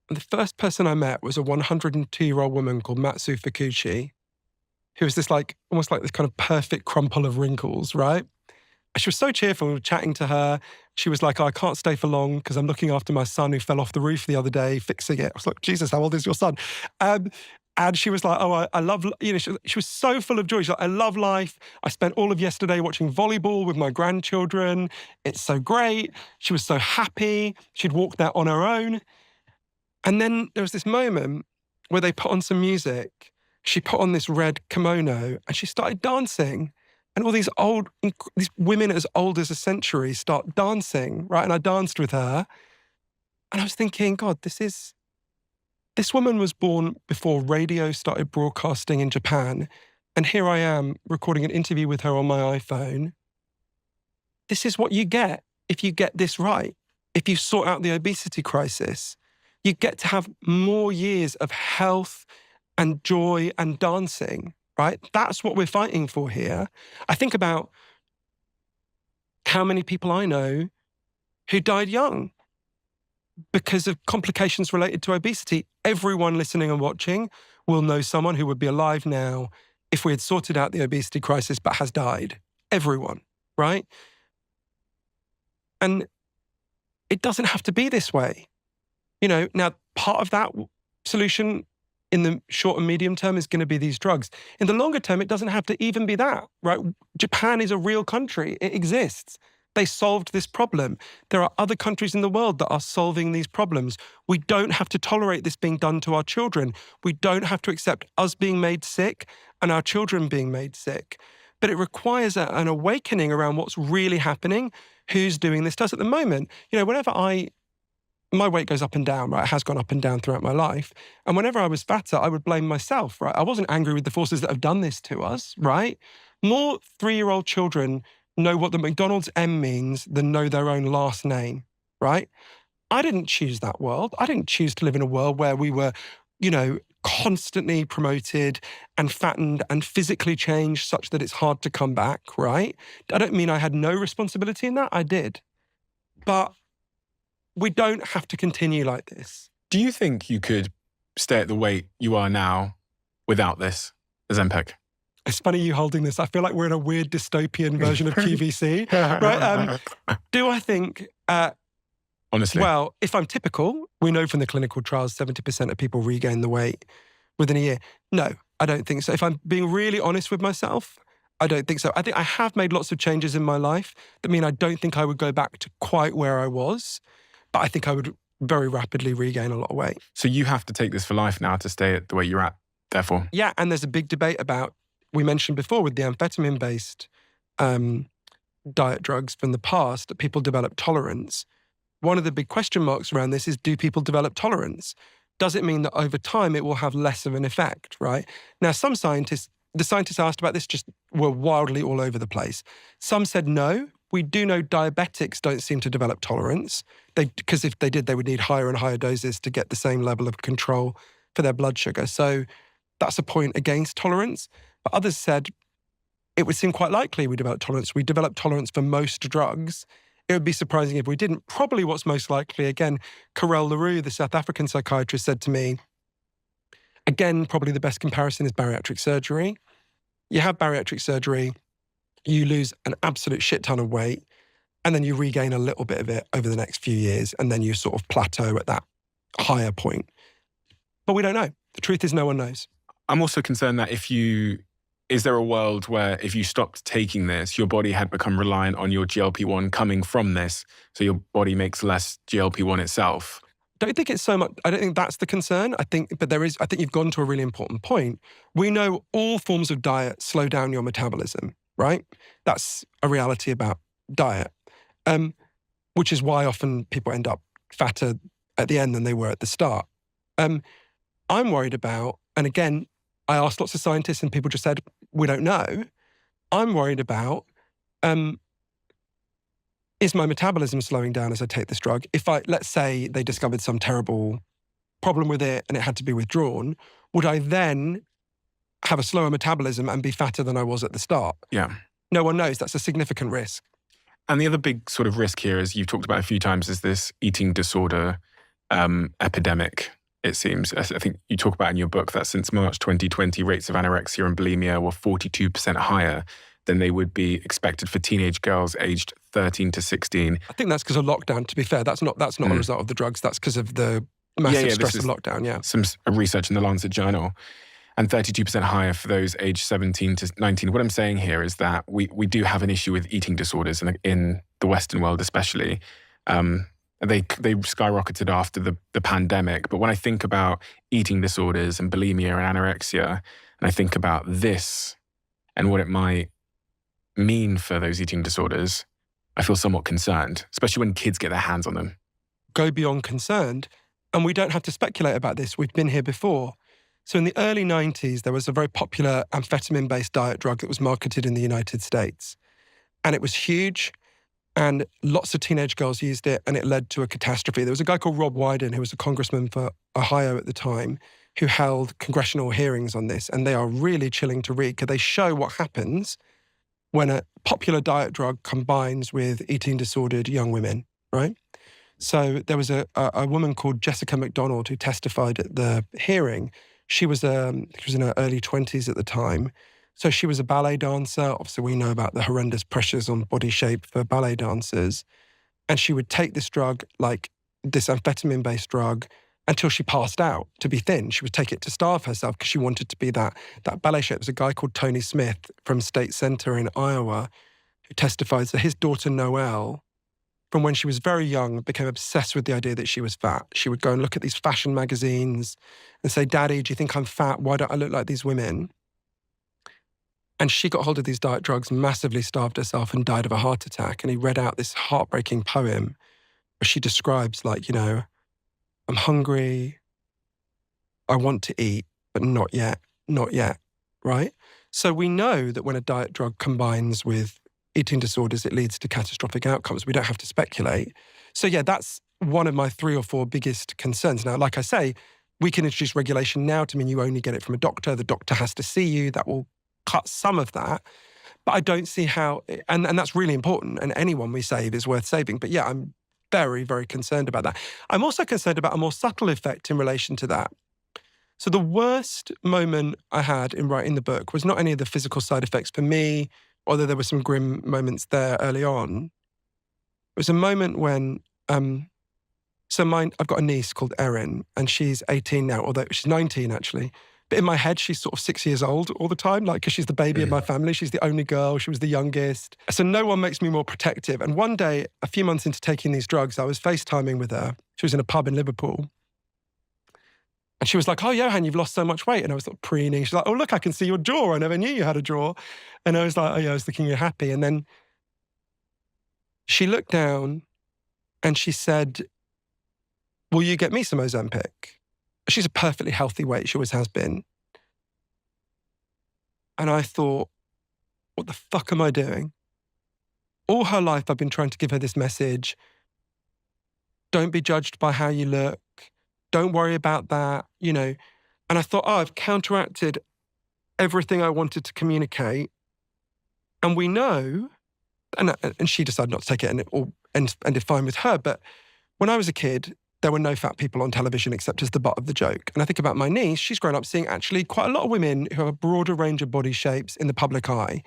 And the first person I met was a 102-year-old woman called Matsu Fukuchi, who was this almost like this kind of perfect crumple of wrinkles, right? And she was so cheerful. We were chatting to her. She was like, I can't stay for long because I'm looking after my son who fell off the roof the other day, fixing it. I was like, Jesus, how old is your son? And she was like, I love, she was so full of joy. She's like, I love life. I spent all of yesterday watching volleyball with my grandchildren. It's so great. She was so happy. She'd walked there on her own. And then there was this moment where they put on some music. She put on this red kimono and she started dancing. And all these women as old as a century start dancing, right? And I danced with her. And I was thinking, God, this woman was born before radio started broadcasting in Japan. And here I am recording an interview with her on my iPhone. This is what you get if you get this right. If you sort out the obesity crisis, you get to have more years of health and joy and dancing, right? That's what we're fighting for here. I think about how many people I know who died young because of complications related to obesity. Everyone listening and watching will know someone who would be alive now if we had sorted out the obesity crisis but has died. Everyone, right? And it doesn't have to be this way. Now part of that solution in the short and medium term is going to be these drugs. In the longer term, it doesn't have to even be that, right? Japan is a real country. It exists. They solved this problem. There are other countries in the world that are solving these problems. We don't have to tolerate this being done to our children. We don't have to accept us being made sick and our children being made sick. But it requires an awakening around what's really happening, who's doing this to us at the moment. Whenever my weight goes up and down, right? It has gone up and down throughout my life. And whenever I was fatter, I would blame myself, right? I wasn't angry with the forces that have done this to us, right? More 3-year-old children know what the McDonald's M means than know their own last name, right? I didn't choose that world. I didn't choose to live in a world where we were, constantly promoted and fattened and physically changed such that it's hard to come back, right? I don't mean I had no responsibility in that. I did. But we don't have to continue like this. Do you think you could stay at the weight you are now without this Ozempic? It's funny you holding this. I feel like we're in a weird dystopian version of QVC, right? Do I think... Honestly? Well, if I'm typical, we know from the clinical trials 70% of people regain the weight within a year. No, I don't think so. If I'm being really honest with myself, I don't think so. I think I have made lots of changes in my life that mean I don't think I would go back to quite where I was, but I think I would very rapidly regain a lot of weight. So you have to take this for life now to stay at the way you're at, therefore? Yeah, and there's a big debate about, we mentioned before with the amphetamine-based diet drugs from the past, that people develop tolerance. One of the big question marks around this is, do people develop tolerance? Does it mean that over time it will have less of an effect, right? Now, the scientists asked about this just were wildly all over the place. Some said no. We do know diabetics don't seem to develop tolerance, because if they did, they would need higher and higher doses to get the same level of control for their blood sugar. So that's a point against tolerance. But others said it would seem quite likely we develop tolerance. We develop tolerance for most drugs. It would be surprising if we didn't. Probably what's most likely, again, Carel LaRue, the South African psychiatrist, said to me, again, probably the best comparison is bariatric surgery. You have bariatric surgery, you lose an absolute shit ton of weight, and then you regain a little bit of it over the next few years, and then you sort of plateau at that higher point. But we don't know. The truth is no one knows. I'm also concerned that is there a world where if you stopped taking this, your body had become reliant on your GLP-1 coming from this, so your body makes less GLP-1 itself? I don't think it's so much, I don't think that's the concern. I think you've gone to a really important point. We know all forms of diet slow down your metabolism, right? That's a reality about diet, which is why often people end up fatter at the end than they were at the start. I'm worried about, and again, I asked lots of scientists and people just said, we don't know. I'm worried about, is my metabolism slowing down as I take this drug? Let's say they discovered some terrible problem with it and it had to be withdrawn, would I then have a slower metabolism and be fatter than I was at the start? Yeah. No one knows. That's a significant risk. And the other big sort of risk here, as you've talked about a few times, is this eating disorder epidemic. It seems, I think you talk about in your book that since March 2020, rates of anorexia and bulimia were 42% higher than they would be expected for teenage girls aged 13 to 16. I think that's because of lockdown, to be fair. That's not a result of the drugs. That's because of the massive stress of lockdown, yeah. Some research in the Lancet Journal. And 32% higher for those aged 17 to 19. What I'm saying here is that we do have an issue with eating disorders in the Western world especially. They skyrocketed after the pandemic. But when I think about eating disorders and bulimia and anorexia, and I think about this and what it might mean for those eating disorders, I feel somewhat concerned, especially when kids get their hands on them. Go beyond concerned. And we don't have to speculate about this. We've been here before. So in the early 90s, there was a very popular amphetamine-based diet drug that was marketed in the United States. And it was huge. And lots of teenage girls used it, and it led to a catastrophe. There was a guy called Rob Wyden, who was a congressman for Ohio at the time, who held congressional hearings on this. And they are really chilling to read because they show what happens when a popular diet drug combines with eating disordered young women, right? So there was a woman called Jessica McDonald who testified at the hearing. She was in her early 20s at the time. So she was a ballet dancer. Obviously, we know about the horrendous pressures on body shape for ballet dancers. And she would take this drug, like this amphetamine-based drug, until she passed out to be thin. She would take it to starve herself because she wanted to be that ballet shape. There's a guy called Tony Smith from State Center in Iowa who testifies that his daughter Noelle, from when she was very young, became obsessed with the idea that she was fat. She would go and look at these fashion magazines and say, "Daddy, do you think I'm fat? Why don't I look like these women?" And she got hold of these diet drugs, massively starved herself and died of a heart attack. And he read out this heartbreaking poem where she describes, like, I'm hungry, I want to eat, but not yet, right? So we know that when a diet drug combines with eating disorders, it leads to catastrophic outcomes. We don't have to speculate. So yeah, that's one of my 3 or 4 biggest concerns. Now, like I say, we can introduce regulation now to mean you only get it from a doctor. The doctor has to see you. That will cut some of that. But I don't see how, and that's really important. And anyone we save is worth saving. But yeah, I'm very, very concerned about that. I'm also concerned about a more subtle effect in relation to that. So the worst moment I had in writing the book was not any of the physical side effects for me, although there were some grim moments there early on. It was a moment when, I've got a niece called Erin, and she's 18 now, although she's 19 actually. But in my head, she's sort of 6 years old all the time, like, because she's the baby of my family. She's the only girl. She was the youngest. So no one makes me more protective. And one day, a few months into taking these drugs, I was FaceTiming with her. She was in a pub in Liverpool. And she was like, "Oh, Johann, you've lost so much weight." And I was sort of preening. She's like, "Oh, look, I can see your jaw. I never knew you had a jaw." And I was like, "Oh, yeah, I was thinking you're happy." And then she looked down and she said, "Will you get me some Ozempic?" She's a perfectly healthy weight. She always has been. And I thought, what the fuck am I doing? All her life, I've been trying to give her this message. Don't be judged by how you look. Don't worry about that, And I thought, I've counteracted everything I wanted to communicate. And we know, and she decided not to take it, and it all ended fine with her. But when I was a kid, there were no fat people on television except as the butt of the joke. And I think about my niece, she's grown up seeing actually quite a lot of women who have a broader range of body shapes in the public eye.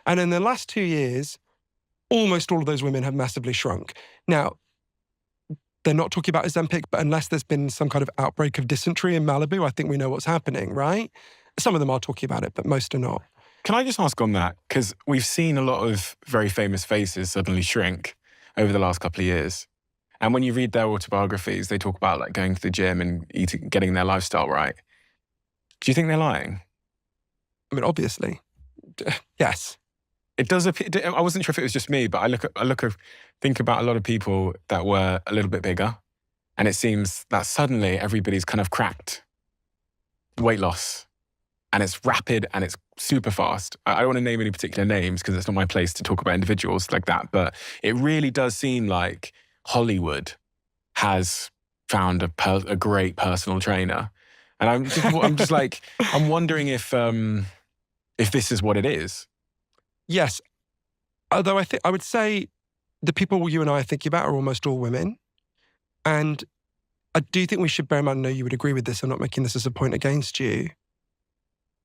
And in the last 2 years, almost all of those women have massively shrunk. Now, they're not talking about Ozempic, but unless there's been some kind of outbreak of dysentery in Malibu, I think we know what's happening, right? Some of them are talking about it, but most are not. Can I just ask on that? Because we've seen a lot of very famous faces suddenly shrink over the last couple of years. And when you read their autobiographies, they talk about like going to the gym and eating, getting their lifestyle right. Do you think they're lying? I mean, obviously, yes. It does appear. I wasn't sure if it was just me, but I think about a lot of people that were a little bit bigger, and it seems that suddenly everybody's kind of cracked weight loss, and it's rapid and it's super fast. I don't want to name any particular names because it's not my place to talk about individuals like that, but it really does seem like Hollywood has found a great personal trainer, and I'm wondering if this is what it is. Yes, although I would say the people you and I are thinking about are almost all women, and I do think we should bear in mind. I know you would agree with this. I'm not making this as a point against you.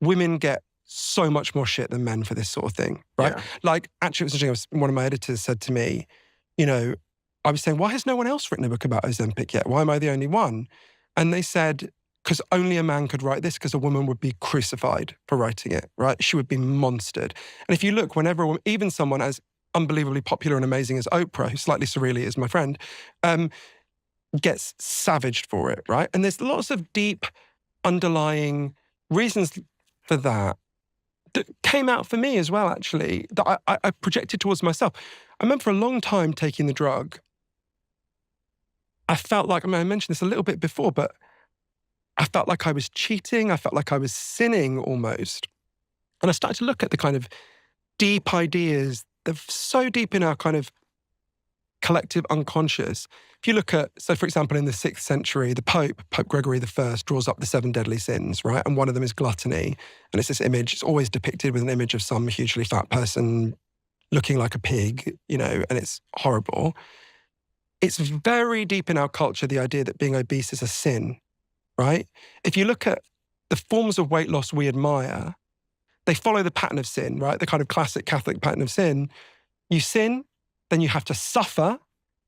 Women get so much more shit than men for this sort of thing, right? Yeah. Like, actually, it was interesting. One of my editors said to me, I was saying, why has no one else written a book about Ozempic yet? Why am I the only one? And they said, because only a man could write this, because a woman would be crucified for writing it, right? She would be monstered. And if you look, whenever even someone as unbelievably popular and amazing as Oprah, who slightly surreally is my friend, gets savaged for it, right? And there's lots of deep underlying reasons for that came out for me as well, actually, that I projected towards myself. I remember for a long time taking the drug. I felt like, I mentioned this a little bit before, but I felt like I was cheating. I felt like I was sinning almost. And I started to look at the kind of deep ideas that are so deep in our kind of collective unconscious. If you look at, so for example, in the 6th century, the Pope Gregory I, draws up the 7 deadly sins, right? And one of them is gluttony. And it's this image, it's always depicted with an image of some hugely fat person looking like a pig, and it's horrible. It's very deep in our culture, the idea that being obese is a sin, right? If you look at the forms of weight loss we admire, they follow the pattern of sin, right? The kind of classic Catholic pattern of sin. You sin, then you have to suffer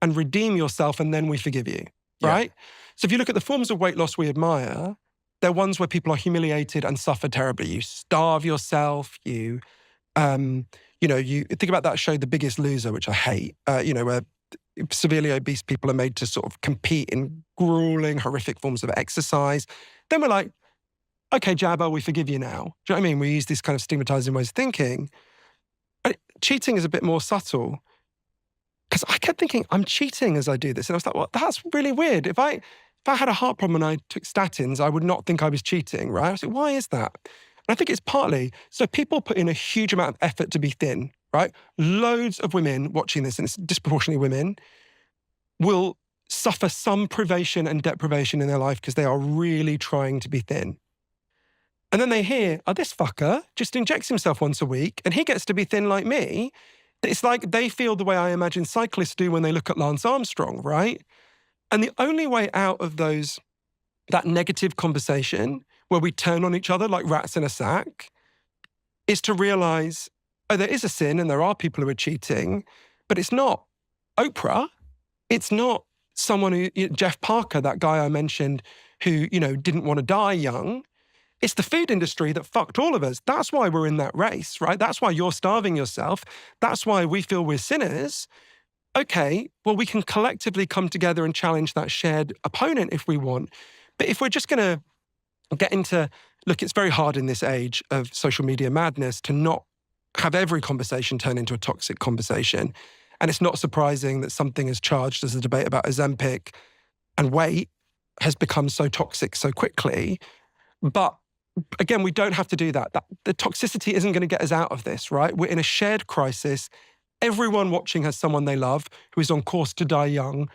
and redeem yourself, and then we forgive you, right? Yeah. So if you look at the forms of weight loss we admire, they're ones where people are humiliated and suffer terribly. You starve yourself, you think about that show, The Biggest Loser, which I hate, where severely obese people are made to sort of compete in grueling, horrific forms of exercise. Then we're like, okay, Jabba, we forgive you now. Do you know what I mean? We use these kind of stigmatizing ways of thinking. Cheating is a bit more subtle. Because I kept thinking, I'm cheating as I do this. And I was like, well, that's really weird. If I had a heart problem and I took statins, I would not think I was cheating, right? I was like, why is that? And I think it's partly, so people put in a huge amount of effort to be thin, right? Loads of women watching this, and it's disproportionately women, will suffer some privation and deprivation in their life because they are really trying to be thin. And then they hear, this fucker just injects himself once a week and he gets to be thin like me. It's like they feel the way I imagine cyclists do when they look at Lance Armstrong, right? And the only way out of that negative conversation where we turn on each other like rats in a sack is to realize, there is a sin and there are people who are cheating, but it's not Oprah. It's not someone Jeff Parker, that guy I mentioned, who, didn't want to die young. It's the food industry that fucked all of us. That's why we're in that race, right? That's why you're starving yourself. That's why we feel we're sinners. Okay, well, we can collectively come together and challenge that shared opponent if we want. But if we're just going to get into, look, it's very hard in this age of social media madness to not have every conversation turn into a toxic conversation. And it's not surprising that something as charged as the debate about Ozempic and weight has become so toxic so quickly. But again, we don't have to do that. The toxicity isn't going to get us out of this, right? We're in a shared crisis. Everyone watching has someone they love who is on course to die young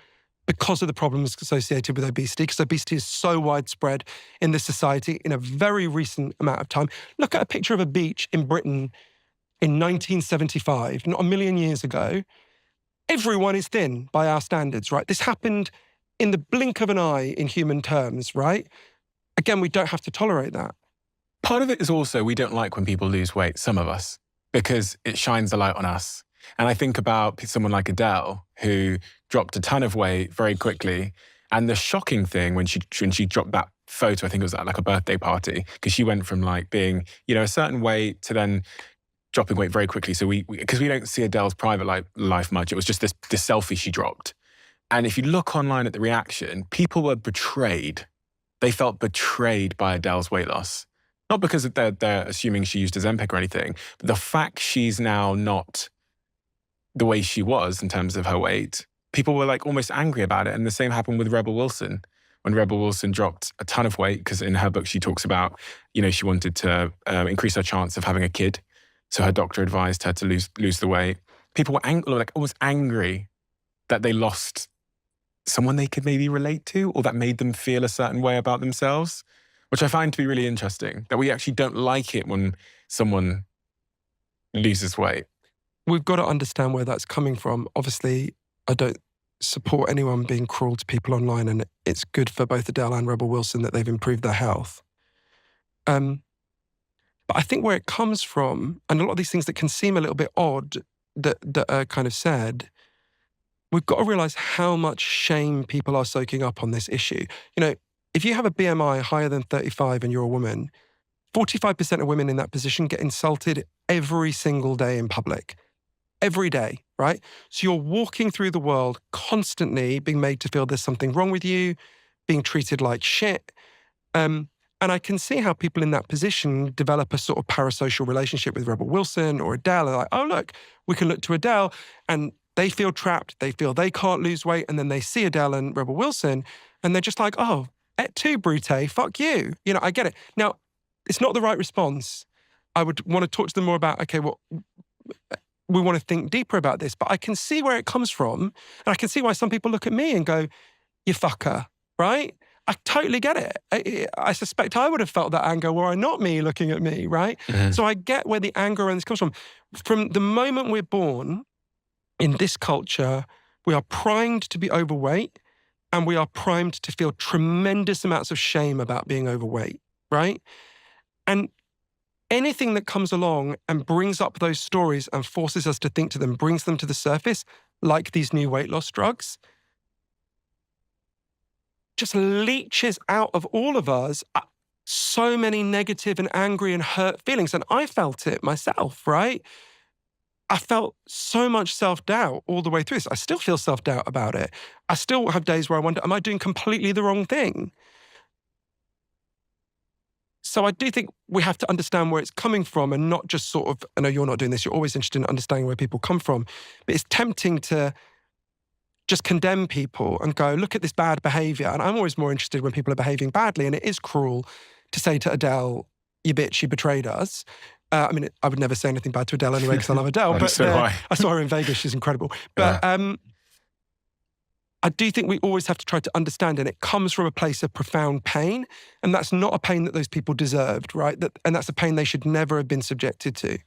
because of the problems associated with obesity, because obesity is so widespread in this society in a very recent amount of time. Look at a picture of a beach in Britain in 1975, not a million years ago. Everyone is thin by our standards, right? This happened in the blink of an eye in human terms, right? Again, we don't have to tolerate that. Part of it is also we don't like when people lose weight, some of us, because it shines a light on us. And I think about someone like Adele, who dropped a ton of weight very quickly. And the shocking thing when she dropped that photo, I think it was at like a birthday party, because she went from like being, a certain weight to then dropping weight very quickly. So because we don't see Adele's private life much, it was just this selfie she dropped. And if you look online at the reaction, people were betrayed. They felt betrayed by Adele's weight loss. Not because they're assuming she used Ozempic or anything, but the fact she's now not the way she was in terms of her weight, people were like almost angry about it. And the same happened with Rebel Wilson. When Rebel Wilson dropped a ton of weight, because in her book she talks about, she wanted to increase her chance of having a kid. So her doctor advised her to lose the weight. People were almost angry that they lost someone they could maybe relate to, or that made them feel a certain way about themselves, which I find to be really interesting, that we actually don't like it when someone loses weight. We've got to understand where that's coming from. Obviously, I don't support anyone being cruel to people online, and it's good for both Adele and Rebel Wilson that they've improved their health. But I think where it comes from, and a lot of these things that can seem a little bit odd that are kind of said, we've got to realize how much shame people are soaking up on this issue. If you have a BMI higher than 35 and you're a woman, 45% of women in that position get insulted every single day in public. every day, right? So you're walking through the world constantly being made to feel there's something wrong with you, being treated like shit. And I can see how people in that position develop a sort of parasocial relationship with Rebel Wilson or Adele. They're like, oh, look, we can look to Adele. And they feel trapped. They feel they can't lose weight. And then they see Adele and Rebel Wilson, and they're just like, oh, et tu, Brute, fuck you. You know, I get it. Now, it's not the right response. I would want to talk to them more about, okay, well, we want to think deeper about this. But I can see where it comes from. And I can see why some people look at me and go, you fucker, right? I totally get it. I suspect I would have felt that anger were I not me looking at me, right? Mm-hmm. So I get where the anger and this comes from. From the moment we're born in this culture, we are primed to be overweight and we are primed to feel tremendous amounts of shame about being overweight, right? And anything that comes along and brings up those stories and forces us to think to them, brings them to the surface, like these new weight loss drugs, just leaches out of all of us so many negative and angry and hurt feelings. And I felt it myself, right? I felt so much self-doubt all the way through this. I still feel self-doubt about it. I still have days where I wonder, am I doing completely the wrong thing? So I do think we have to understand where it's coming from and not just sort of, I know you're not doing this, you're always interested in understanding where people come from, but it's tempting to just condemn people and go, look at this bad behavior. And I'm always more interested when people are behaving badly. And it is cruel to say to Adele, you bitch, you betrayed us. I mean, I would never say anything bad to Adele anyway because I love Adele. But so I saw her in Vegas. She's incredible. But I do think we always have to try to understand, and it comes from a place of profound pain. And that's not a pain that those people deserved, right? And that's a pain they should never have been subjected to.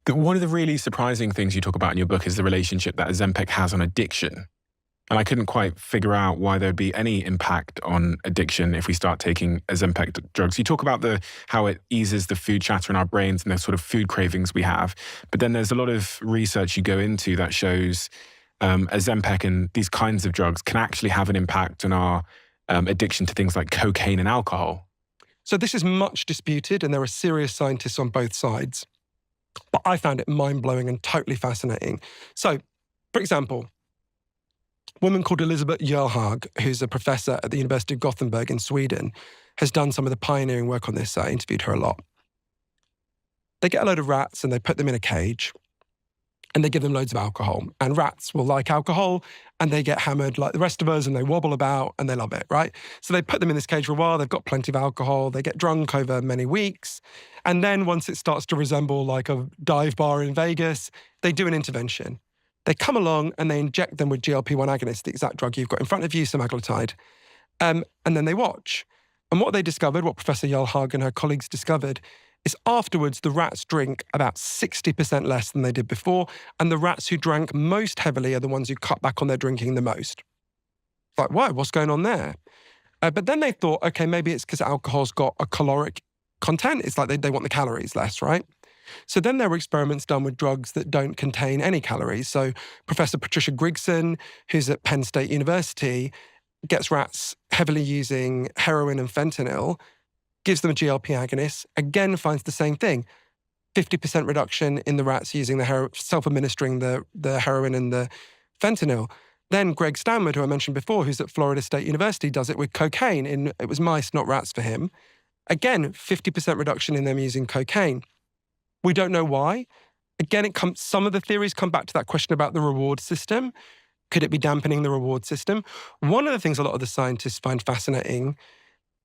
One of the really surprising things you talk about in your book is the relationship that Ozempic has on addiction. And I couldn't quite figure out why there'd be any impact on addiction if we start taking Ozempic drugs. You talk about how it eases the food chatter in our brains and the sort of food cravings we have. But then there's a lot of research you go into that shows Ozempic and these kinds of drugs can actually have an impact on our addiction to things like cocaine and alcohol. So this is much disputed, and there are serious scientists on both sides. But I found it mind-blowing and totally fascinating. So, for example, a woman called Elisabeth Johann, who's a professor at the University of Gothenburg in Sweden, has done some of the pioneering work on this. I interviewed her a lot. They get a load of rats and they put them in a cage and they give them loads of alcohol. And rats will like alcohol and they get hammered like the rest of us and they wobble about and they love it, right? So they put them in this cage for a while. They've got plenty of alcohol. They get drunk over many weeks. And then once it starts to resemble like a dive bar in Vegas, they do an intervention. They come along and they inject them with GLP-1 agonists, the exact drug you've got in front of you, semaglutide, and then they watch. And what they discovered, what Professor Johann and her colleagues discovered, is afterwards the rats drink about 60% less than they did before, and the rats who drank most heavily are the ones who cut back on their drinking the most. It's like, why? What's going on there? But then they thought, okay, maybe it's because alcohol's got a caloric content. It's like they want the calories less, right? So then there were experiments done with drugs that don't contain any calories. So Professor Patricia Grigson, who's at Penn State University, gets rats heavily using heroin and fentanyl, gives them a GLP agonist, again finds the same thing. 50% reduction in the rats using self-administering the heroin and the fentanyl. Then Greg Stanwood, who I mentioned before, who's at Florida State University, does it with cocaine. It was mice, not rats for him. Again, 50% reduction in them using cocaine. We don't know why. Again, some of the theories come back to that question about the reward system. Could it be dampening the reward system? One of the things a lot of the scientists find fascinating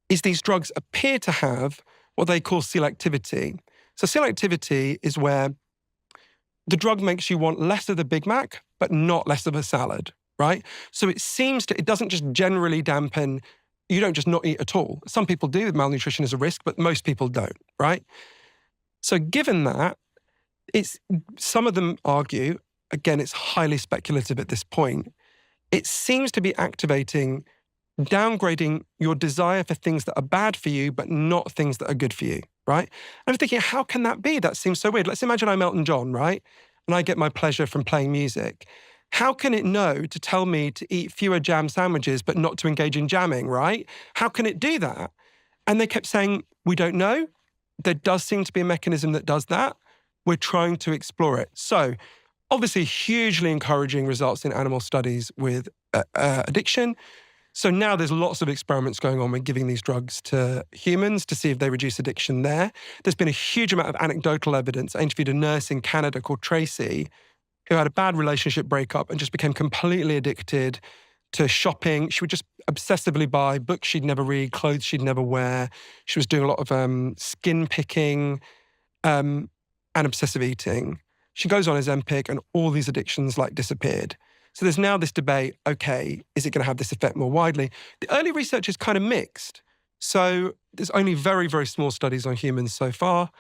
is these drugs appear to have what they call selectivity. So selectivity is where the drug makes you want less of the Big Mac, but not less of a salad, right? So it doesn't just generally dampen, you don't just not eat at all. Some people do, malnutrition is a risk, but most people don't, right? So given that, some of them argue, again, it's highly speculative at this point, it seems to be downgrading your desire for things that are bad for you, but not things that are good for you, right? And I'm thinking, how can that be? That seems so weird. Let's imagine I'm Elton John, right? And I get my pleasure from playing music. How can it know to tell me to eat fewer jam sandwiches, but not to engage in jamming, right? How can it do that? And they kept saying, we don't know. There does seem to be a mechanism that does that. We're trying to explore it. So Obviously, hugely encouraging results in animal studies with addiction. So now there's lots of experiments going on with giving these drugs to humans to see if they reduce addiction there. There's been a huge amount of anecdotal evidence. I interviewed a nurse in Canada called Tracy, who had a bad relationship breakup and just became completely addicted to shopping. She would just obsessively buy books she'd never read, clothes she'd never wear. She was doing a lot of skin picking and obsessive eating. She goes on Ozempic and all these addictions disappeared. So there's now this debate, okay, is it going to have this effect more widely? The early research is kind of mixed. So there's only very, very small studies on humans so far.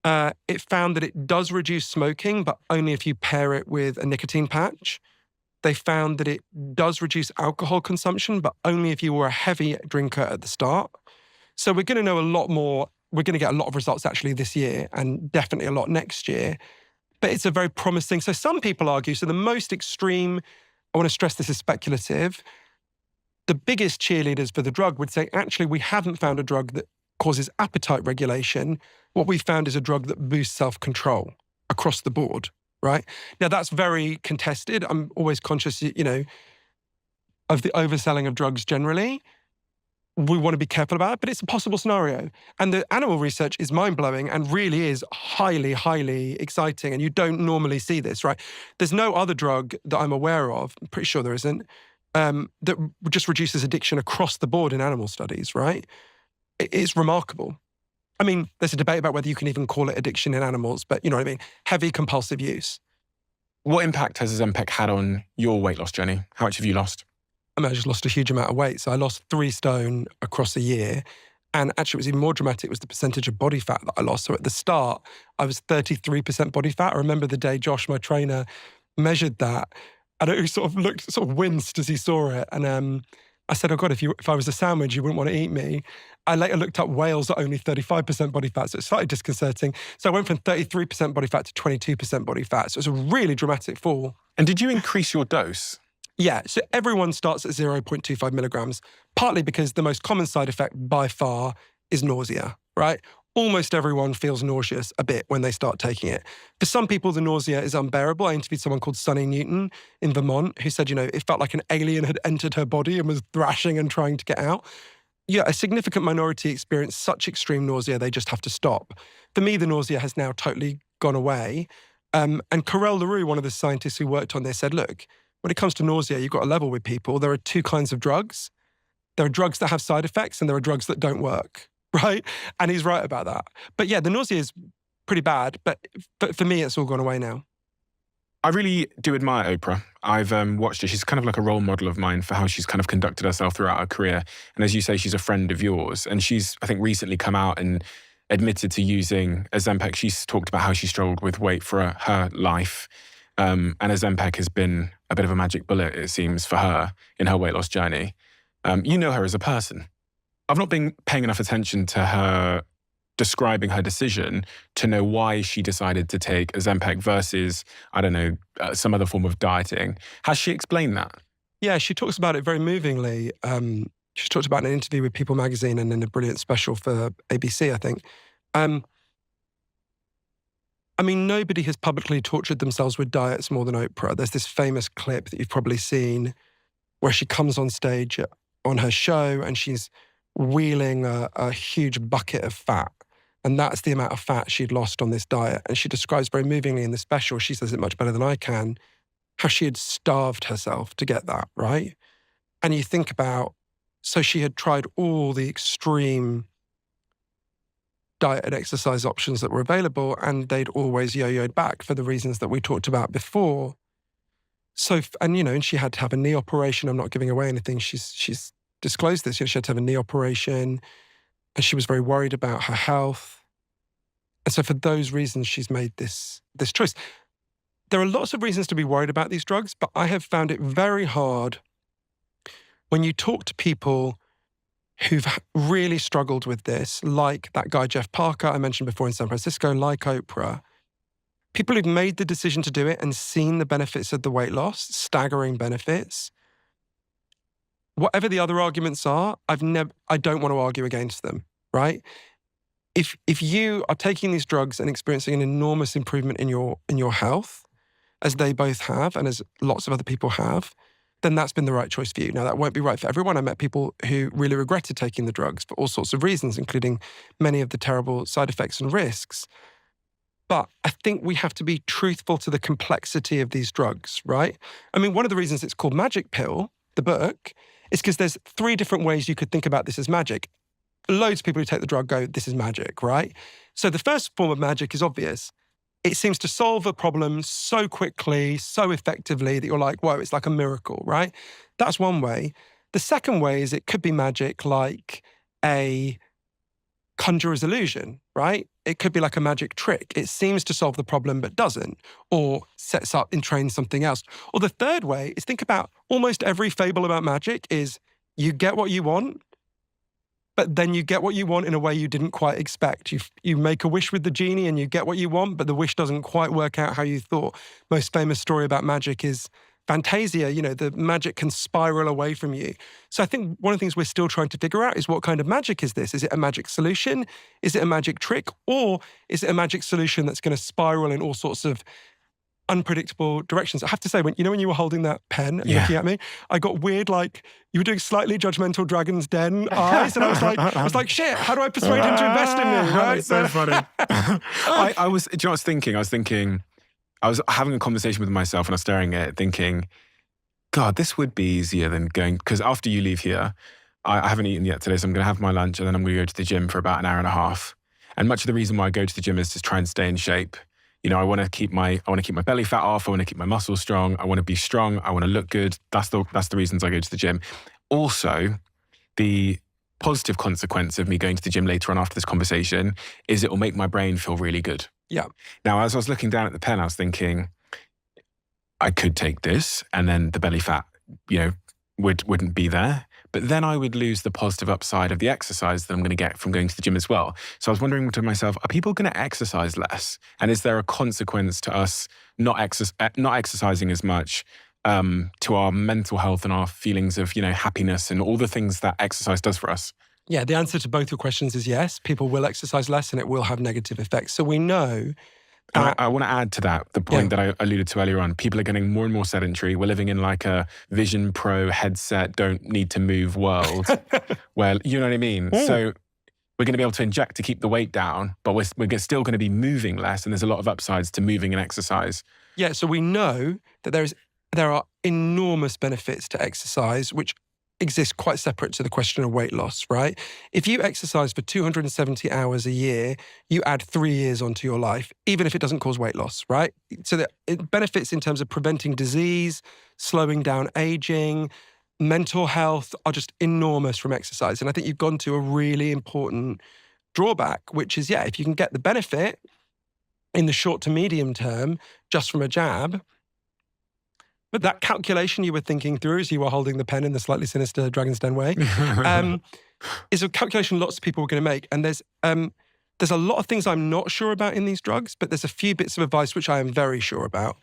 It found that it does reduce smoking, but only if you pair it with a nicotine patch. They found that it does reduce alcohol consumption, but only if you were a heavy drinker at the start. So we're going to know a lot more. We're going to get a lot of results actually this year and definitely a lot next year. But it's a very promising. So some people argue, so the most extreme, I want to stress this is speculative, the biggest cheerleaders for the drug would say, actually, we haven't found a drug that causes appetite regulation. What we found is a drug that boosts self-control across the board, right? Now, that's very contested. I'm always conscious, of the overselling of drugs generally. We want to be careful about it, but it's a possible scenario. And the animal research is mind-blowing and really is highly, highly exciting. And you don't normally see this, right? There's no other drug that I'm aware of, I'm pretty sure there isn't, that just reduces addiction across the board in animal studies, right? It's remarkable. I mean, there's a debate about whether you can even call it addiction in animals, but you know what I mean? Heavy compulsive use. What impact has Ozempic had on your weight loss journey? How much have you lost? I mean, I just lost a huge amount of weight. So I lost 3 stone across a year. And actually, it was even more dramatic was the percentage of body fat that I lost. So at the start, I was 33% body fat. I remember the day Josh, my trainer, measured that. And it sort of winced as he saw it. And I said, oh God, if I was a sandwich, you wouldn't want to eat me. I later looked up whales at only 35% body fat. So it's slightly disconcerting. So I went from 33% body fat to 22% body fat. So it was a really dramatic fall. And did you increase your dose? Yeah, so everyone starts at 0.25 milligrams, partly because the most common side effect by far is nausea, right? Almost everyone feels nauseous a bit when they start taking it. For some people, the nausea is unbearable. I interviewed someone called Sunny Newton in Vermont who said, it felt like an alien had entered her body and was thrashing and trying to get out. Yeah, a significant minority experience such extreme nausea, they just have to stop. For me, the nausea has now totally gone away. And Carel LaRue, one of the scientists who worked on this, said, look, when it comes to nausea, you've got to level with people. There are 2 kinds of drugs. There are drugs that have side effects and there are drugs that don't work, right? And he's right about that. But yeah, the nausea is pretty bad, but for me, it's all gone away now. I really do admire Oprah. I've watched her. She's kind of like a role model of mine for how she's kind of conducted herself throughout her career. And as you say, she's a friend of yours. And she's, I think, recently come out and admitted to using Ozempic. She's talked about how she struggled with weight for her life. And Ozempic has been a bit of a magic bullet, it seems, for her in her weight loss journey. You know her as a person. I've not been paying enough attention to her describing her decision to know why she decided to take Ozempic versus, I don't know, some other form of dieting. Has she explained that? Yeah, she talks about it very movingly. She talked about it in an interview with People magazine and in a brilliant special for ABC, I think. I mean, nobody has publicly tortured themselves with diets more than Oprah. There's this famous clip that you've probably seen where she comes on stage on her show and she's wheeling a huge bucket of fat. And that's the amount of fat she'd lost on this diet. And she describes very movingly in the special, she says it much better than I can, how she had starved herself to get that, right? And you think about, so she had tried all the extreme diet and exercise options that were available, and they'd always yo-yoed back for the reasons that we talked about before. So, and she had to have a knee operation. I'm not giving away anything. She's disclosed this. She had to have a knee operation, and she was very worried about her health. And so for those reasons, she's made this choice. There are lots of reasons to be worried about these drugs, but I have found it very hard when you talk to people who've really struggled with this, like that guy Jeff Parker I mentioned before in San Francisco, like Oprah, people who've made the decision to do it and seen the benefits of the weight loss, staggering benefits. Whatever the other arguments are, I don't want to argue against them, right? If you are taking these drugs and experiencing an enormous improvement in your health, as they both have and as lots of other people have, then that's been the right choice for you. Now, that won't be right for everyone. I met people who really regretted taking the drugs for all sorts of reasons, including many of the terrible side effects and risks. But I think we have to be truthful to the complexity of these drugs, right? I mean, one of the reasons it's called Magic Pill, the book, is because there's 3 different ways you could think about this as magic. Loads of people who take the drug go, this is magic, right? So the first form of magic is obvious. It seems to solve a problem so quickly, so effectively that you're like, whoa, it's like a miracle, right? That's one way. The second way is it could be magic like a conjurer's illusion, right? It could be like a magic trick. It seems to solve the problem but doesn't, or sets up and trains something else. Or the third way is think about almost every fable about magic is you get what you want, but then you get what you want in a way you didn't quite expect. You make a wish with the genie and you get what you want, but the wish doesn't quite work out how you thought. Most famous story about magic is Fantasia. You know, the magic can spiral away from you. So I think one of the things we're still trying to figure out is what kind of magic is this? Is it a magic solution? Is it a magic trick? Or is it a magic solution that's going to spiral in all sorts of unpredictable directions? I have to say, when you were holding that pen and looking at me, I got weird, like you were doing slightly judgmental Dragon's Den eyes, and I was like, shit, how do I persuade him to invest in me? Right? That's so funny. I was, do you know what I was thinking? I was having a conversation with myself and I was staring at it thinking, God, this would be easier than going, because after you leave here, I haven't eaten yet today, so I'm going to have my lunch and then I'm going to go to the gym for about an hour and a half. And much of the reason why I go to the gym is to try and stay in shape. You know, I want to keep my belly fat off. I want to keep my muscles strong. I want to be strong. I want to look good. That's the reasons I go to the gym. Also, the positive consequence of me going to the gym later on after this conversation is it will make my brain feel really good. Yeah. Now, as I was looking down at the pen, I was thinking, I could take this and then the belly fat, wouldn't be there. But then I would lose the positive upside of the exercise that I'm going to get from going to the gym as well. So I was wondering to myself, are people going to exercise less? And is there a consequence to us not exercising as much to our mental health and our feelings of, happiness and all the things that exercise does for us? Yeah, the answer to both your questions is yes. People will exercise less and it will have negative effects. So we know. And I want to add to that, the point that I alluded to earlier on. People are getting more and more sedentary. We're living in like a Vision Pro headset, don't need to move world. Well, you know what I mean? Mm. So we're going to be able to inject to keep the weight down, but we're still going to be moving less. And there's a lot of upsides to moving and exercise. Yeah, so we know that there are enormous benefits to exercise, which exist quite separate to the question of weight loss, right? If you exercise for 270 hours a year, you add 3 years onto your life, even if it doesn't cause weight loss, right? So that it benefits in terms of preventing disease, slowing down aging, mental health are just enormous from exercise. And I think you've gone to a really important drawback, which is, if you can get the benefit in the short to medium term just from a jab, but that calculation you were thinking through as you were holding the pen in the slightly sinister Dragon's Den way is a calculation lots of people are going to make. And there's a lot of things I'm not sure about in these drugs, but there's a few bits of advice which I am very sure about.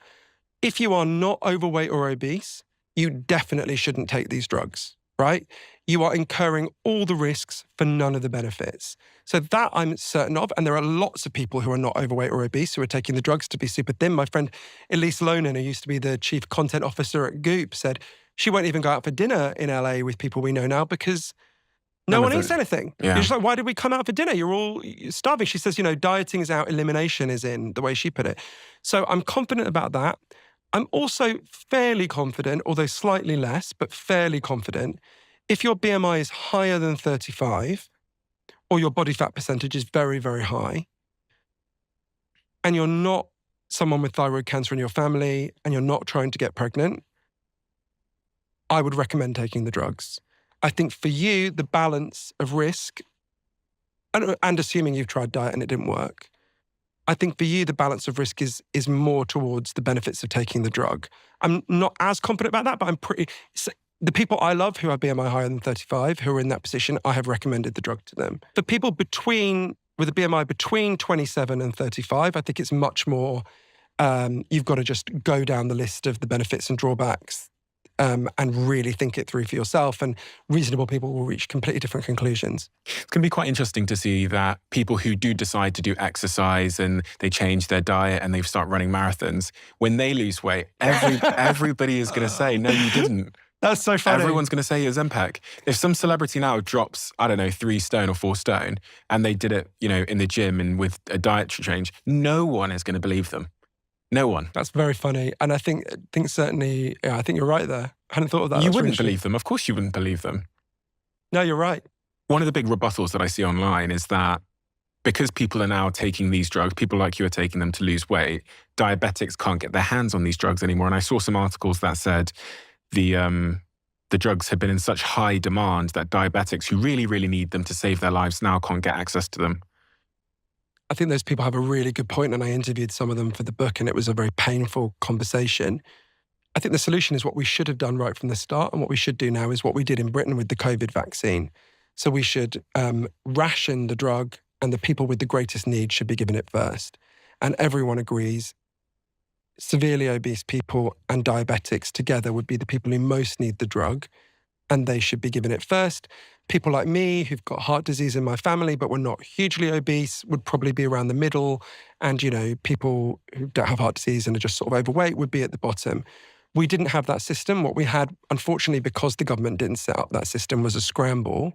If you are not overweight or obese, you definitely shouldn't take these drugs, right? You are incurring all the risks for none of the benefits. So that I'm certain of, and there are lots of people who are not overweight or obese who are taking the drugs to be super thin. My friend Elise Lonan, who used to be the chief content officer at Goop, said she won't even go out for dinner in LA with people we know now because no one eats anything. Yeah. You're just like, why did we come out for dinner? You're all starving. She says, dieting is out, elimination is in, the way she put it. So I'm confident about that. I'm also fairly confident, although slightly less, but fairly confident, if your BMI is higher than 35, or your body fat percentage is very, very high, and you're not someone with thyroid cancer in your family, and you're not trying to get pregnant, I would recommend taking the drugs. I think for you, the balance of risk, and assuming you've tried diet and it didn't work, I think for you, the balance of risk is more towards the benefits of taking the drug. I'm not as confident about that, but the people I love who have BMI higher than 35, who are in that position, I have recommended the drug to them. For people with a BMI between 27 and 35, I think it's much more, you've got to just go down the list of the benefits and drawbacks and really think it through for yourself. And reasonable people will reach completely different conclusions. It's going to be quite interesting to see that people who do decide to do exercise and they change their diet and they start running marathons, when they lose weight, everybody is going to say, no, you didn't. That's so funny. Everyone's going to say Ozempic. If some celebrity now drops, I don't know, 3 stone or 4 stone, and they did it, in the gym and with a diet change, no one is going to believe them. No one. That's very funny. And I think certainly, I think you're right there. I hadn't thought of that. You wouldn't believe them. Of course you wouldn't believe them. No, you're right. One of the big rebuttals that I see online is that because people are now taking these drugs, people like you are taking them to lose weight, diabetics can't get their hands on these drugs anymore. And I saw some articles that said the drugs have been in such high demand that diabetics who really, really need them to save their lives now can't get access to them. I think those people have a really good point, and I interviewed some of them for the book, and it was a very painful conversation. I think the solution is what we should have done right from the start, and what we should do now is what we did in Britain with the COVID vaccine. So we should ration the drug, and the people with the greatest need should be given it first. And everyone agrees severely obese people and diabetics together would be the people who most need the drug, and they should be given it first. People like me who've got heart disease in my family but were not hugely obese would probably be around the middle. And, people who don't have heart disease and are just sort of overweight would be at the bottom. We didn't have that system. What we had, unfortunately, because the government didn't set up that system, was a scramble,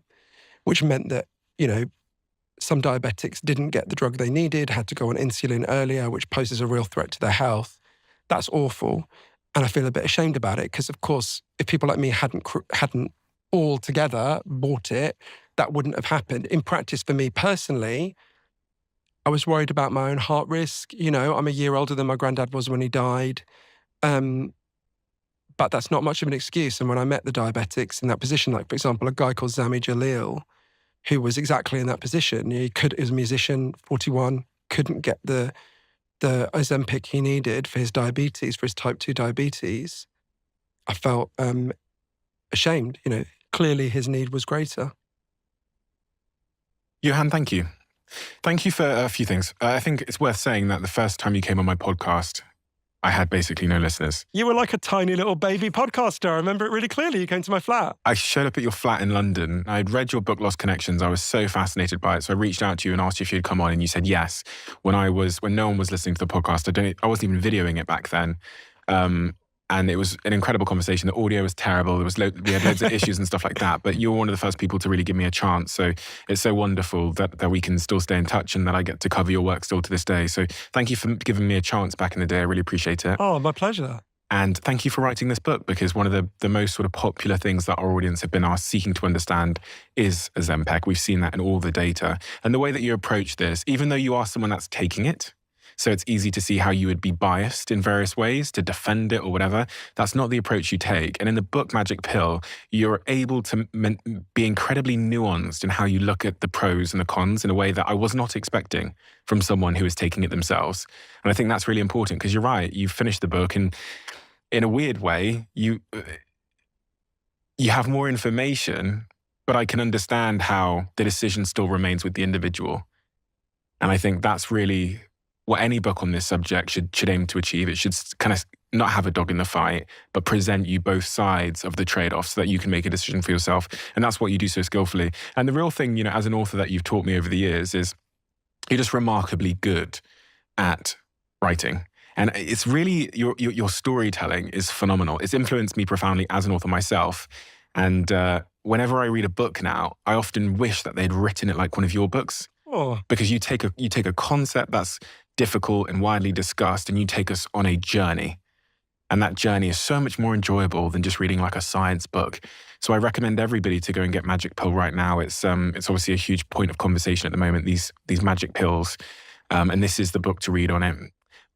which meant that, some diabetics didn't get the drug they needed, had to go on insulin earlier, which poses a real threat to their health. That's awful. And I feel a bit ashamed about it because, of course, if people like me hadn't all together bought it, that wouldn't have happened. In practice, for me personally, I was worried about my own heart risk. I'm a year older than my granddad was when he died. But that's not much of an excuse. And when I met the diabetics in that position, like, for example, a guy called Zami Jalil, who was exactly in that position. He was a musician, 41, couldn't get the Ozempic he needed for his diabetes, for his type 2 diabetes. I felt ashamed. Clearly his need was greater. Johann, thank you. Thank you for a few things. I think it's worth saying that the first time you came on my podcast, I had basically no listeners. You were like a tiny little baby podcaster. I remember it really clearly. You came to my flat. I showed up at your flat in London. I'd read your book, Lost Connections. I was so fascinated by it. So I reached out to you and asked you if you'd come on, and you said yes. When no one was listening to the podcast, I wasn't even videoing it back then. And it was an incredible conversation. The audio was terrible. We had loads of issues and stuff like that. But you were one of the first people to really give me a chance. So it's so wonderful that we can still stay in touch and that I get to cover your work still to this day. So thank you for giving me a chance back in the day. I really appreciate it. Oh, my pleasure. And thank you for writing this book, because one of the most sort of popular things that our audience have been asked, seeking to understand, is Ozempic. We've seen that in all the data. And the way that you approach this, even though you are someone that's taking it, so it's easy to see how you would be biased in various ways to defend it or whatever. That's not the approach you take. And in the book Magic Pill, you're able to be incredibly nuanced in how you look at the pros and the cons in a way that I was not expecting from someone who is taking it themselves. And I think that's really important, because you're right. You finished the book and in a weird way, you have more information, but I can understand how the decision still remains with the individual. And I think that's really what any book on this subject should aim to achieve. It should kind of not have a dog in the fight, but present you both sides of the trade-off so that you can make a decision for yourself. And that's what you do so skillfully. And the real thing, as an author that you've taught me over the years is you're just remarkably good at writing. And it's really, your storytelling is phenomenal. It's influenced me profoundly as an author myself. And whenever I read a book now, I often wish that they'd written it like one of your books. Oh. Because you take a concept that's difficult and widely discussed, and you take us on a journey. And that journey is so much more enjoyable than just reading like a science book. So I recommend everybody to go and get Magic Pill right now. It's obviously a huge point of conversation at the moment, these magic pills. And this is the book to read on it.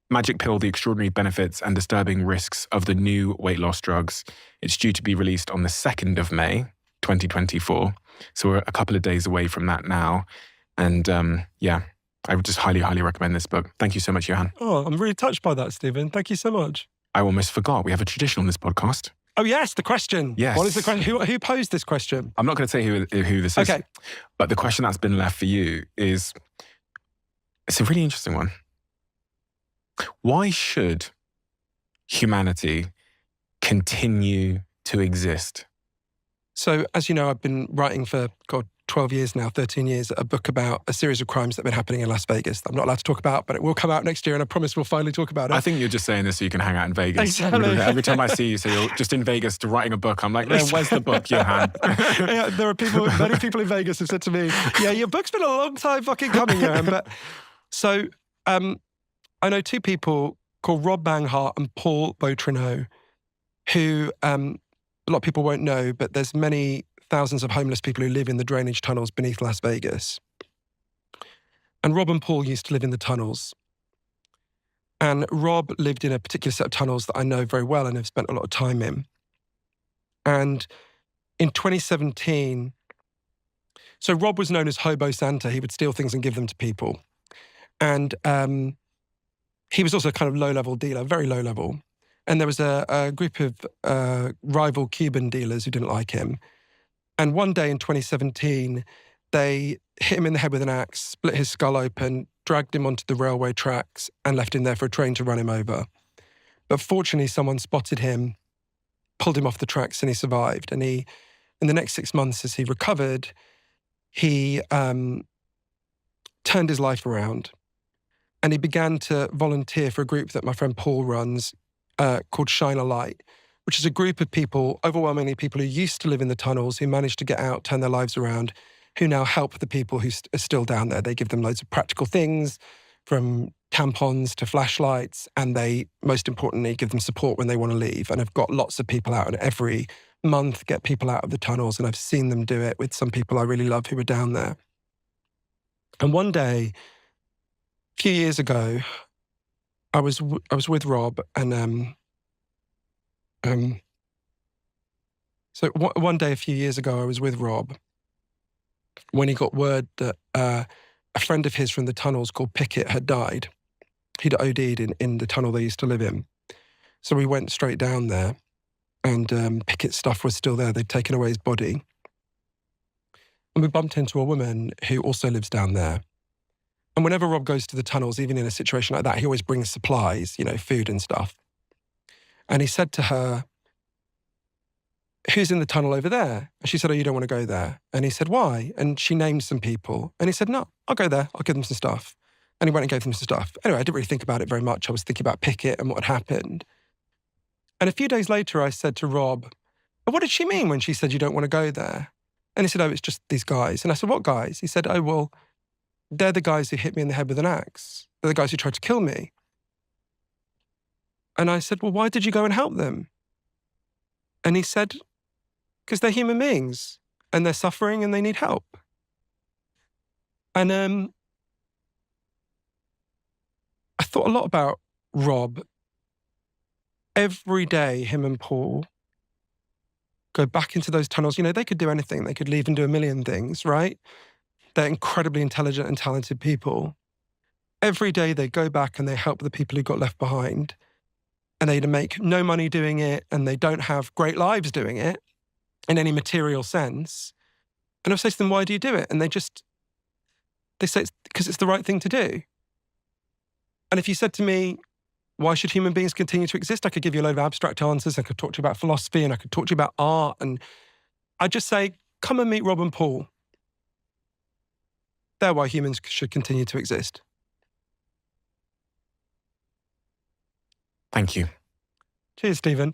Magic Pill, The Extraordinary Benefits and Disturbing Risks of the New Weight Loss Drugs. It's due to be released on the 2nd of May, 2024. So we're a couple of days away from that now. And I would just highly, highly recommend this book. Thank you so much, Johann. Oh, I'm really touched by that, Stephen. Thank you so much. I almost forgot. We have a tradition on this podcast. Oh, yes, the question. Yes. What is the question? Who posed this question? I'm not going to say who this is. Okay. But the question that's been left for you is, it's a really interesting one. Why should humanity continue to exist? So, as you know, I've been writing for, 12 years now, 13 years, a book about a series of crimes that have been happening in Las Vegas that I'm not allowed to talk about, but it will come out next year, and I promise we'll finally talk about it. I think you're just saying this so you can hang out in Vegas. Exactly. Every time I see you say you're just in Vegas to writing a book, I'm like, where's the book, Johann? Yeah, there are many people in Vegas who said to me, yeah, your book's been a long time fucking coming, Johann. But so I know two people called Rob Banghart and Paul Beautreneau, who a lot of people won't know, but there's many thousands of homeless people who live in the drainage tunnels beneath Las Vegas. And Rob and Paul used to live in the tunnels. And Rob lived in a particular set of tunnels that I know very well and have spent a lot of time in. And in 2017, so Rob was known as Hobo Santa. He would steal things and give them to people. And he was also a kind of low-level dealer, very low-level. And there was a group of rival Cuban dealers who didn't like him. And one day in 2017, they hit him in the head with an axe, split his skull open, dragged him onto the railway tracks, and left him there for a train to run him over. But fortunately, someone spotted him, pulled him off the tracks, and he survived. And in the next 6 months, as he recovered, he turned his life around. And he began to volunteer for a group that my friend Paul runs called Shine a Light, which is a group of people, overwhelmingly people who used to live in the tunnels, who managed to get out, turn their lives around, who now help the people who are still down there. They give them loads of practical things, from tampons to flashlights, and they, most importantly, give them support when they want to leave. And I've got lots of people out, and every month get people out of the tunnels, and I've seen them do it with some people I really love who were down there. And one day, a few years ago, I was with Rob, and so one day a few years ago, I was with Rob when he got word that a friend of his from the tunnels called Pickett had died. He'd OD'd in the tunnel they used to live in. So we went straight down there, and Pickett's stuff was still there. They'd taken away his body. And we bumped into a woman who also lives down there. And whenever Rob goes to the tunnels, even in a situation like that, he always brings supplies, food and stuff. And he said to her, who's in the tunnel over there? And she said, oh, you don't want to go there. And he said, why? And she named some people. And he said, no, I'll go there. I'll give them some stuff. And he went and gave them some stuff. Anyway, I didn't really think about it very much. I was thinking about Pickett and what had happened. And a few days later, I said to Rob, what did she mean when she said you don't want to go there? And he said, oh, it's just these guys. And I said, what guys? He said, oh, well, they're the guys who hit me in the head with an axe. They're the guys who tried to kill me. And I said, well, why did you go and help them? And he said, because they're human beings and they're suffering and they need help. And I thought a lot about Rob. Every day, him and Paul go back into those tunnels. They could do anything. They could leave and do a million things, right? They're incredibly intelligent and talented people. Every day they go back and they help the people who got left behind. And they make no money doing it, and they don't have great lives doing it in any material sense. And I say to them, why do you do it? And they say it's because it's the right thing to do. And if you said to me, why should human beings continue to exist? I could give you a load of abstract answers. I could talk to you about philosophy, and I could talk to you about art. And I'd just say, come and meet Rob and Paul. They're why humans should continue to exist. Thank you. Cheers, Stephen.